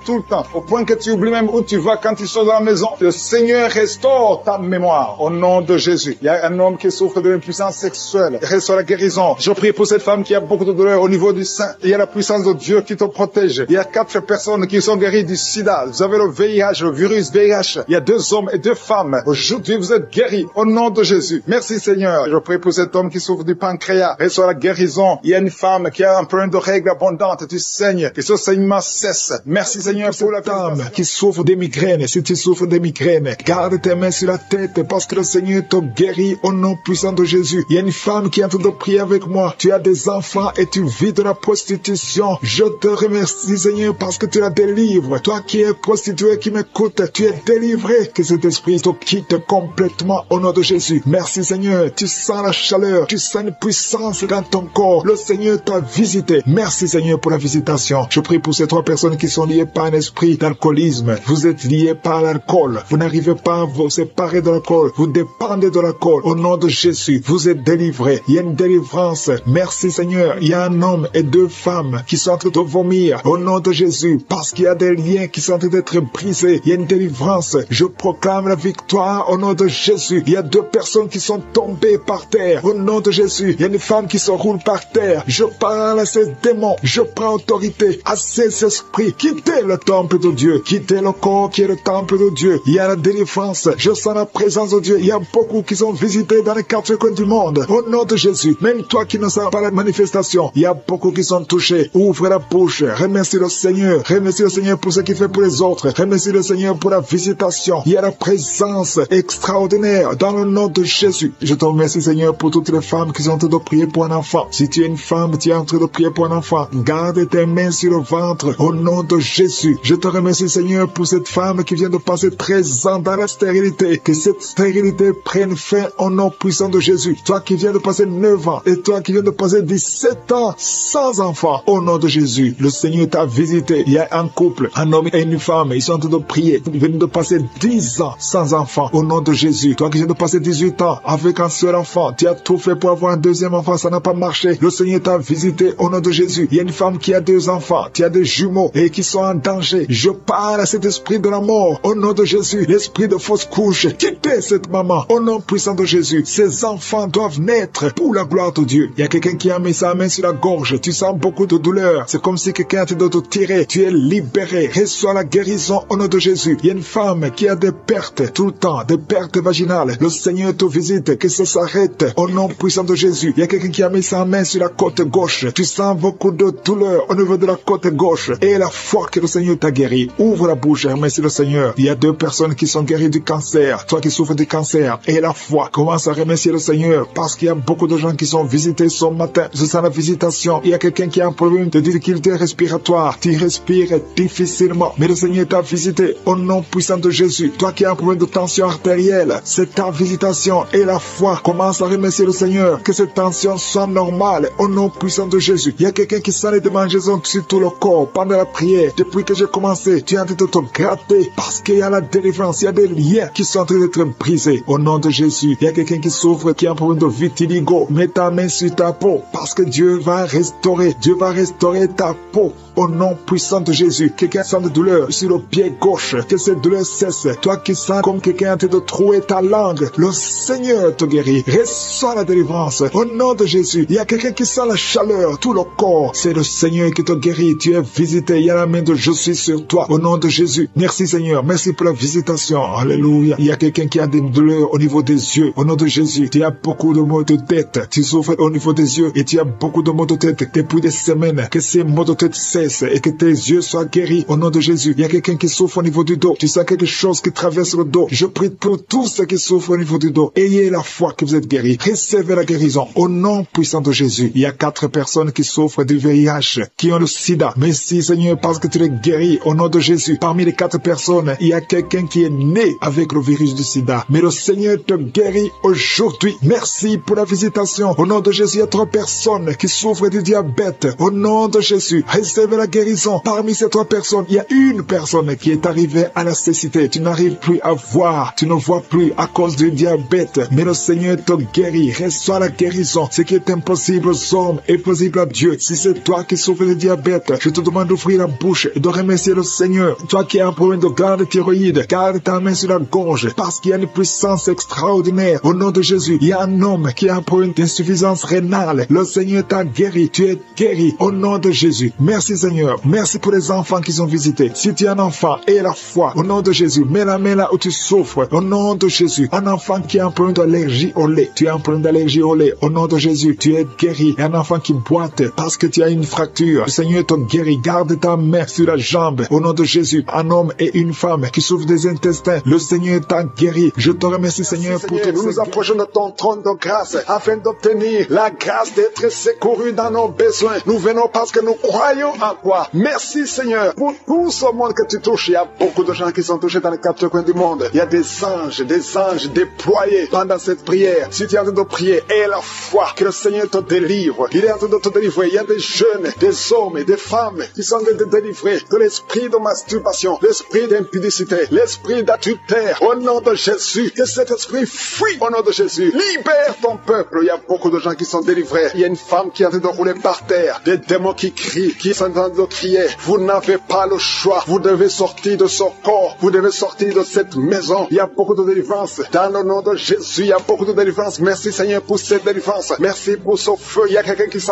Au point que tu oublies même où tu vas quand tu sors de la maison. Le Seigneur restaure ta mémoire. Au nom nom de Jésus. Il y a un homme qui souffre de l'impuissance sexuelle. Reçois la guérison. Je prie pour cette femme qui a beaucoup de douleur au niveau du sein. Il y a la puissance de Dieu qui te protège. Il y a 4 personnes qui sont guéries du sida. Vous avez le VIH, le virus VIH. Il y a 2 hommes et 2 femmes. Aujourd'hui, vous êtes guéris au nom de Jésus. Merci Seigneur. Je prie pour cet homme qui souffre du pancréas. Reçois la guérison. Il y a une femme qui a un problème de règles abondantes. Tu saignes. Que ce saignement cesse. Merci Seigneur pour la femme qui souffre des migraines. Si tu souffres des migraines, garde tes mains sur la tête parce que le Seigneur te guérit au nom puissant de Jésus. Il y a une femme qui est en train de prier avec moi. Tu as des enfants et tu vis de la prostitution. Je te remercie Seigneur parce que tu la délivres. Toi qui es prostitué, qui m'écoute, tu es délivré. Que cet esprit te quitte complètement au nom de Jésus. Merci Seigneur. Tu sens la chaleur. Tu sens une puissance dans ton corps. Le Seigneur t'a visité. Merci Seigneur pour la visitation. Je prie pour ces 3 personnes qui sont liées par un esprit d'alcoolisme. Vous êtes liés par l'alcool. Vous n'arrivez pas à vous séparer de l'alcool. Vous dépendez de l'alcool. Au nom de Jésus, vous êtes délivrés. Il y a une délivrance. Merci Seigneur. Il y a un homme et 2 femmes qui sont en train de vomir. Au nom de Jésus. Parce qu'il y a des liens qui sont en train d'être brisés. Il y a une délivrance. Je proclame la victoire au nom de Jésus. Il y a 2 personnes qui sont tombées par terre. Au nom de Jésus. Il y a une femme qui se roule par terre. Je parle à ces démons. Je prends autorité à ces esprits. Quittez le temple de Dieu. Quittez le corps qui est le temple de Dieu. Il y a la délivrance. Je sens la présence de Dieu. Il y a beaucoup qui sont visités dans les 4 coins du monde. Au nom de Jésus. Même toi qui ne sens pas la manifestation. Il y a beaucoup qui sont touchés. Ouvre la bouche. Remercie le Seigneur. Remercie le Seigneur pour ce qu'il fait pour les autres. Remercie le Seigneur pour la visitation. Il y a la présence extraordinaire dans le nom de Jésus. Je te remercie Seigneur pour toutes les femmes qui sont en train de prier pour un enfant. Si tu es une femme, tu es en train de prier pour un enfant. Garde tes mains sur le ventre au nom de Jésus. Je te remercie Seigneur pour cette femme qui vient de passer 13 ans dans la stérilité. Que cette stérilité prenne fin au nom puissant de Jésus. Toi qui viens de passer 9 ans et toi qui viens de passer 17 ans sans enfant. Au nom de Jésus, le Seigneur t'a visité. Il y a un couple, un homme et une femme. Ils sont en train de prier. Ils viennent de passer 10 ans sans enfant. Au nom de Jésus. Toi qui viens de passer 18 ans avec un seul enfant. Tu as tout fait pour avoir un deuxième enfant. Ça n'a pas marché. Le Seigneur t'a visité au nom de Jésus. Il y a une femme qui a 2 enfants. Tu as des jumeaux et qui sont en danger. Je parle à cet esprit de la mort. Au nom de Jésus. L'esprit de fausse couche. Quittez cette maman. Au nom puissant de Jésus. Ces enfants doivent naître pour la gloire de Dieu. Il y a quelqu'un qui a mis sa main sur la gorge. Tu sens beaucoup de douleur. C'est comme si quelqu'un te doit te tirer. Tu es libéré. Reçois la guérison au nom de Jésus. Il y a une femme qui a des pertes tout le temps. Des pertes vaginales. Le Seigneur te visite. Que ça s'arrête. Au nom puissant de Jésus. Il y a quelqu'un qui a mis sa main sur la côte gauche. Tu sens beaucoup de douleur au niveau de la côte gauche. Et la foi que le Seigneur t'a guéri. Ouvre la bouche et remercie le Seigneur. Il y a 2 personnes qui sont guéries du cancer. Toi qui souffres du cancer. Et la foi. Commence à remercier le Seigneur. Parce qu'il y a beaucoup de gens qui sont visités ce matin. Je sens la visitation. Il y a quelqu'un qui a un problème de difficulté respiratoire. Tu respires difficilement. Mais le Seigneur t'a visité au nom puissant de Jésus. Toi qui as un problème de tension artérielle. C'est ta visitation. Et la foi. Commence à remercier le Seigneur. Que cette tension soit normale au nom puissant de Jésus. Il y a quelqu'un qui sent les démangeaisons sur tout le corps pendant la prière. Depuis que j'ai commencé, tu es en train de te gratter parce qu'il y a la délivrance. Il y a des liens qui sont en train d'être brisés au nom de Jésus. Il y a quelqu'un qui souffre, qui a un problème de vitiligo. Mets ta main sur ta peau parce que Dieu va restaurer. Dieu va restaurer ta peau. Au nom puissant de Jésus, quelqu'un sent de douleur sur le pied gauche, que cette douleur cesse. Toi qui sens comme quelqu'un est en train de trouer ta langue, le Seigneur te guérit. Reçois la délivrance. Au nom de Jésus, il y a quelqu'un qui sent la chaleur, tout le corps. C'est le Seigneur qui te guérit. Tu es visité. Il y a la main de je suis sur toi. Au nom de Jésus. Merci Seigneur. Merci pour la visitation. Alléluia. Il y a quelqu'un qui a des douleurs au niveau des yeux. Au nom de Jésus, tu as beaucoup de maux de tête. Tu souffres au niveau des yeux et tu as beaucoup de maux de tête depuis des semaines. Que ces maux de tête cessent et que tes yeux soient guéris au nom de Jésus. Il y a quelqu'un qui souffre au niveau du dos. Tu sens quelque chose qui traverse le dos. Je prie pour tous ceux qui souffrent au niveau du dos. Ayez la foi que vous êtes guéris. Recevez la guérison au nom puissant de Jésus. Il y a 4 personnes qui souffrent du VIH, qui ont le sida. Merci Seigneur parce que tu les guéris au nom de Jésus. Parmi les 4 personnes, il y a quelqu'un qui est né avec le virus du sida. Mais le Seigneur te guérit aujourd'hui. Merci pour la visitation. Au nom de Jésus, il y a 3 personnes qui souffrent du diabète. Au nom de Jésus, recevez la guérison. Parmi ces 3 personnes, il y a une personne qui est arrivée à la cécité. Tu n'arrives plus à voir. Tu ne vois plus à cause du diabète. Mais le Seigneur te guérit. Reçois la guérison. Ce qui est impossible aux hommes est possible à Dieu. Si c'est toi qui souffres de diabète, je te demande d'ouvrir la bouche et de remercier le Seigneur. Toi qui as un problème de glande thyroïde, garde ta main sur la gorge parce qu'il y a une puissance puissance extraordinaire. Au nom de Jésus, il y a un homme qui a un problème d'insuffisance rénale. Le Seigneur t'a guéri. Tu es guéri. Au nom de Jésus. Merci Seigneur. Merci pour les enfants qui sont visités. Si tu es un enfant, aie la foi. Au nom de Jésus. Mets la main là où tu souffres. Au nom de Jésus. Un enfant qui a un problème d'allergie au lait. Tu as un problème d'allergie au lait. Au nom de Jésus, tu es guéri. Et un enfant qui boite parce que tu as une fracture. Le Seigneur t'a guéri. Garde ta main sur la jambe. Au nom de Jésus. Un homme et une femme qui souffrent des intestins. Le Seigneur t'a guéri. Je te remercie Seigneur pour tout. Nous nous approchons de ton trône de grâce afin d'obtenir la grâce d'être secourus dans nos besoins. Nous venons parce que nous croyons en toi. Merci Seigneur pour tout ce monde que tu touches. Il y a beaucoup de gens qui sont touchés dans les quatre coins du monde. Il y a des anges déployés pendant cette prière. Si tu es en train de prier, aie la foi que le Seigneur te délivre. Il est en train de te délivrer. Il y a des jeunes, des hommes et des femmes qui sont en train de délivrer de l'esprit de masturbation, l'esprit d'impudicité, l'esprit d'adultère. Au nom de Jésus, que cet esprit fuit au nom de Jésus. Libère ton peuple. Il y a beaucoup de gens qui sont délivrés. Il y a une femme qui est en train de rouler par terre. Des démons qui crient, qui sont en train de crier. Vous n'avez pas le choix. Vous devez sortir de ce corps. Vous devez sortir de cette maison. Il y a beaucoup de délivrance. Dans le nom de Jésus, il y a beaucoup de délivrance. Merci Seigneur pour cette délivrance. Merci pour ce feu. Il y a quelqu'un qui sent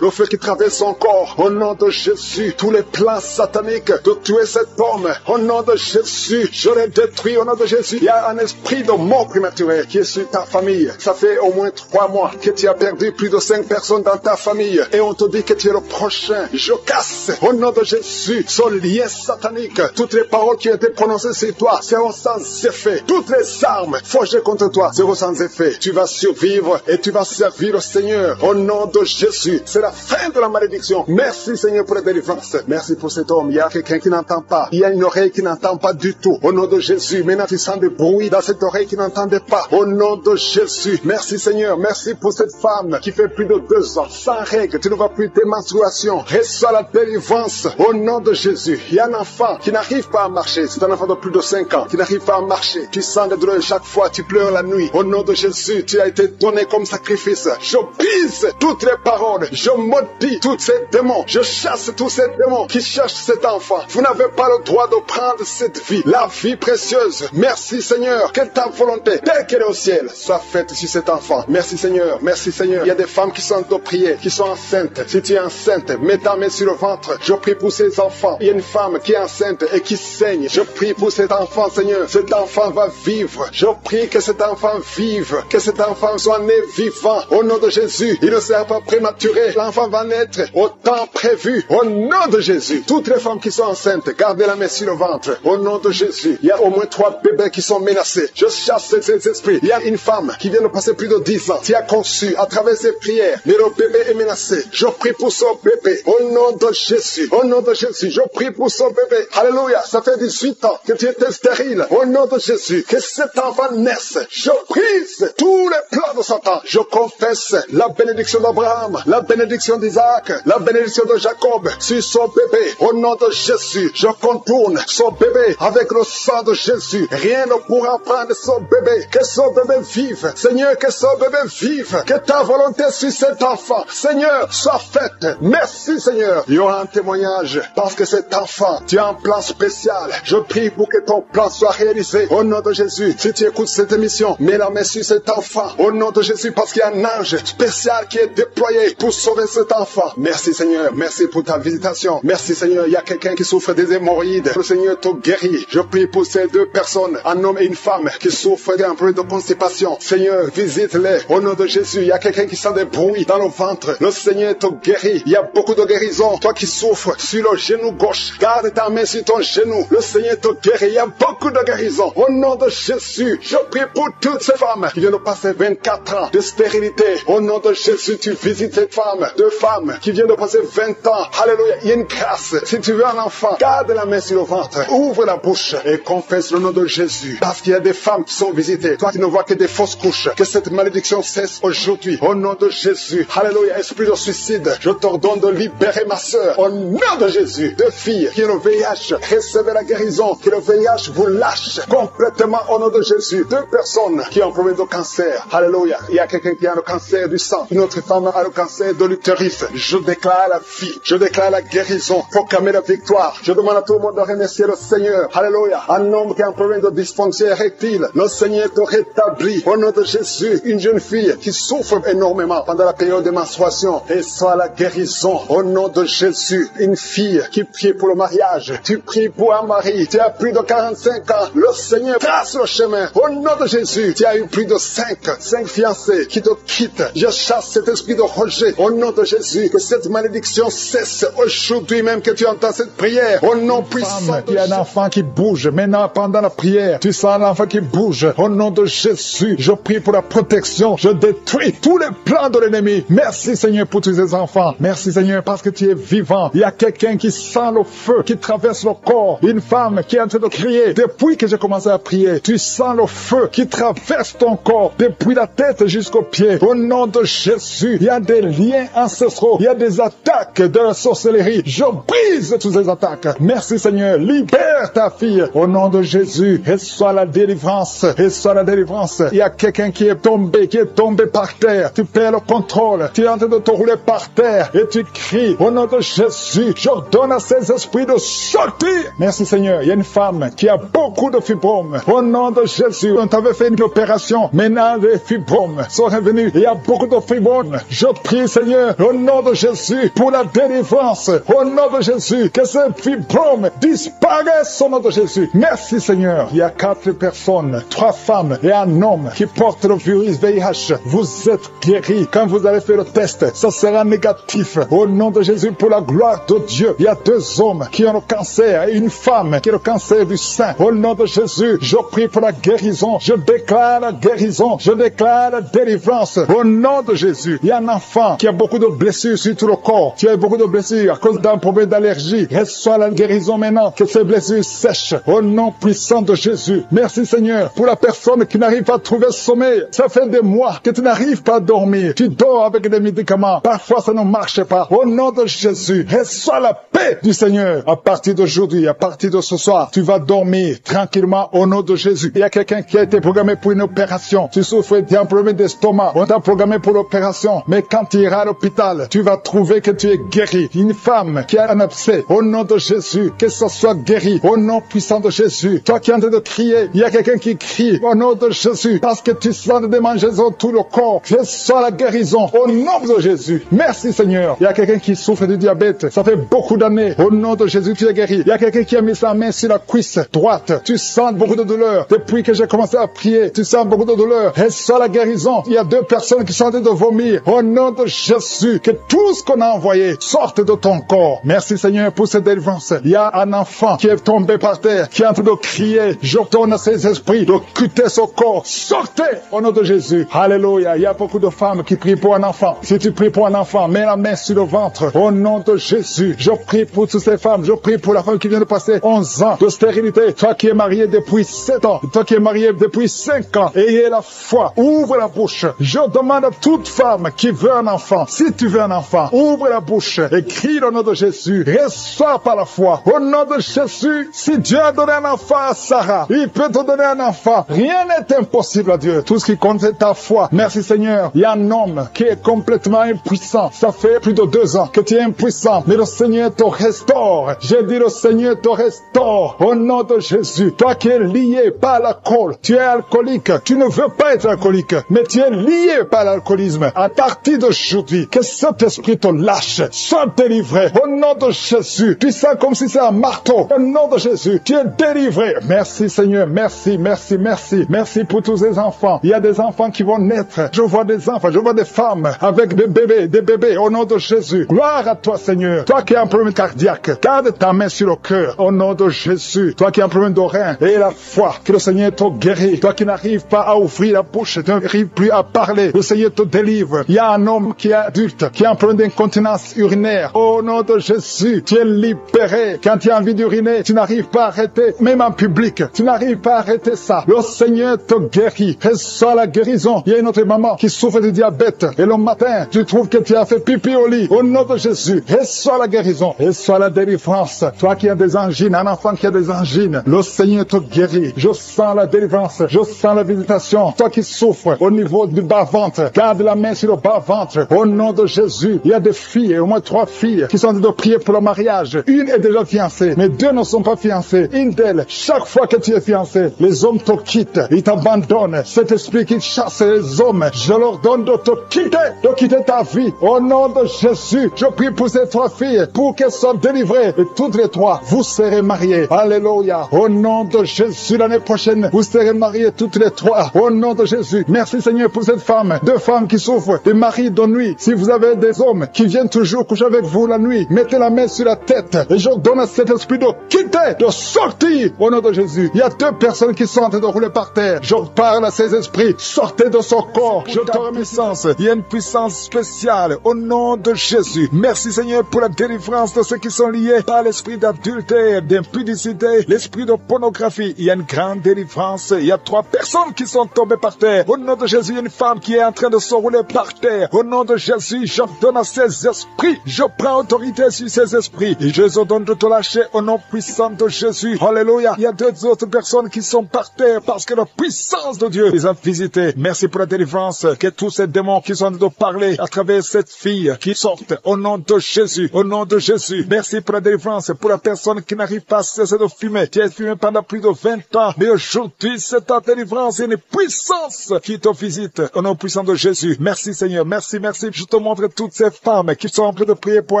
le feu qui traverse son corps. Au nom de Jésus, tous les plans sataniques de tuer cet homme. Au nom de Jésus, je les détruis. Au nom de Jésus, il y a un esprit de mort prématurée qui est sur ta famille. Ça fait au moins 3 mois que tu as perdu plus de 5 personnes dans ta famille. Et on te dit que tu es le prochain. Je casse au nom de Jésus ce lien satanique. Toutes les paroles qui ont été prononcées sur toi seront sans effet. Toutes les armes forgées contre toi seront sans effet. Tu vas survivre et tu vas servir le Seigneur. Au nom de Jésus, c'est la fin de la malédiction. Merci Seigneur pour la délivrance. Merci pour cet homme. Il y a quelqu'un qui n'entend pas. Il y a une oreille qui n'entend pas du tout. Au nom de Jésus, maintenant tu sens des bruits dans cette oreille qui n'entendait pas. Au nom de Jésus, merci Seigneur. Merci pour cette femme qui fait plus de 2 ans sans règles. Tu ne vois plus tes menstruations. Reçois la délivrance. Au nom de Jésus, il y a un enfant qui n'arrive pas à marcher. C'est un enfant de plus de 5 ans qui n'arrive pas à marcher. Tu sens des douleurs chaque fois. Tu pleures la nuit. Au nom de Jésus, tu as été donné comme sacrifice. Je brise toutes les paroles. Je maudis tous ces démons. Je chasse tous ces démons qui cherchent cet enfant. Vous n'avez pas le droit de prendre cette vie. La vie précieuse. Merci Seigneur. Que ta volonté, telle qu'elle est au ciel, soit faite sur cet enfant. Merci Seigneur. Merci Seigneur. Il y a des femmes qui sont de prier, qui sont enceintes. Si tu es enceinte, mets ta main sur le ventre. Je prie pour ces enfants. Il y a une femme qui est enceinte et qui saigne. Je prie pour cet enfant, Seigneur. Cet enfant va vivre. Je prie que cet enfant vive. Que cet enfant soit né vivant. Au nom de Jésus, il ne sera pas prématuré. L'enfant va naître au temps prévu. Au nom de Jésus. Toutes les femmes qui sont enceintes, gardez la main sur le ventre. Au nom de Jésus. Il y a au moins 3 bébés qui sont menacés. Je chasse ces esprits. Il y a une femme qui vient de passer plus de 10 ans, qui a conçu à travers ses prières, mais le bébé est menacé. Je prie pour son bébé. Au nom de Jésus. Au nom de Jésus. Je prie pour son bébé. Alléluia. Ça fait 18 ans que tu étais stérile. Au nom de Jésus. Que cet enfant naisse. Je brise tous les plans de Satan. Je confesse la bénédiction d'Abraham, la bénédiction d'Isaac, la bénédiction de Jacob sur son bébé. Au nom de Jésus. Je contourne son bébé avec le sang de Jésus. Rien ne pourra prendre son bébé. Que son bébé vive. Seigneur, que son bébé vive. Que ta volonté sur cet enfant, Seigneur, soit faite. Merci Seigneur. Il y aura un témoignage parce que cet enfant, tu as un plan spécial. Je prie pour que ton plan soit réalisé. Au nom de Jésus. Si tu écoutes cette émission, mets la main sur cet enfant. Au nom de Jésus, parce qu'il y a un ange spécial qui est déployé pour sauver cet enfant. Merci Seigneur. Merci pour ta visitation. Merci Seigneur. Il y a quelqu'un qui souffre des hémorroïdes. Le Seigneur te guérit. Je prie pour ces 2 personnes, un homme et une femme qui souffrent d'un problème de constipation. Seigneur, visite-les. Au nom de Jésus, il y a quelqu'un qui sent des bruits dans le ventre. Le Seigneur te guérit. Il y a beaucoup de guérison. Toi qui souffres sur le genou gauche, garde ta main sur ton genou. Le Seigneur te guérit. Il y a beaucoup de guérison. Au nom de Jésus, je prie pour toutes ces femmes qui viennent de passer 24 ans de stérilité. Au nom de Jésus, tu visites ces femmes. 2 femmes qui viennent de passer 20 ans. Alléluia. Il y a une grâce. Si tu veux un enfant, garde la main sur le ventre. Ouvre la bouche et confesse le nom de Jésus. Parce qu'il y a des femmes qui sont visitées. Toi qui ne vois que des fausses couches. Que cette malédiction cesse aujourd'hui. Au nom de Jésus. Alléluia. Esprit de suicide, je t'ordonne de libérer ma sœur. Au nom de Jésus. 2 filles qui ont le VIH. Recevez la guérison. Que le VIH vous lâche complètement au nom de Jésus. 2 personnes qui ont un problème de cancer. Alléluia. Il y a quelqu'un qui a le cancer du sang. Une autre femme a le cancer de l'utérus. Je déclare la vie. Je déclare la guérison. Proclamer la victoire. Je demande à tout le monde de remercier le Seigneur. Alléluia. Un homme qui a un problème de dysfonction érectile. Le Le Seigneur te rétablit. Au nom de Jésus, une jeune fille qui souffre énormément pendant la période de menstruation, et soit la guérison. Au nom de Jésus, une fille qui prie pour le mariage. Tu pries pour un mari. Tu as plus de 45 ans. Le Seigneur trace le chemin. Au nom de Jésus, tu as eu plus de 5 fiancés qui te quittent. Je chasse cet esprit de rejet. Au nom de Jésus, que cette malédiction cesse aujourd'hui même que tu entends cette prière. Au nom puissant. Il y a un enfant qui bouge. Maintenant, pendant la prière, tu sens l'enfant qui bouge. Au nom de Jésus, je prie pour la protection. Je détruis tous les plans de l'ennemi. Merci Seigneur pour tous ces enfants. Merci Seigneur parce que tu es vivant. Il y a quelqu'un qui sent le feu qui traverse le corps. Une femme qui est en train de crier. Depuis que j'ai commencé à prier, tu sens le feu qui traverse ton corps. Depuis la tête jusqu'aux pieds. Au nom de Jésus, il y a des liens ancestraux. Il y a des attaques de la sorcellerie. Je brise toutes ces attaques. Merci Seigneur. Libère ta fille. Au nom de Jésus, reçois la délivrance. Reçois la délivrance. Il y a quelqu'un qui est tombé par terre. Tu perds le contrôle. Tu es en train de te rouler par terre. Et tu cries. Au nom de Jésus, j'ordonne à ces esprits de sortir. Merci Seigneur. Il y a une femme qui a beaucoup de fibromes. Au nom de Jésus, on t'avait fait une opération. Maintenant, les fibromes sont revenus. Il y a beaucoup de fibromes. Je prie Seigneur, au nom de Jésus, pour la délivrance. Au nom de Jésus, que ces fibromes disparaissent au nom de Jésus. Merci Seigneur. Il y a 4 personnes, 3 femmes et un homme qui portent le virus VIH. Vous êtes guéris. Quand vous allez faire le test, ça sera négatif. Au nom de Jésus, pour la gloire de Dieu, il y a 2 hommes qui ont le cancer et une femme qui a le cancer du sein. Au nom de Jésus, je prie pour la guérison. Je déclare la guérison. Je déclare la délivrance. Au nom de Jésus, il y a un enfant qui a beaucoup de blessures sur tout le corps. Tu as beaucoup de blessures à cause d'un problème d'allergie. Reçois la guérison maintenant. Que ces blessures sèchent. Au nom puissant de Jésus. Merci Seigneur pour la personne qui n'arrive pas à trouver sommeil. Ça fait des mois que tu n'arrives pas à dormir. Tu dors avec des médicaments. Parfois ça ne marche pas. Au nom de Jésus, reçois la paix du Seigneur. À partir d'aujourd'hui, à partir de ce soir, tu vas dormir tranquillement au nom de Jésus. Il y a quelqu'un qui a été programmé pour une opération. Tu souffres d'un problème d'estomac. On t'a programmé pour l'opération. Mais quand tu iras à l'hôpital, tu vas trouver que tu es guéri. Une femme qui a un abcès, au nom de Jésus, que ça soit guéri. Au nom puissant de Jésus. Toi qui es en train de crier, il y a quelqu'un qui crie au nom de Jésus. Parce que tu sens des démangeaisons tout le corps. Je sens la guérison au nom de Jésus. Merci Seigneur. Il y a quelqu'un qui souffre du diabète. Ça fait beaucoup d'années. Au nom de Jésus, tu es guéri. Il y a quelqu'un qui a mis sa main sur la cuisse droite. Tu sens beaucoup de douleur. Depuis que j'ai commencé à prier, tu sens beaucoup de douleur. Reçois la guérison. Il y a 2 personnes qui sont en train de vomir. Au nom de Jésus, que tout ce qu'on a envoyé sorte de ton corps. Merci Seigneur pour cette délivrance. Il y a un enfant qui est tombé par terre, qui est en train de crier. J'ordonne à ces esprits de quitter son corps. Sortez au nom de Jésus. Alléluia. Il y a beaucoup de femmes qui prient pour un enfant. Si tu pries pour un enfant, mets la main sur le ventre. Au nom de Jésus, je prie pour toutes ces femmes. Je prie pour la femme qui vient de passer 11 ans de stérilité. Toi qui es marié depuis 7 ans. Toi qui es marié depuis 5 ans. Ayez la foi. Ouvre la bouche. Je demande à toute femme qui veut un enfant. Si tu veux un enfant, ouvre la bouche et crie le nom de Jésus. Reçois par la foi. Au nom de Jésus, si Dieu a donné un enfant à Sarah, il peut te donner un enfant. Rien n'est impossible à Dieu. Tout ce qui compte c'est ta foi. Merci Seigneur. Il y a un homme qui est complètement impuissant. Ça fait plus de 2 ans que tu es impuissant. Mais le Seigneur te restaure. J'ai dit le Seigneur te restaure. Au nom de Jésus. Toi qui es lié par l'alcool. Tu es alcoolique. Tu ne veux pas être alcoolique. Mais tu es lié par l'alcoolisme. À partir d'aujourd'hui, que cet esprit te lâche. Sois délivré. Au nom de Jésus. Tu sens comme si c'est un marteau. Au nom de Jésus. Tu es délivré. Merci Seigneur. Merci, merci, merci. Merci pour tous ces enfants. Il y a des enfants qui vont naître. Je vois des enfants. Je vois des femmes avec des bébés. Au nom de Jésus. Gloire à toi Seigneur. Toi qui as un problème cardiaque. Garde ta main sur le cœur. Au nom de Jésus. Toi qui as un problème d'oreille. Et la foi. Que le Seigneur te guérit. Toi qui n'arrives pas à ouvrir la bouche. Tu n'arrives plus à parler. Le Seigneur te délivre. Il y a un homme qui est adulte. Qui a un problème d'incontinence urinaire. Au nom de Jésus. Tu es libéré. Quand tu as envie d'uriner, tu n'arrives pas à arrêter. Même en public. Tu n'arrives pas à arrêter ça. Le Seigneur te guérit. Reçois la guérison. Il y a une autre maman qui souffre de diabète. Et le matin, tu trouves que tu as fait pipi au lit. Au nom de Jésus. Reçois la guérison. Reçois la délivrance. Toi qui as des angines, un enfant qui a des angines, le Seigneur te guérit. Je sens la délivrance. Je sens la visitation. Toi qui souffres au niveau du bas-ventre, garde la main sur le bas-ventre. Au nom de Jésus. Il y a des filles, au moins 3 filles, qui sont en train de prier pour le mariage. Une est déjà fiancée, mais 2 ne sont pas fiancées. Une d'elles, chaque fois que tu es fiancé, les hommes te te quitte, ils t'abandonnent. Cet esprit qui chasse les hommes, je leur donne de te quitter ta vie. Au nom de Jésus, je prie pour ces trois filles, pour qu'elles soient délivrées. Et toutes les trois, vous serez mariées. Alléluia. Au nom de Jésus, l'année prochaine, vous serez mariées toutes les trois. Au nom de Jésus. Merci Seigneur pour cette femme. Deux femmes qui souffrent des maris de nuit. Si vous avez des hommes qui viennent toujours coucher avec vous la nuit, mettez la main sur la tête. Et je donne à cet esprit de quitter, de sortir. Au nom de Jésus. Il y a deux personnes qui sont en train de rouler par terre. Je parle à ces esprits. Sortez de son corps. Je te remercie. Il y a une puissance spéciale. Au nom de Jésus. Merci Seigneur pour la délivrance de ceux qui sont liés par l'esprit d'adultère, d'impudicité, l'esprit de pornographie. Il y a une grande délivrance. Il y a 3 personnes qui sont tombées par terre. Au nom de Jésus, il y a une femme qui est en train de se rouler par terre. Au nom de Jésus, j'ordonne à ces esprits. Je prends autorité sur ces esprits. Et je les ordonne de te lâcher au nom puissant de Jésus. Alléluia. Il y a 2 autres personnes qui sont par terre parce que la puissance de Dieu les a visités. Merci pour la délivrance. Que tous ces démons qui sont en train de parler à travers cette fille qui sortent au nom de Jésus. Au nom de Jésus. Merci pour la délivrance. Pour la personne qui n'arrive pas à cesser de fumer. Tu as fumé pendant plus de 20 ans. Mais aujourd'hui, c'est ta délivrance et une puissance qui te visite. Au nom puissant de Jésus. Merci Seigneur. Merci, merci. Je te montre toutes ces femmes qui sont en train de prier pour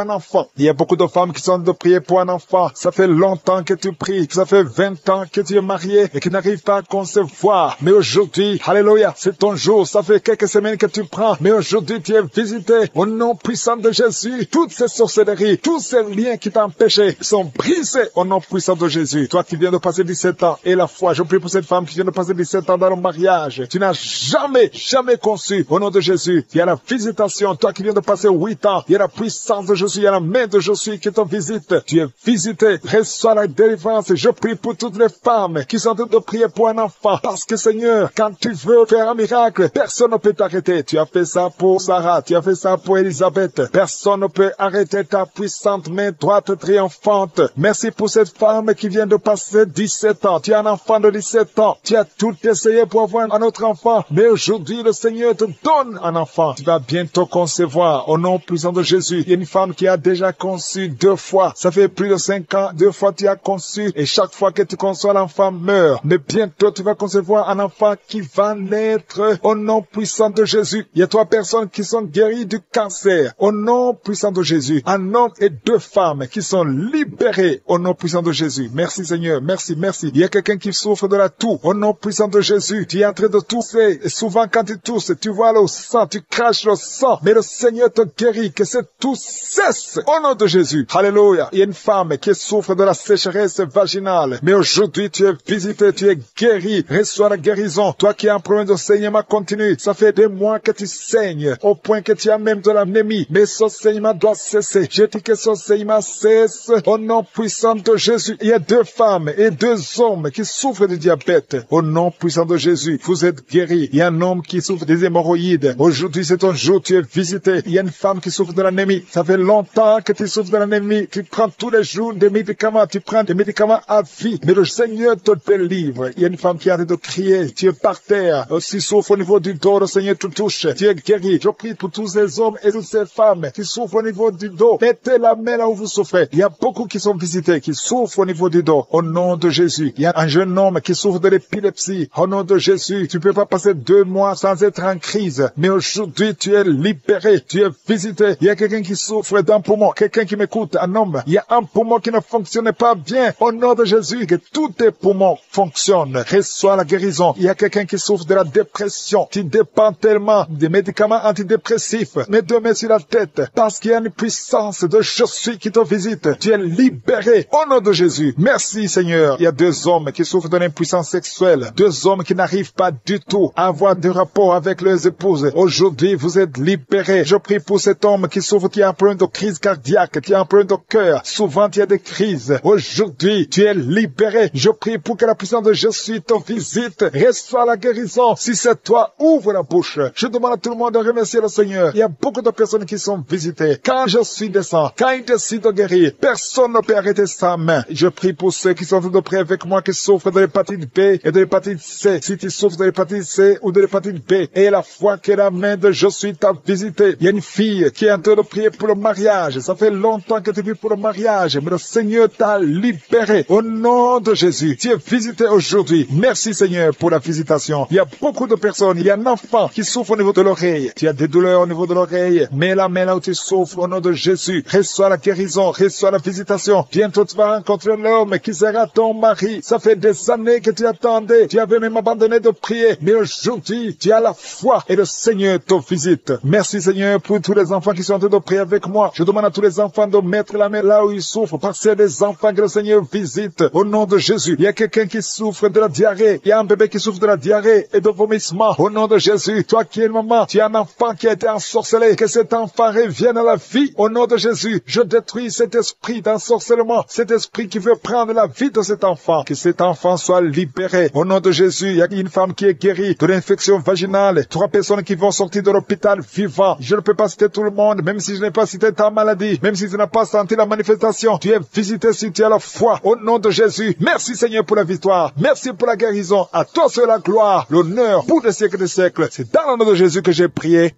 un enfant. Il y a beaucoup de femmes qui sont en train de prier pour un enfant. Ça fait longtemps que tu pries. Ça fait 20 ans que tu es marié et que tu n'arrives pas à concevoir. Mais aujourd'hui, alléluia, c'est ton jour. Ça fait quelques semaines que tu prends. Mais aujourd'hui, tu es visité. Au nom puissant de Jésus. Toutes ces sorcelleries, tous ces liens qui t'empêchaient sont brisés au nom puissant de Jésus. Toi qui viens de passer 17 ans et la foi, je prie pour cette femme qui vient de passer 17 ans dans le mariage. Tu n'as jamais conçu. Au nom de Jésus, il y a la visitation. Toi qui viens de passer 8 ans, il y a la puissance de Jésus, il y a la main de Jésus qui te visite. Tu es visité. Reçois la délivrance. Je prie pour toutes les femmes qui sont en train de prier pour un enfant. Parce que Seigneur, quand tu veux faire un miracle, personne ne peut t'arrêter. Tu as fait ça pour Sarah. Tu as fait ça pour Élisabeth. Personne ne peut arrêter ta puissante main droite triomphante. Merci pour cette femme qui vient de passer 17 ans. Tu as un enfant de 17 ans. Tu as tout essayé pour avoir un autre enfant. Mais aujourd'hui, le Seigneur te donne un enfant. Tu vas bientôt concevoir. Au nom puissant de Jésus. Il y a une femme qui a déjà conçu 2 fois. Ça fait plus de 5 ans. 2 fois tu as conçu. Et chaque fois que tu conçois, l'enfant meurt. Mais bientôt, tu vas concevoir un enfant qui va naître. Au nom puissant de Jésus. Il y a 3 personnes qui sont guéries du cancer. Au nom puissant de Jésus. Un homme et 2 femmes qui sont libérés. Au nom puissant de Jésus. Merci Seigneur. Merci, merci. Il y a quelqu'un qui souffre de la toux. Au nom puissant de Jésus. Tu es en train de tousser. Et souvent quand tu tousses, tu vois le sang, tu craches le sang. Mais le Seigneur te guérit. Que cette toux cesse. Au nom de Jésus. Alléluia. Il y a une femme qui souffre de la sécheresse vaginale. Mais aujourd'hui, tu es visité, tu es guéri. Reçois la guérison. Toi qui as un problème de saignement continu. Ça fait des mois que tu saignes. Au point que tu as même de l'anémie. Mais ce saignement doit cesser. Je dis que ce saignement cesse. Au nom puissant de Jésus. Il y a 2 femmes et 2 hommes qui souffrent de diabète. Au nom puissant de Jésus. Vous êtes guéris. Il y a un homme qui souffre des hémorroïdes. Aujourd'hui, c'est ton jour. Tu es visité. Il y a une femme qui souffre de l'anémie. Ça fait longtemps que tu souffres de l'anémie. Tu prends tous les jours des médicaments. Tu prends des médicaments à vie. Mais le Seigneur te délivre. Il y a une femme qui arrête de crier. Tu es par terre. Si souffre au niveau du dos, le Seigneur te touche. Tu es guéri. Je prie pour tous ces hommes et toutes ces femmes qui souffrent au niveau du dos. Mettez la main là où vous souffrez. Il y a beaucoup qui sont visités, qui souffrent au niveau du dos. Au nom de Jésus. Il y a un jeune homme qui souffre de l'épilepsie. Au nom de Jésus. Tu peux pas passer 2 mois sans être en crise. Mais aujourd'hui, tu es libéré. Tu es visité. Il y a quelqu'un qui souffre d'un poumon. Quelqu'un qui m'écoute, un homme. Il y a un poumon qui ne fonctionne pas bien. Au nom de Jésus, que tous tes poumons fonctionnent. Reçois la guérison. Il y a quelqu'un qui souffre de la dépression. Tu dépends tellement des médicaments antidépressifs. Mets 2 mains sur la tête. Parce qu'il y a une puissance de je suis qui te visite. Tu es libéré. Au nom de Jésus. Merci Seigneur. Il y a 2 hommes qui souffrent de l'impuissance sexuelle. 2 hommes qui n'arrivent pas du tout à avoir de rapport avec leurs épouses. Aujourd'hui, vous êtes libérés. Je prie pour cet homme qui souffre, qui a un problème de crise cardiaque, qui a un problème de cœur. Souvent, il y a des crises. Aujourd'hui, tu es libéré. Je prie pour que la puissance de Jésus te visite. Reçois la guérison. Si c'est toi, ouvre la bouche. Je demande à tout le monde de remercier le Seigneur. Il y a beaucoup de personnes qui sont visitées. Quand je suis descend, quand il décide de guérir, personne ne peut arrêter sa main. Je prie pour ceux qui sont en train de prier avec moi, qui souffrent de l'hépatite B et de l'hépatite C. Si tu souffres de l'hépatite C ou de l'hépatite B, et la foi que la main de Jésus t'a visité. Il y a une fille qui est en train de prier pour le mariage. Ça fait longtemps que tu pries pour le mariage, mais le Seigneur t'a libéré. Au nom de Jésus, tu es visité aujourd'hui. aujourd'hui. Merci Seigneur pour la visitation. Il y a beaucoup de personnes, il y a un enfant qui souffre au niveau de l'oreille. Tu as des douleurs au niveau de l'oreille. Mais là où tu souffres au nom de Jésus. Reçois la guérison, reçois la visitation. Bientôt tu vas rencontrer l'homme qui sera ton mari. Ça fait des années que tu attendais. Tu avais même abandonné de prier. Mais aujourd'hui, tu as la foi et le Seigneur te visite. Merci Seigneur pour tous les enfants qui sont en train de prier avec moi. Je demande à tous les enfants de mettre la main là où ils souffrent. Parce qu'il y a des enfants que le Seigneur visite. Au nom de Jésus. Il y a quelqu'un qui souffre de la diarrhée. Il y a un bébé qui souffre de la diarrhée et de vomissement. Au nom de Jésus. Toi qui es une maman, tu as un enfant qui a été ensorcelé. Que cet enfant revienne à la vie. Au nom de Jésus. Je détruis cet esprit d'ensorcellement. Cet esprit qui veut prendre la vie de cet enfant. Que cet enfant soit libéré. Au nom de Jésus. Il y a une femme qui est guérie de l'infection vaginale. 3 personnes qui vont sortir de l'hôpital vivant. Je ne peux pas citer tout le monde, même si je n'ai pas cité ta maladie, même si tu n'as pas senti la manifestation. Tu es visité si tu as la foi. Au nom de Jésus. Merci Seigneur pour la victoire. Merci pour la guérison. À toi c'est la gloire, l'honneur pour des siècles et des siècles. C'est dans le nom de Jésus que j'ai prié.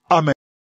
Amen.